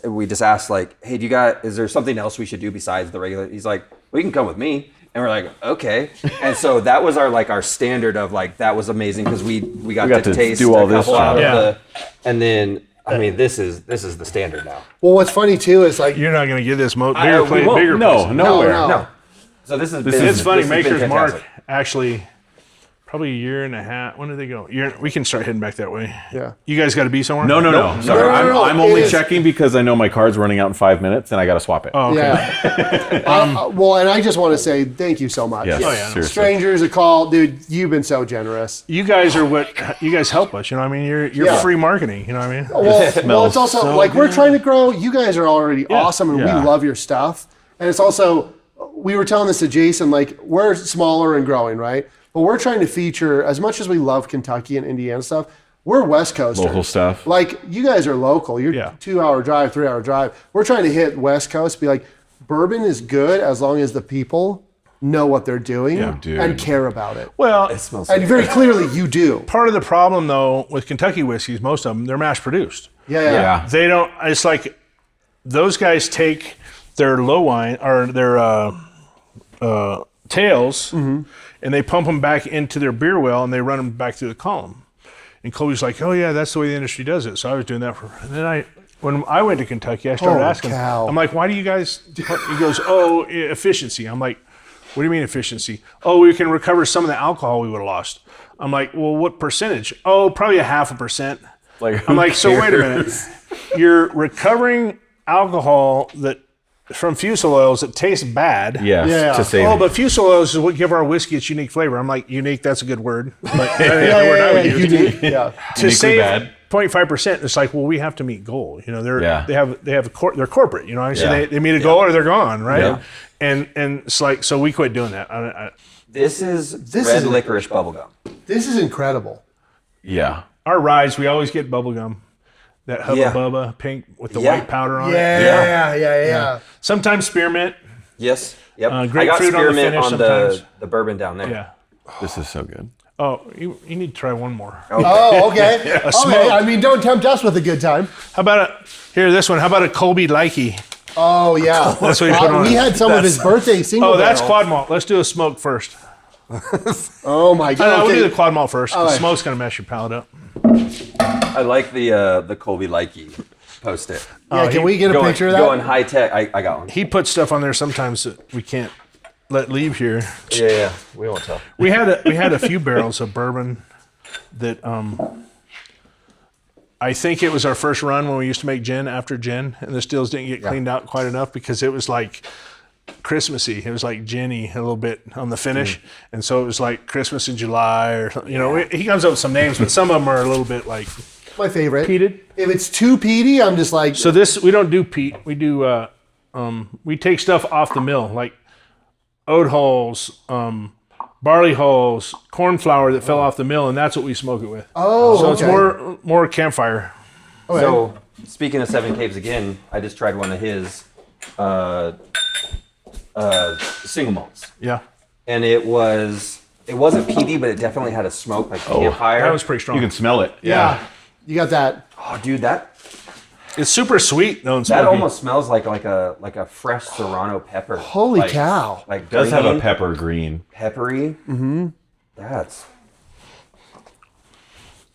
Speaker 5: we just asked like, hey, is there something else we should do besides the regular? He's like, well, you can come with me. And we're like, okay. And so that was our standard of like, that was amazing because we got to taste
Speaker 2: do all
Speaker 5: a
Speaker 2: this
Speaker 5: couple out of
Speaker 3: stuff.
Speaker 5: and then, I mean, this is the standard now.
Speaker 1: well, what's funny too is like,
Speaker 3: You're not going to get this
Speaker 5: we
Speaker 3: bigger
Speaker 5: won't.
Speaker 3: bigger
Speaker 2: No,
Speaker 3: places.
Speaker 2: nowhere.
Speaker 1: No.
Speaker 5: So this is
Speaker 3: It's funny.
Speaker 5: this has been
Speaker 3: Maker's Mark
Speaker 5: fantastic.
Speaker 3: actually, probably a year and a half. When did they go? We can start heading back that way.
Speaker 1: Yeah.
Speaker 3: You guys got to be somewhere?
Speaker 2: No. Sorry.
Speaker 1: No.
Speaker 2: I'm
Speaker 1: It
Speaker 2: only
Speaker 1: is-
Speaker 2: checking because I know my card's running out in 5 minutes and I got to swap it.
Speaker 3: Oh, okay.
Speaker 1: yeah. Well, and I just want to say thank you so much.
Speaker 2: Yes,
Speaker 3: Oh, yeah.
Speaker 2: seriously.
Speaker 1: Strangers a call, dude. You've been so generous.
Speaker 3: You guys are you guys help us. You know what I mean? You're
Speaker 1: Yeah.
Speaker 3: free marketing. You know what I mean?
Speaker 1: Well, it's also
Speaker 3: so
Speaker 1: like we're
Speaker 3: good.
Speaker 1: trying to grow. You guys are already awesome, and
Speaker 2: Yeah.
Speaker 1: we love your stuff. And it's also, we were telling this to Jason, like we're smaller and growing, right? But we're trying to feature, as much as we love Kentucky and Indiana stuff, we're West Coasters.
Speaker 2: Local stuff.
Speaker 1: Like you guys are local. You're 2 hour drive, 3 hour drive. We're trying to hit West Coast. Be like, bourbon is good as long as the people know what they're doing
Speaker 2: dude.
Speaker 1: and care about it.
Speaker 3: Well,
Speaker 1: And very clearly, you do.
Speaker 3: part of the problem though with Kentucky whiskeys, most of them they're mass produced.
Speaker 1: Yeah.
Speaker 3: They don't. It's like those guys take their low wine or their tails, and they pump them back into their beer well, and they run them back through the column. And Colby's like, "Oh yeah, that's the way the industry does it." So I was doing that and then when I went to Kentucky, I started
Speaker 1: Holy
Speaker 3: asking.
Speaker 1: cow.
Speaker 3: I'm like, "Why do you guys?" He goes, "Oh, efficiency." I'm like, "What do you mean efficiency?" "Oh, we can recover some of the alcohol we would have lost." I'm like, "Well, what percentage?" "Oh, probably 0.5%."
Speaker 2: Like,
Speaker 3: I'm like, "So wait a minute, you're recovering alcohol from fusel oils that taste bad."
Speaker 2: Yes,
Speaker 1: Yeah.
Speaker 2: to save.
Speaker 3: Oh, but fusel oils is what give our whiskey its unique flavor. I'm like, unique, that's a good word. But
Speaker 1: Yeah, unique. Yeah.
Speaker 3: to
Speaker 2: Uniquely
Speaker 3: save
Speaker 2: bad.
Speaker 3: 0.5%, it's like, well, we have to meet goal. You know,
Speaker 2: Yeah.
Speaker 3: they're corporate. You know, so
Speaker 2: Yeah.
Speaker 3: they meet a goal or they're gone, right?
Speaker 2: Yeah.
Speaker 3: And it's like, so we quit doing that.
Speaker 5: This is red licorice bubblegum.
Speaker 1: This is incredible.
Speaker 2: Yeah.
Speaker 3: Our Ryes, we always get bubble gum. That Hubba
Speaker 5: Yeah.
Speaker 3: Bubba pink with the
Speaker 5: Yeah.
Speaker 3: white powder on it.
Speaker 1: Yeah.
Speaker 3: Sometimes spearmint.
Speaker 5: Yes. Yep. I got
Speaker 3: grapefruit on the
Speaker 5: spearmint
Speaker 3: finish
Speaker 5: on
Speaker 3: sometimes.
Speaker 5: the bourbon down there.
Speaker 3: Yeah.
Speaker 2: This is so good.
Speaker 3: Oh, you need to try one more.
Speaker 1: Oh, okay.
Speaker 3: A
Speaker 1: Okay,
Speaker 3: smoke.
Speaker 1: I mean, don't tempt us with a good time.
Speaker 3: How about this one? How about a Colby likey?
Speaker 1: Oh, yeah.
Speaker 3: That's what you put on
Speaker 1: We
Speaker 3: it.
Speaker 1: had some of his birthday single
Speaker 3: Oh, that's
Speaker 1: barrel.
Speaker 3: quad malt. Let's do a smoke first.
Speaker 1: Oh, my
Speaker 3: No,
Speaker 1: God.
Speaker 3: we'll do
Speaker 1: Okay.
Speaker 3: the quad malt first. The
Speaker 1: right.
Speaker 3: smoke's going to mess your palate up.
Speaker 5: I like the Colby likey. Post it.
Speaker 1: Yeah, can we get a
Speaker 5: Going,
Speaker 1: picture of that?
Speaker 5: going high tech. I got one.
Speaker 3: He puts stuff on there sometimes that we can't let leave here.
Speaker 5: Yeah. We won't tell.
Speaker 3: We had a few barrels of bourbon that I think it was our first run when we used to make gin after gin, and the stills didn't get cleaned out quite enough because it was like Christmassy. It was like ginny a little bit on the finish, and so it was like Christmas in July or he comes up with some names, but some of them are a little bit like
Speaker 1: My favorite.
Speaker 3: peated.
Speaker 1: If it's too peaty, I'm just like,
Speaker 3: So this we don't do peat. We do we take stuff off the mill like oat hulls, barley hulls, corn flour that fell off the mill, and that's what we smoke it with.
Speaker 1: oh,
Speaker 3: So
Speaker 1: okay.
Speaker 3: it's more campfire.
Speaker 1: Okay.
Speaker 5: So speaking of Seven Caves again, I just tried one of his single malts,
Speaker 3: Yeah.
Speaker 5: and it wasn't peaty, but it definitely had a smoke like campfire.
Speaker 3: That was pretty strong.
Speaker 2: You can smell it.
Speaker 1: Yeah. You got that.
Speaker 5: Oh, dude, that
Speaker 3: It's super sweet though and smoky.
Speaker 5: almost smells like a fresh serrano pepper.
Speaker 1: Holy
Speaker 5: Like-
Speaker 1: cow.
Speaker 5: Like
Speaker 2: It does have a
Speaker 5: green,
Speaker 2: pepper green.
Speaker 5: peppery. Mm-hmm. That's.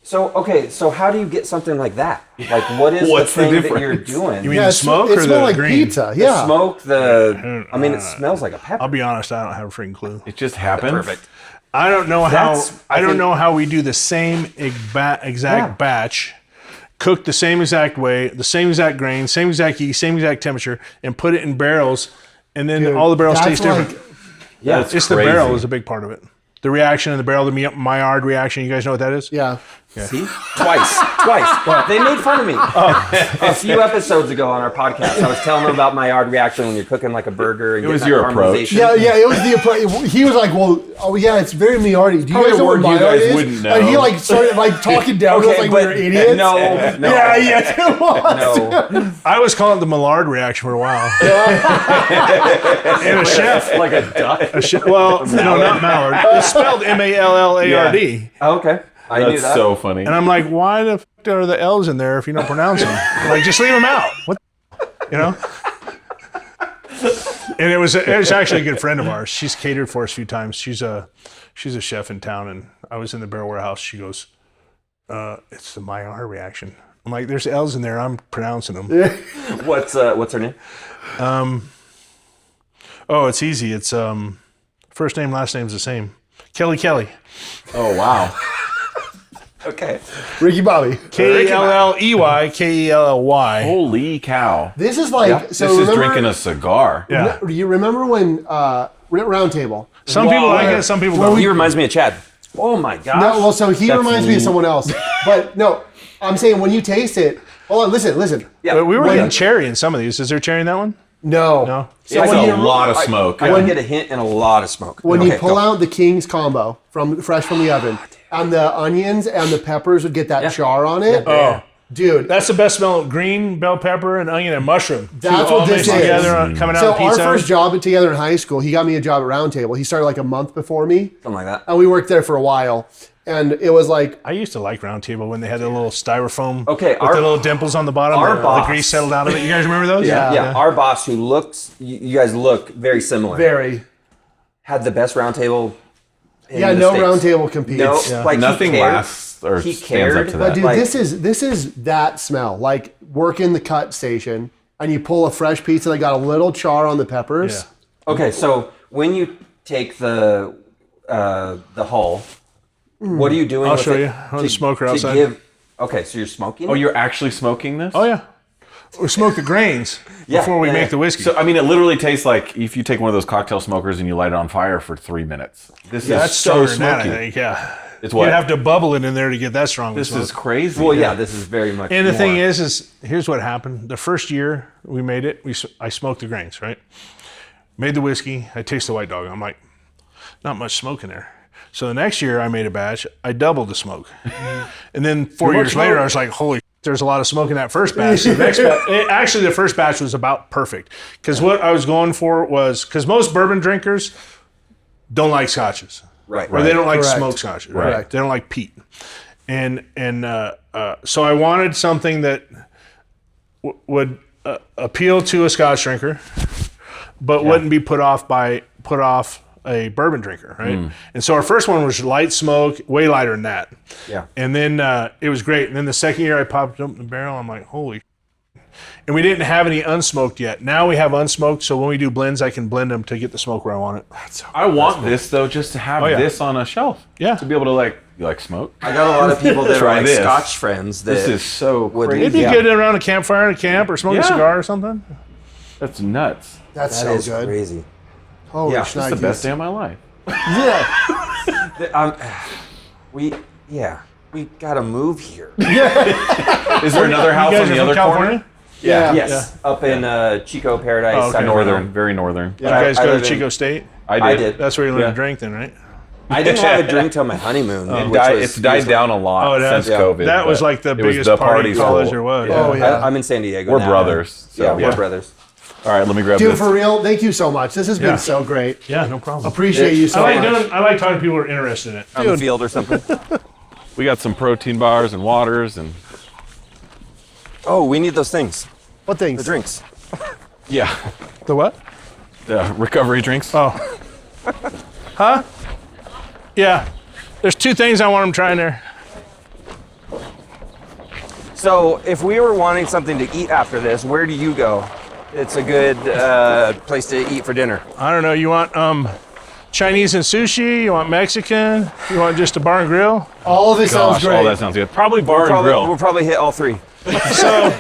Speaker 5: So how do you get something like that? Like, what is
Speaker 2: What's
Speaker 5: the
Speaker 2: the
Speaker 5: thing that you're
Speaker 2: difference?
Speaker 5: doing?
Speaker 3: You mean
Speaker 1: Yeah,
Speaker 3: the smoke
Speaker 1: it
Speaker 3: or
Speaker 1: smells
Speaker 3: the
Speaker 1: like
Speaker 3: green?
Speaker 1: pizza.
Speaker 5: The
Speaker 1: Yeah.
Speaker 5: smoke, I mean, it smells like a pepper.
Speaker 3: I'll be honest, I don't have a freaking clue.
Speaker 2: It just happens.
Speaker 5: Perfect.
Speaker 3: I don't know
Speaker 5: That's-
Speaker 3: I
Speaker 5: I
Speaker 3: don't
Speaker 5: think-
Speaker 3: know how we do the same exact batch, cook the same exact way, the same exact grain, same exact yeast, same exact temperature, and put it in barrels, and then
Speaker 1: Dude,
Speaker 3: all the barrels
Speaker 1: that's
Speaker 3: taste different.
Speaker 1: like-
Speaker 5: Yeah,
Speaker 2: That's
Speaker 3: It's
Speaker 2: crazy.
Speaker 3: the barrel is a big part of it. The reaction in the barrel, the Maillard reaction. You guys know what that is?
Speaker 1: Yeah.
Speaker 5: See? Twice. They made fun of me. A few episodes ago on our podcast, I was telling them about my yard reaction when you're cooking like a burger. And
Speaker 2: It was
Speaker 5: getting
Speaker 2: your
Speaker 5: that
Speaker 2: approach.
Speaker 5: caramelization.
Speaker 1: Yeah, it was the approach. He was like, well, oh yeah, it's very Maillardy. Do you
Speaker 2: Probably
Speaker 1: guys
Speaker 2: a
Speaker 1: know what
Speaker 2: word you
Speaker 1: Maillard
Speaker 2: guys
Speaker 1: is?
Speaker 2: wouldn't know.
Speaker 1: And he like started like talking down to us
Speaker 5: Okay,
Speaker 1: like we
Speaker 5: but
Speaker 1: were idiots.
Speaker 5: no.
Speaker 1: Yeah, come on.
Speaker 5: No.
Speaker 3: I was calling it the Maillard reaction for a while. And a chef,
Speaker 5: Like a duck.
Speaker 3: well, no, not Mallard. It's spelled Mallard.
Speaker 5: Oh, okay. I knew
Speaker 2: That's
Speaker 5: that.
Speaker 2: so funny.
Speaker 3: And I'm like, why the f are the L's in there if you don't pronounce them? Like, just leave them out. What, you know? And it was actually a good friend of ours. She's catered for us a few times. She's a chef in town, and I was in the barrel warehouse. She goes, "It's the Maillard reaction." I'm like, "There's L's in there. I'm pronouncing them."
Speaker 5: What's her name?
Speaker 3: Oh, it's easy. It's first name, last name's the same. Kelly.
Speaker 2: Oh wow.
Speaker 5: Okay.
Speaker 1: Ricky Bobby.
Speaker 3: Kelley, Kelly.
Speaker 2: Holy cow.
Speaker 1: This is like so.
Speaker 2: This is
Speaker 1: remember,
Speaker 2: drinking a cigar.
Speaker 3: Yeah.
Speaker 1: Do you remember when Round Table?
Speaker 3: Some people like it. Some people don't.
Speaker 5: He reminds me of Chad. Oh my gosh.
Speaker 1: No, well, so he
Speaker 5: That's
Speaker 1: reminds me of someone else. But no, I'm saying when you taste it. Hold on, listen.
Speaker 5: Yeah.
Speaker 3: But we were
Speaker 1: When-
Speaker 3: getting cherry in some of these. Is there cherry in that one?
Speaker 1: No.
Speaker 3: No.
Speaker 1: So
Speaker 2: It's
Speaker 1: when
Speaker 2: a
Speaker 1: you,
Speaker 2: lot of smoke.
Speaker 5: I can get a hint and a lot of smoke.
Speaker 1: when you
Speaker 5: Okay,
Speaker 1: pull
Speaker 5: go.
Speaker 1: out the King's combo fresh from the oven, and the onions and the peppers would get that char on it.
Speaker 3: Oh,
Speaker 1: Dude,
Speaker 3: that's the best smell. Green bell pepper and onion and mushroom.
Speaker 1: That's
Speaker 3: Two all
Speaker 1: what this
Speaker 3: mixed
Speaker 1: is.
Speaker 3: together coming out
Speaker 1: so
Speaker 3: of the
Speaker 1: our
Speaker 3: pizza.
Speaker 1: first job together in high school, he got me a job at Round Table. He started like a month before me,
Speaker 5: Something like that.
Speaker 1: and we worked there for a while. And it was like,
Speaker 3: I used to like Round Table when they had the little styrofoam
Speaker 5: Okay,
Speaker 3: with
Speaker 5: our-
Speaker 3: the little dimples on the bottom.
Speaker 5: our
Speaker 3: The
Speaker 5: boss-
Speaker 3: grease settled out of it. You guys remember those?
Speaker 5: Yeah, our boss who looks, you guys look very similar.
Speaker 1: very.
Speaker 5: Had the best round table. In
Speaker 1: Yeah,
Speaker 5: the
Speaker 1: no
Speaker 5: States.
Speaker 1: Round Table competes.
Speaker 5: No, like
Speaker 2: Nothing
Speaker 5: he cared.
Speaker 2: lasts or
Speaker 5: He
Speaker 2: stands up
Speaker 5: cared.
Speaker 2: to
Speaker 1: But
Speaker 2: that.
Speaker 1: dude,
Speaker 5: Like-
Speaker 1: this is that smell. Like working the cut station, and you pull a fresh pizza that got a little char on the peppers.
Speaker 3: Yeah.
Speaker 5: Okay, so when you take the hull, what are you doing?
Speaker 3: I'll
Speaker 5: with
Speaker 3: show
Speaker 5: it
Speaker 3: you. On the smoker outside.
Speaker 5: Okay, so you're smoking.
Speaker 2: Oh, you're actually smoking this?
Speaker 3: Oh, yeah. We smoke the grains before we make the whiskey.
Speaker 2: So I mean, it literally tastes like if you take one of those cocktail smokers and you light it on fire for 3 minutes. This
Speaker 3: that's
Speaker 2: is so
Speaker 3: stronger than that, I
Speaker 2: smoky.
Speaker 3: think. Yeah.
Speaker 2: It's what?
Speaker 3: You'd have to bubble it in there to get that strong.
Speaker 2: This
Speaker 3: smoke.
Speaker 2: is crazy.
Speaker 5: Well, yeah, this is very much.
Speaker 3: And the thing
Speaker 5: more-
Speaker 3: is here's what happened. The first year we made it, I smoked the grains, right? Made the whiskey. I taste the white dog. I'm like, not much smoke in there. So the next year I made a batch, I doubled the smoke. And then 4 years later, I was like, holy, there's a lot of smoke in that first batch. The next actually, the first batch was about perfect. Because what I was going for was, because most bourbon drinkers don't like scotches.
Speaker 5: Right.
Speaker 3: Or they don't like
Speaker 1: Correct.
Speaker 3: smoked scotches.
Speaker 1: Correct.
Speaker 3: They don't like peat. And so I wanted something that would appeal to a Scotch drinker, but wouldn't be put off a bourbon drinker, right? And so our first one was light smoke, way lighter than that.
Speaker 5: Yeah.
Speaker 3: And then it was great. And then the second year I popped open the barrel, I'm like, holy. And we didn't have any unsmoked yet. Now we have unsmoked, so when we do blends, I can blend them to get the smoke where I want it.
Speaker 2: I want this though, just to have
Speaker 3: yeah.
Speaker 2: this on a shelf.
Speaker 3: Yeah.
Speaker 2: To be able to you like smoke?
Speaker 5: I got a lot of people that are
Speaker 2: Try
Speaker 5: like
Speaker 2: this.
Speaker 5: Scotch friends that
Speaker 2: This is so
Speaker 5: would
Speaker 2: crazy.
Speaker 3: It'd be
Speaker 5: Yeah.
Speaker 3: good around a campfire in a camp or smoking a
Speaker 2: Yeah.
Speaker 3: cigar or something.
Speaker 2: That's nuts.
Speaker 1: That's
Speaker 5: that
Speaker 1: so
Speaker 5: is
Speaker 1: good.
Speaker 5: crazy.
Speaker 1: Holy
Speaker 5: Yeah,
Speaker 2: It's the
Speaker 1: shnikes.
Speaker 2: best day of my life.
Speaker 1: Yeah.
Speaker 5: We gotta move here.
Speaker 2: Is there another house
Speaker 3: You
Speaker 2: on
Speaker 3: guys
Speaker 2: the
Speaker 3: are from
Speaker 2: other
Speaker 3: California?
Speaker 2: corner?
Speaker 1: Yeah.
Speaker 5: Yes, up in Chico Paradise.
Speaker 3: Oh, okay.
Speaker 2: Northern, very northern.
Speaker 3: Did you guys
Speaker 5: I
Speaker 3: go to
Speaker 5: live in-
Speaker 3: Chico State?
Speaker 5: I did.
Speaker 3: That's where you learn
Speaker 2: Yeah.
Speaker 3: to drink then, right?
Speaker 5: I didn't have a drink till my honeymoon.
Speaker 2: It's died down a lot
Speaker 3: Oh, it has?
Speaker 2: since
Speaker 5: Yeah.
Speaker 2: COVID.
Speaker 3: That was
Speaker 2: but
Speaker 3: like the
Speaker 2: it was
Speaker 3: biggest
Speaker 2: the
Speaker 3: party
Speaker 2: party's
Speaker 3: college
Speaker 2: full.
Speaker 3: there was.
Speaker 1: Oh, yeah.
Speaker 5: I'm in San Diego.
Speaker 2: We're
Speaker 5: now.
Speaker 2: brothers. So,
Speaker 5: Yeah, we're brothers.
Speaker 2: All right, let me grab
Speaker 1: Dude,
Speaker 2: this.
Speaker 1: for real, thank you so much. This has been
Speaker 3: Yeah.
Speaker 1: so great.
Speaker 3: Yeah, no problem.
Speaker 1: Appreciate you so much.
Speaker 3: I like talking to people who are interested in it.
Speaker 5: On the field or something.
Speaker 2: We got some protein bars and waters and
Speaker 5: Oh, we need those things.
Speaker 1: What things?
Speaker 5: The drinks.
Speaker 2: yeah,
Speaker 3: The what?
Speaker 2: the recovery drinks.
Speaker 3: Oh. Huh? Yeah. There's two things I want them trying there.
Speaker 5: So, if we were wanting something to eat after this, where do you go? It's a good place to eat for dinner.
Speaker 3: I don't know. You want Chinese and sushi? You want Mexican? You want just a bar and grill?
Speaker 1: All of this sounds
Speaker 2: Gosh,
Speaker 1: great.
Speaker 2: oh, that sounds good. Probably bar and grill.
Speaker 5: We'll probably hit all three.
Speaker 3: So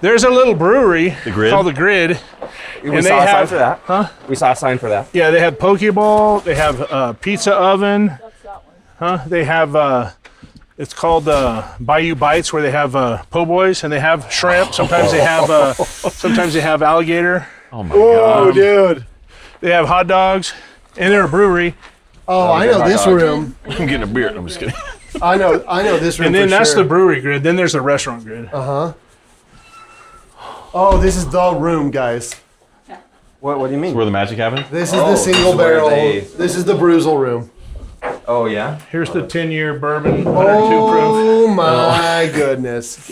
Speaker 3: there's a little brewery
Speaker 2: Grid?
Speaker 3: called The Grid.
Speaker 5: We
Speaker 3: And
Speaker 5: saw
Speaker 3: they
Speaker 5: a sign
Speaker 3: have-
Speaker 5: for that.
Speaker 3: Huh?
Speaker 5: We saw a sign for that.
Speaker 3: Yeah, they have poke bowl. They have pizza oven. Huh? They have it's called Bayou Bites, where they have po' boys and they have shrimp. Sometimes they have alligator.
Speaker 2: Oh my
Speaker 1: Oh,
Speaker 2: god.
Speaker 1: dude.
Speaker 3: They have hot dogs, and they're a brewery.
Speaker 1: Oh, I know
Speaker 5: hot
Speaker 1: this
Speaker 5: dogs.
Speaker 1: room.
Speaker 2: I'm getting a beer. I'm just kidding.
Speaker 1: I know this room.
Speaker 3: And then
Speaker 1: for
Speaker 3: that's
Speaker 1: sure.
Speaker 3: the brewery grid. Then there's the restaurant grid.
Speaker 1: Oh, this is the room, guys.
Speaker 5: What do you mean?
Speaker 2: Where the magic happens?
Speaker 1: This is
Speaker 5: Oh,
Speaker 1: the
Speaker 5: this
Speaker 1: single
Speaker 5: is where
Speaker 1: barrel.
Speaker 5: they-
Speaker 1: This is the Bruzel room.
Speaker 5: Oh, yeah?
Speaker 3: Here's the 10-year bourbon, 102 proof.
Speaker 1: Oh my goodness.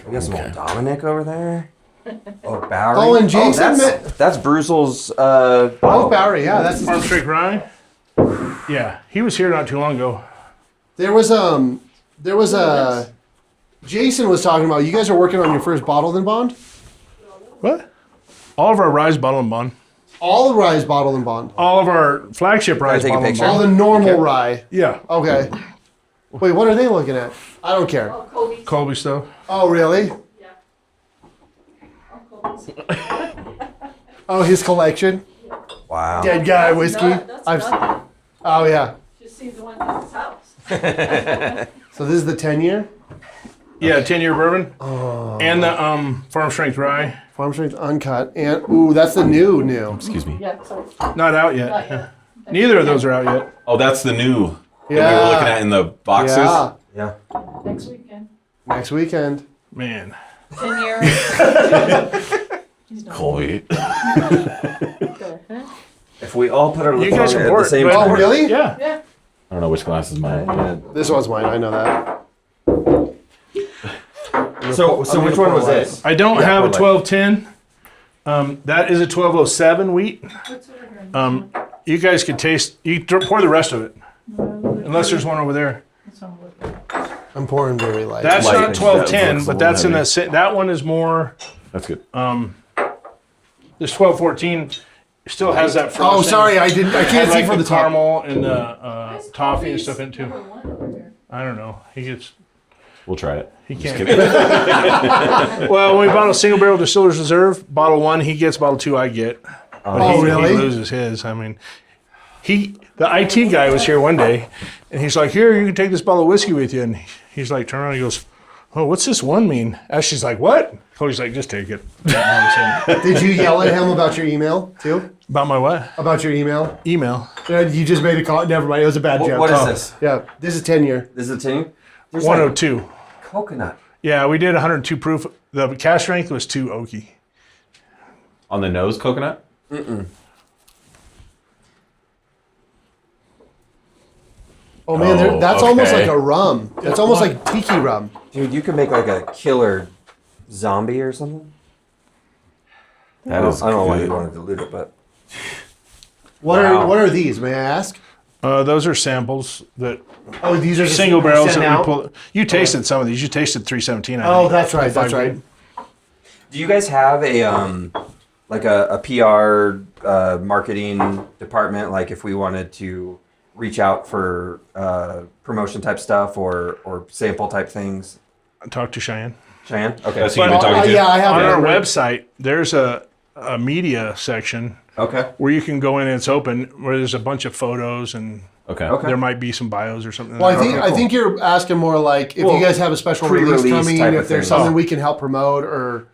Speaker 5: We got some old Dominic over there. Oh, Bowery.
Speaker 1: Oh, and Jason
Speaker 5: that's Bruzel's.
Speaker 1: Oh, Bowery, yeah, that's.
Speaker 3: Farm Strengh Rye. Yeah, he was here not too long ago.
Speaker 1: There was a. Jason was talking about. You guys are working on your first bottled and bond.
Speaker 3: What? All of our Ryes bottle and bond.
Speaker 1: All the Ryes bottled and bond.
Speaker 3: All of our flagship Ryes
Speaker 5: take a
Speaker 3: bottle and
Speaker 5: picture?
Speaker 1: All
Speaker 3: bond.
Speaker 1: the normal rye.
Speaker 3: Yeah,
Speaker 1: Okay. Wait, what are they looking at? I don't care.
Speaker 6: Colby.
Speaker 3: Colby stuff.
Speaker 1: Oh, really?
Speaker 6: Yeah. Colby's.
Speaker 1: Oh, his collection.
Speaker 5: Wow.
Speaker 1: Dead guy whiskey.
Speaker 6: That's
Speaker 1: I've.
Speaker 6: nothing.
Speaker 1: Oh yeah.
Speaker 6: Just see the one in his house.
Speaker 1: So this is the 10-year
Speaker 3: Yeah, 10-year bourbon. And the Farm Strength Rye.
Speaker 1: farm strength uncut, and ooh, that's the new.
Speaker 2: Excuse me.
Speaker 6: Yeah, so
Speaker 3: Not out yet.
Speaker 6: not yet.
Speaker 3: Neither of those are out yet.
Speaker 2: Oh, that's the new that we were
Speaker 1: Yeah.
Speaker 2: looking at in the boxes.
Speaker 1: Yeah.
Speaker 5: Yeah.
Speaker 6: Next weekend.
Speaker 1: Next weekend.
Speaker 3: Man.
Speaker 6: 10 years. He's not
Speaker 2: Colby.
Speaker 6: good, huh?
Speaker 5: If we all put our
Speaker 3: You
Speaker 5: lips
Speaker 3: guys
Speaker 5: on it at
Speaker 3: support,
Speaker 5: the same
Speaker 3: but-
Speaker 1: Oh,
Speaker 5: time.
Speaker 1: really?
Speaker 3: Yeah.
Speaker 6: Yeah.
Speaker 2: I don't know which glass is mine.
Speaker 1: This one's mine. I know that.
Speaker 5: So which one was this?
Speaker 3: I don't have a
Speaker 5: pour light.
Speaker 3: 1210. That is a 1207 wheat.
Speaker 6: What's over here?
Speaker 3: You guys could taste. You pour the rest of it, unless there's one over there.
Speaker 6: That's what I'm looking at.
Speaker 1: I'm pouring very light.
Speaker 3: That's
Speaker 2: Light.
Speaker 3: not
Speaker 2: That
Speaker 3: 1210,
Speaker 2: looks a
Speaker 3: but
Speaker 2: little
Speaker 3: that's in
Speaker 2: heavy.
Speaker 3: the that one is more.
Speaker 2: That's good.
Speaker 3: This 1214 still has that.
Speaker 1: Oh,
Speaker 3: frosting.
Speaker 1: sorry, I didn't. I can't
Speaker 3: Had,
Speaker 1: see
Speaker 3: like
Speaker 1: from
Speaker 3: the
Speaker 1: the top.
Speaker 3: caramel and the
Speaker 6: Why is
Speaker 3: toffee and
Speaker 6: Colby's
Speaker 3: stuff in too.
Speaker 6: number one over here?
Speaker 3: I don't know. He gets.
Speaker 2: We'll try it.
Speaker 3: He
Speaker 2: Just
Speaker 3: can't.
Speaker 2: kidding.
Speaker 3: Well, when we bottle single barrel Distiller's Reserve, bottle 1 he gets, bottle 2 I get. But
Speaker 1: Oh, really?
Speaker 3: He loses his. I mean, the IT guy was here one day, and he's like, "Here, you can take this bottle of whiskey with you." And he's like, turn around, he goes, oh, what's this one mean? Ashley's like, what? Cody's like, just take it.
Speaker 1: Did you yell at him about your email too?
Speaker 3: About my what?
Speaker 1: About your email?
Speaker 3: Email.
Speaker 1: You just made a call. Never mind. It was a bad joke.
Speaker 5: What is
Speaker 1: Oh.
Speaker 5: this?
Speaker 1: Yeah, this is 10-year.
Speaker 5: This is a tin? There's
Speaker 3: 102.
Speaker 5: like coconut.
Speaker 3: Yeah, we did 102 proof. The cask strength was 2 oaky.
Speaker 2: On the nose, coconut?
Speaker 1: Oh man,
Speaker 2: Oh,
Speaker 1: that's almost
Speaker 2: okay.
Speaker 1: like a rum. That's almost like tiki rum.
Speaker 5: Dude, you could make like a killer zombie or something.
Speaker 2: That is
Speaker 5: I don't know why
Speaker 2: good.
Speaker 5: you want to dilute it, but
Speaker 1: What
Speaker 5: Wow.
Speaker 1: are these? May I ask?
Speaker 3: Those are samples that
Speaker 1: Oh, these are just
Speaker 3: single barrels
Speaker 1: sent
Speaker 3: that we
Speaker 1: out?
Speaker 3: pull. You tasted some of these. You tasted 317. I
Speaker 1: Oh,
Speaker 3: think.
Speaker 1: that's right. That's
Speaker 3: 5
Speaker 1: right.
Speaker 5: do you guys have a like a PR marketing department? Like if we wanted to reach out for promotion type stuff or sample type things?
Speaker 3: Talk to Cheyenne.
Speaker 5: Cheyenne? Okay.
Speaker 2: That's who you've been
Speaker 3: But-
Speaker 2: talking to?
Speaker 1: Yeah, I have
Speaker 3: On
Speaker 1: it.
Speaker 3: our
Speaker 1: Right.
Speaker 3: website, there's a media section
Speaker 5: Okay.
Speaker 3: where you can go in and it's open, where there's a bunch of photos and
Speaker 2: Okay.
Speaker 5: Okay.
Speaker 3: there might be some bios or something.
Speaker 1: Well, I
Speaker 3: like
Speaker 1: think
Speaker 3: that.
Speaker 1: I think you're asking more like if
Speaker 5: Well,
Speaker 1: you guys have a special
Speaker 5: pre-release
Speaker 1: release coming,
Speaker 5: type of
Speaker 1: if there's
Speaker 5: thing.
Speaker 1: something
Speaker 3: Oh.
Speaker 1: we can help promote, or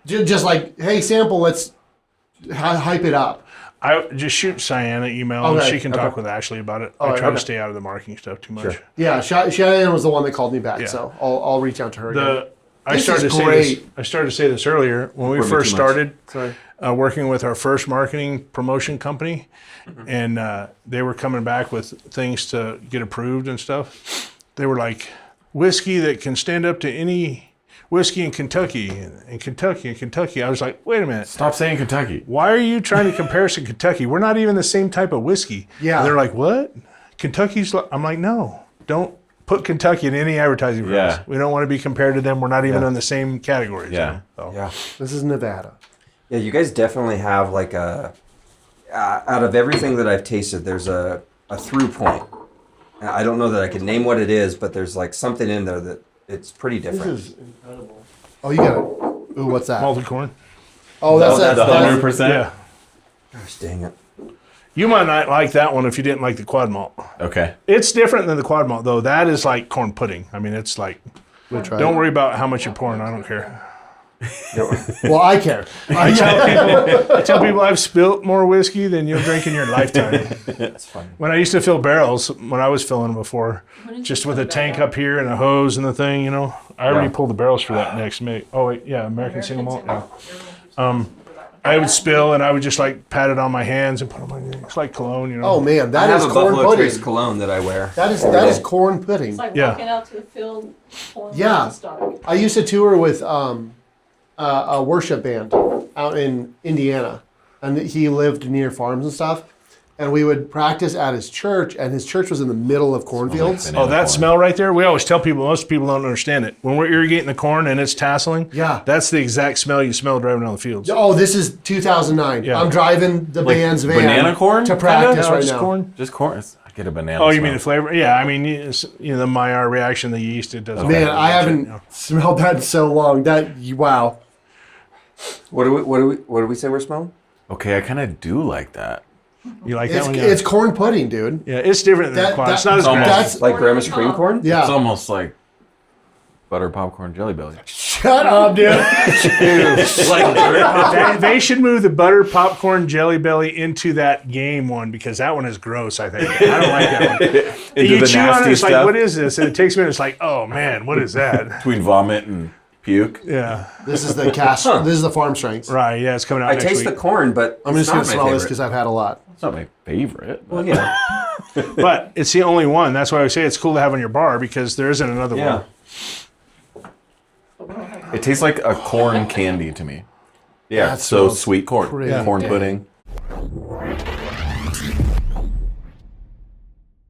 Speaker 1: just like, hey, sample, let's hype it up.
Speaker 3: I just shoot Cheyenne an email and
Speaker 1: Okay,
Speaker 3: she can
Speaker 1: okay.
Speaker 3: talk with Ashley about it. I
Speaker 1: Alright,
Speaker 3: try to
Speaker 1: okay.
Speaker 3: stay out of the marketing stuff too much.
Speaker 5: Sure.
Speaker 1: Yeah, Cheyenne was the one that called me back,
Speaker 3: Yeah.
Speaker 1: so I'll reach out to her again.
Speaker 3: I
Speaker 1: This
Speaker 3: started
Speaker 1: is
Speaker 3: to say
Speaker 1: great.
Speaker 3: this. I started to say this earlier when we
Speaker 5: Pour me
Speaker 3: first
Speaker 5: too much.
Speaker 3: started
Speaker 1: Sorry.
Speaker 3: working with our first marketing promotion company, and they were coming back with things to get approved and stuff. They were like whiskey that can stand up to any whiskey in Kentucky and Kentucky and Kentucky. I was like, wait a minute.
Speaker 2: Stop saying Kentucky.
Speaker 3: Why are you trying to compare us to Kentucky? We're not even the same type of whiskey.
Speaker 1: Yeah.
Speaker 3: And they're like, what? Kentucky's like, I'm like, no, don't put Kentucky in any advertising for us.
Speaker 2: Yeah.
Speaker 3: We don't want to be compared to them. We're not even
Speaker 5: Yeah.
Speaker 3: in the same categories.
Speaker 2: Yeah.
Speaker 3: You know? So,
Speaker 5: Yeah.
Speaker 1: This is Nevada.
Speaker 5: Yeah, you guys definitely have like a out of everything that I've tasted, there's a through point. I don't know that I can name what it is, but there's like something in there that it's pretty different.
Speaker 1: This is incredible. Oh, you got it. Ooh, what's that?
Speaker 3: Malted corn.
Speaker 1: Oh, that's
Speaker 5: No,
Speaker 1: that.
Speaker 5: that's
Speaker 2: The
Speaker 1: that's-
Speaker 2: 100%?
Speaker 3: Yeah.
Speaker 5: Gosh dang it.
Speaker 3: You might not like that one if you didn't like the quad malt.
Speaker 2: Okay.
Speaker 3: It's different than the quad malt, though. That is like corn pudding. I mean, it's like,
Speaker 1: I'm gonna try
Speaker 3: don't
Speaker 1: it.
Speaker 3: worry about how much you're pouring. I don't care.
Speaker 1: Well, I care.
Speaker 3: I tell people I've spilt more whiskey than you'll drink in your lifetime.
Speaker 5: That's funny.
Speaker 3: When I used to fill barrels, when I was filling them before, just with a tank up here and a hose and the thing, you know, I already pulled the barrels for that next make. Oh wait, yeah, American single malt. Yeah. I would spill and I would just like pat it on my hands and put them on. It's like cologne, you know.
Speaker 1: Oh man,
Speaker 5: I
Speaker 1: that
Speaker 5: have
Speaker 1: is
Speaker 5: a
Speaker 1: corn
Speaker 5: Buffalo Trace
Speaker 1: pudding.
Speaker 5: cologne that I wear.
Speaker 1: That is corn pudding.
Speaker 6: It's like
Speaker 3: Yeah.
Speaker 6: walking out to the field, pulling
Speaker 1: Yeah.
Speaker 6: the stock.
Speaker 1: I used to tour with a worship band out in Indiana, and he lived near farms and stuff. And we would practice at his church, and his church was in the middle of cornfields.
Speaker 2: banana
Speaker 3: Oh, that
Speaker 2: corn.
Speaker 3: smell right there. We always tell people, most people don't understand it. When we're irrigating the corn and it's tasseling,
Speaker 1: Yeah.
Speaker 3: that's the exact smell you smell driving down the fields.
Speaker 1: Oh, this is 2009.
Speaker 3: Yeah.
Speaker 1: I'm driving the band's van
Speaker 2: banana corn?
Speaker 1: to
Speaker 2: Kinda?
Speaker 1: practice
Speaker 3: No,
Speaker 1: right
Speaker 3: just
Speaker 1: now.
Speaker 3: corn.
Speaker 2: Just corn. I get a banana.
Speaker 3: Oh, you
Speaker 2: smell.
Speaker 3: mean the flavor? Yeah, I mean, you know, the Maillard reaction, the yeast, it doesn't.
Speaker 1: Man,
Speaker 3: matter
Speaker 1: I
Speaker 3: much,
Speaker 1: haven't
Speaker 3: you know.
Speaker 1: smelled that in so long. That wow.
Speaker 5: What do we say we're smelling?
Speaker 2: Okay, I kind of do like that.
Speaker 3: You like
Speaker 1: It's,
Speaker 3: that one? Yeah.
Speaker 1: it's corn pudding, dude.
Speaker 3: Yeah, it's different than
Speaker 1: That-
Speaker 3: the quad.
Speaker 1: that-
Speaker 3: It's not as
Speaker 2: almost-
Speaker 3: bad.
Speaker 1: That's
Speaker 5: Like
Speaker 6: Corn
Speaker 5: Grandma's
Speaker 6: on
Speaker 5: cream
Speaker 6: top.
Speaker 5: corn?
Speaker 1: yeah.
Speaker 2: It's almost like butter popcorn jelly belly.
Speaker 1: Shut up, dude.
Speaker 3: They should move the butter popcorn jelly belly into that game one because that one is gross. I think I don't like that one.
Speaker 2: Into
Speaker 3: You
Speaker 2: the
Speaker 3: chew on it,
Speaker 2: nasty
Speaker 3: it's like,
Speaker 2: stuff
Speaker 3: what is this? And it takes a minute. It's like, oh man, what is that?
Speaker 2: between vomit and puke.
Speaker 3: Yeah,
Speaker 1: This is the cask. This is the farm strength.
Speaker 3: right. Yeah, it's coming out
Speaker 5: I
Speaker 3: next
Speaker 5: taste
Speaker 3: week.
Speaker 5: the corn, but
Speaker 1: I'm
Speaker 5: it's
Speaker 1: just gonna
Speaker 5: not my
Speaker 1: smell this
Speaker 5: favorite.
Speaker 1: because I've had a lot.
Speaker 2: It's not my favorite.
Speaker 5: Well, yeah.
Speaker 3: But it's the only one. That's why I say it's cool to have on your bar because there isn't another
Speaker 5: Yeah.
Speaker 3: one.
Speaker 2: It tastes like a corn candy to me. Yeah,
Speaker 1: That
Speaker 2: so
Speaker 1: smells
Speaker 2: sweet corn.
Speaker 1: pretty
Speaker 2: Corn
Speaker 1: good.
Speaker 2: pudding.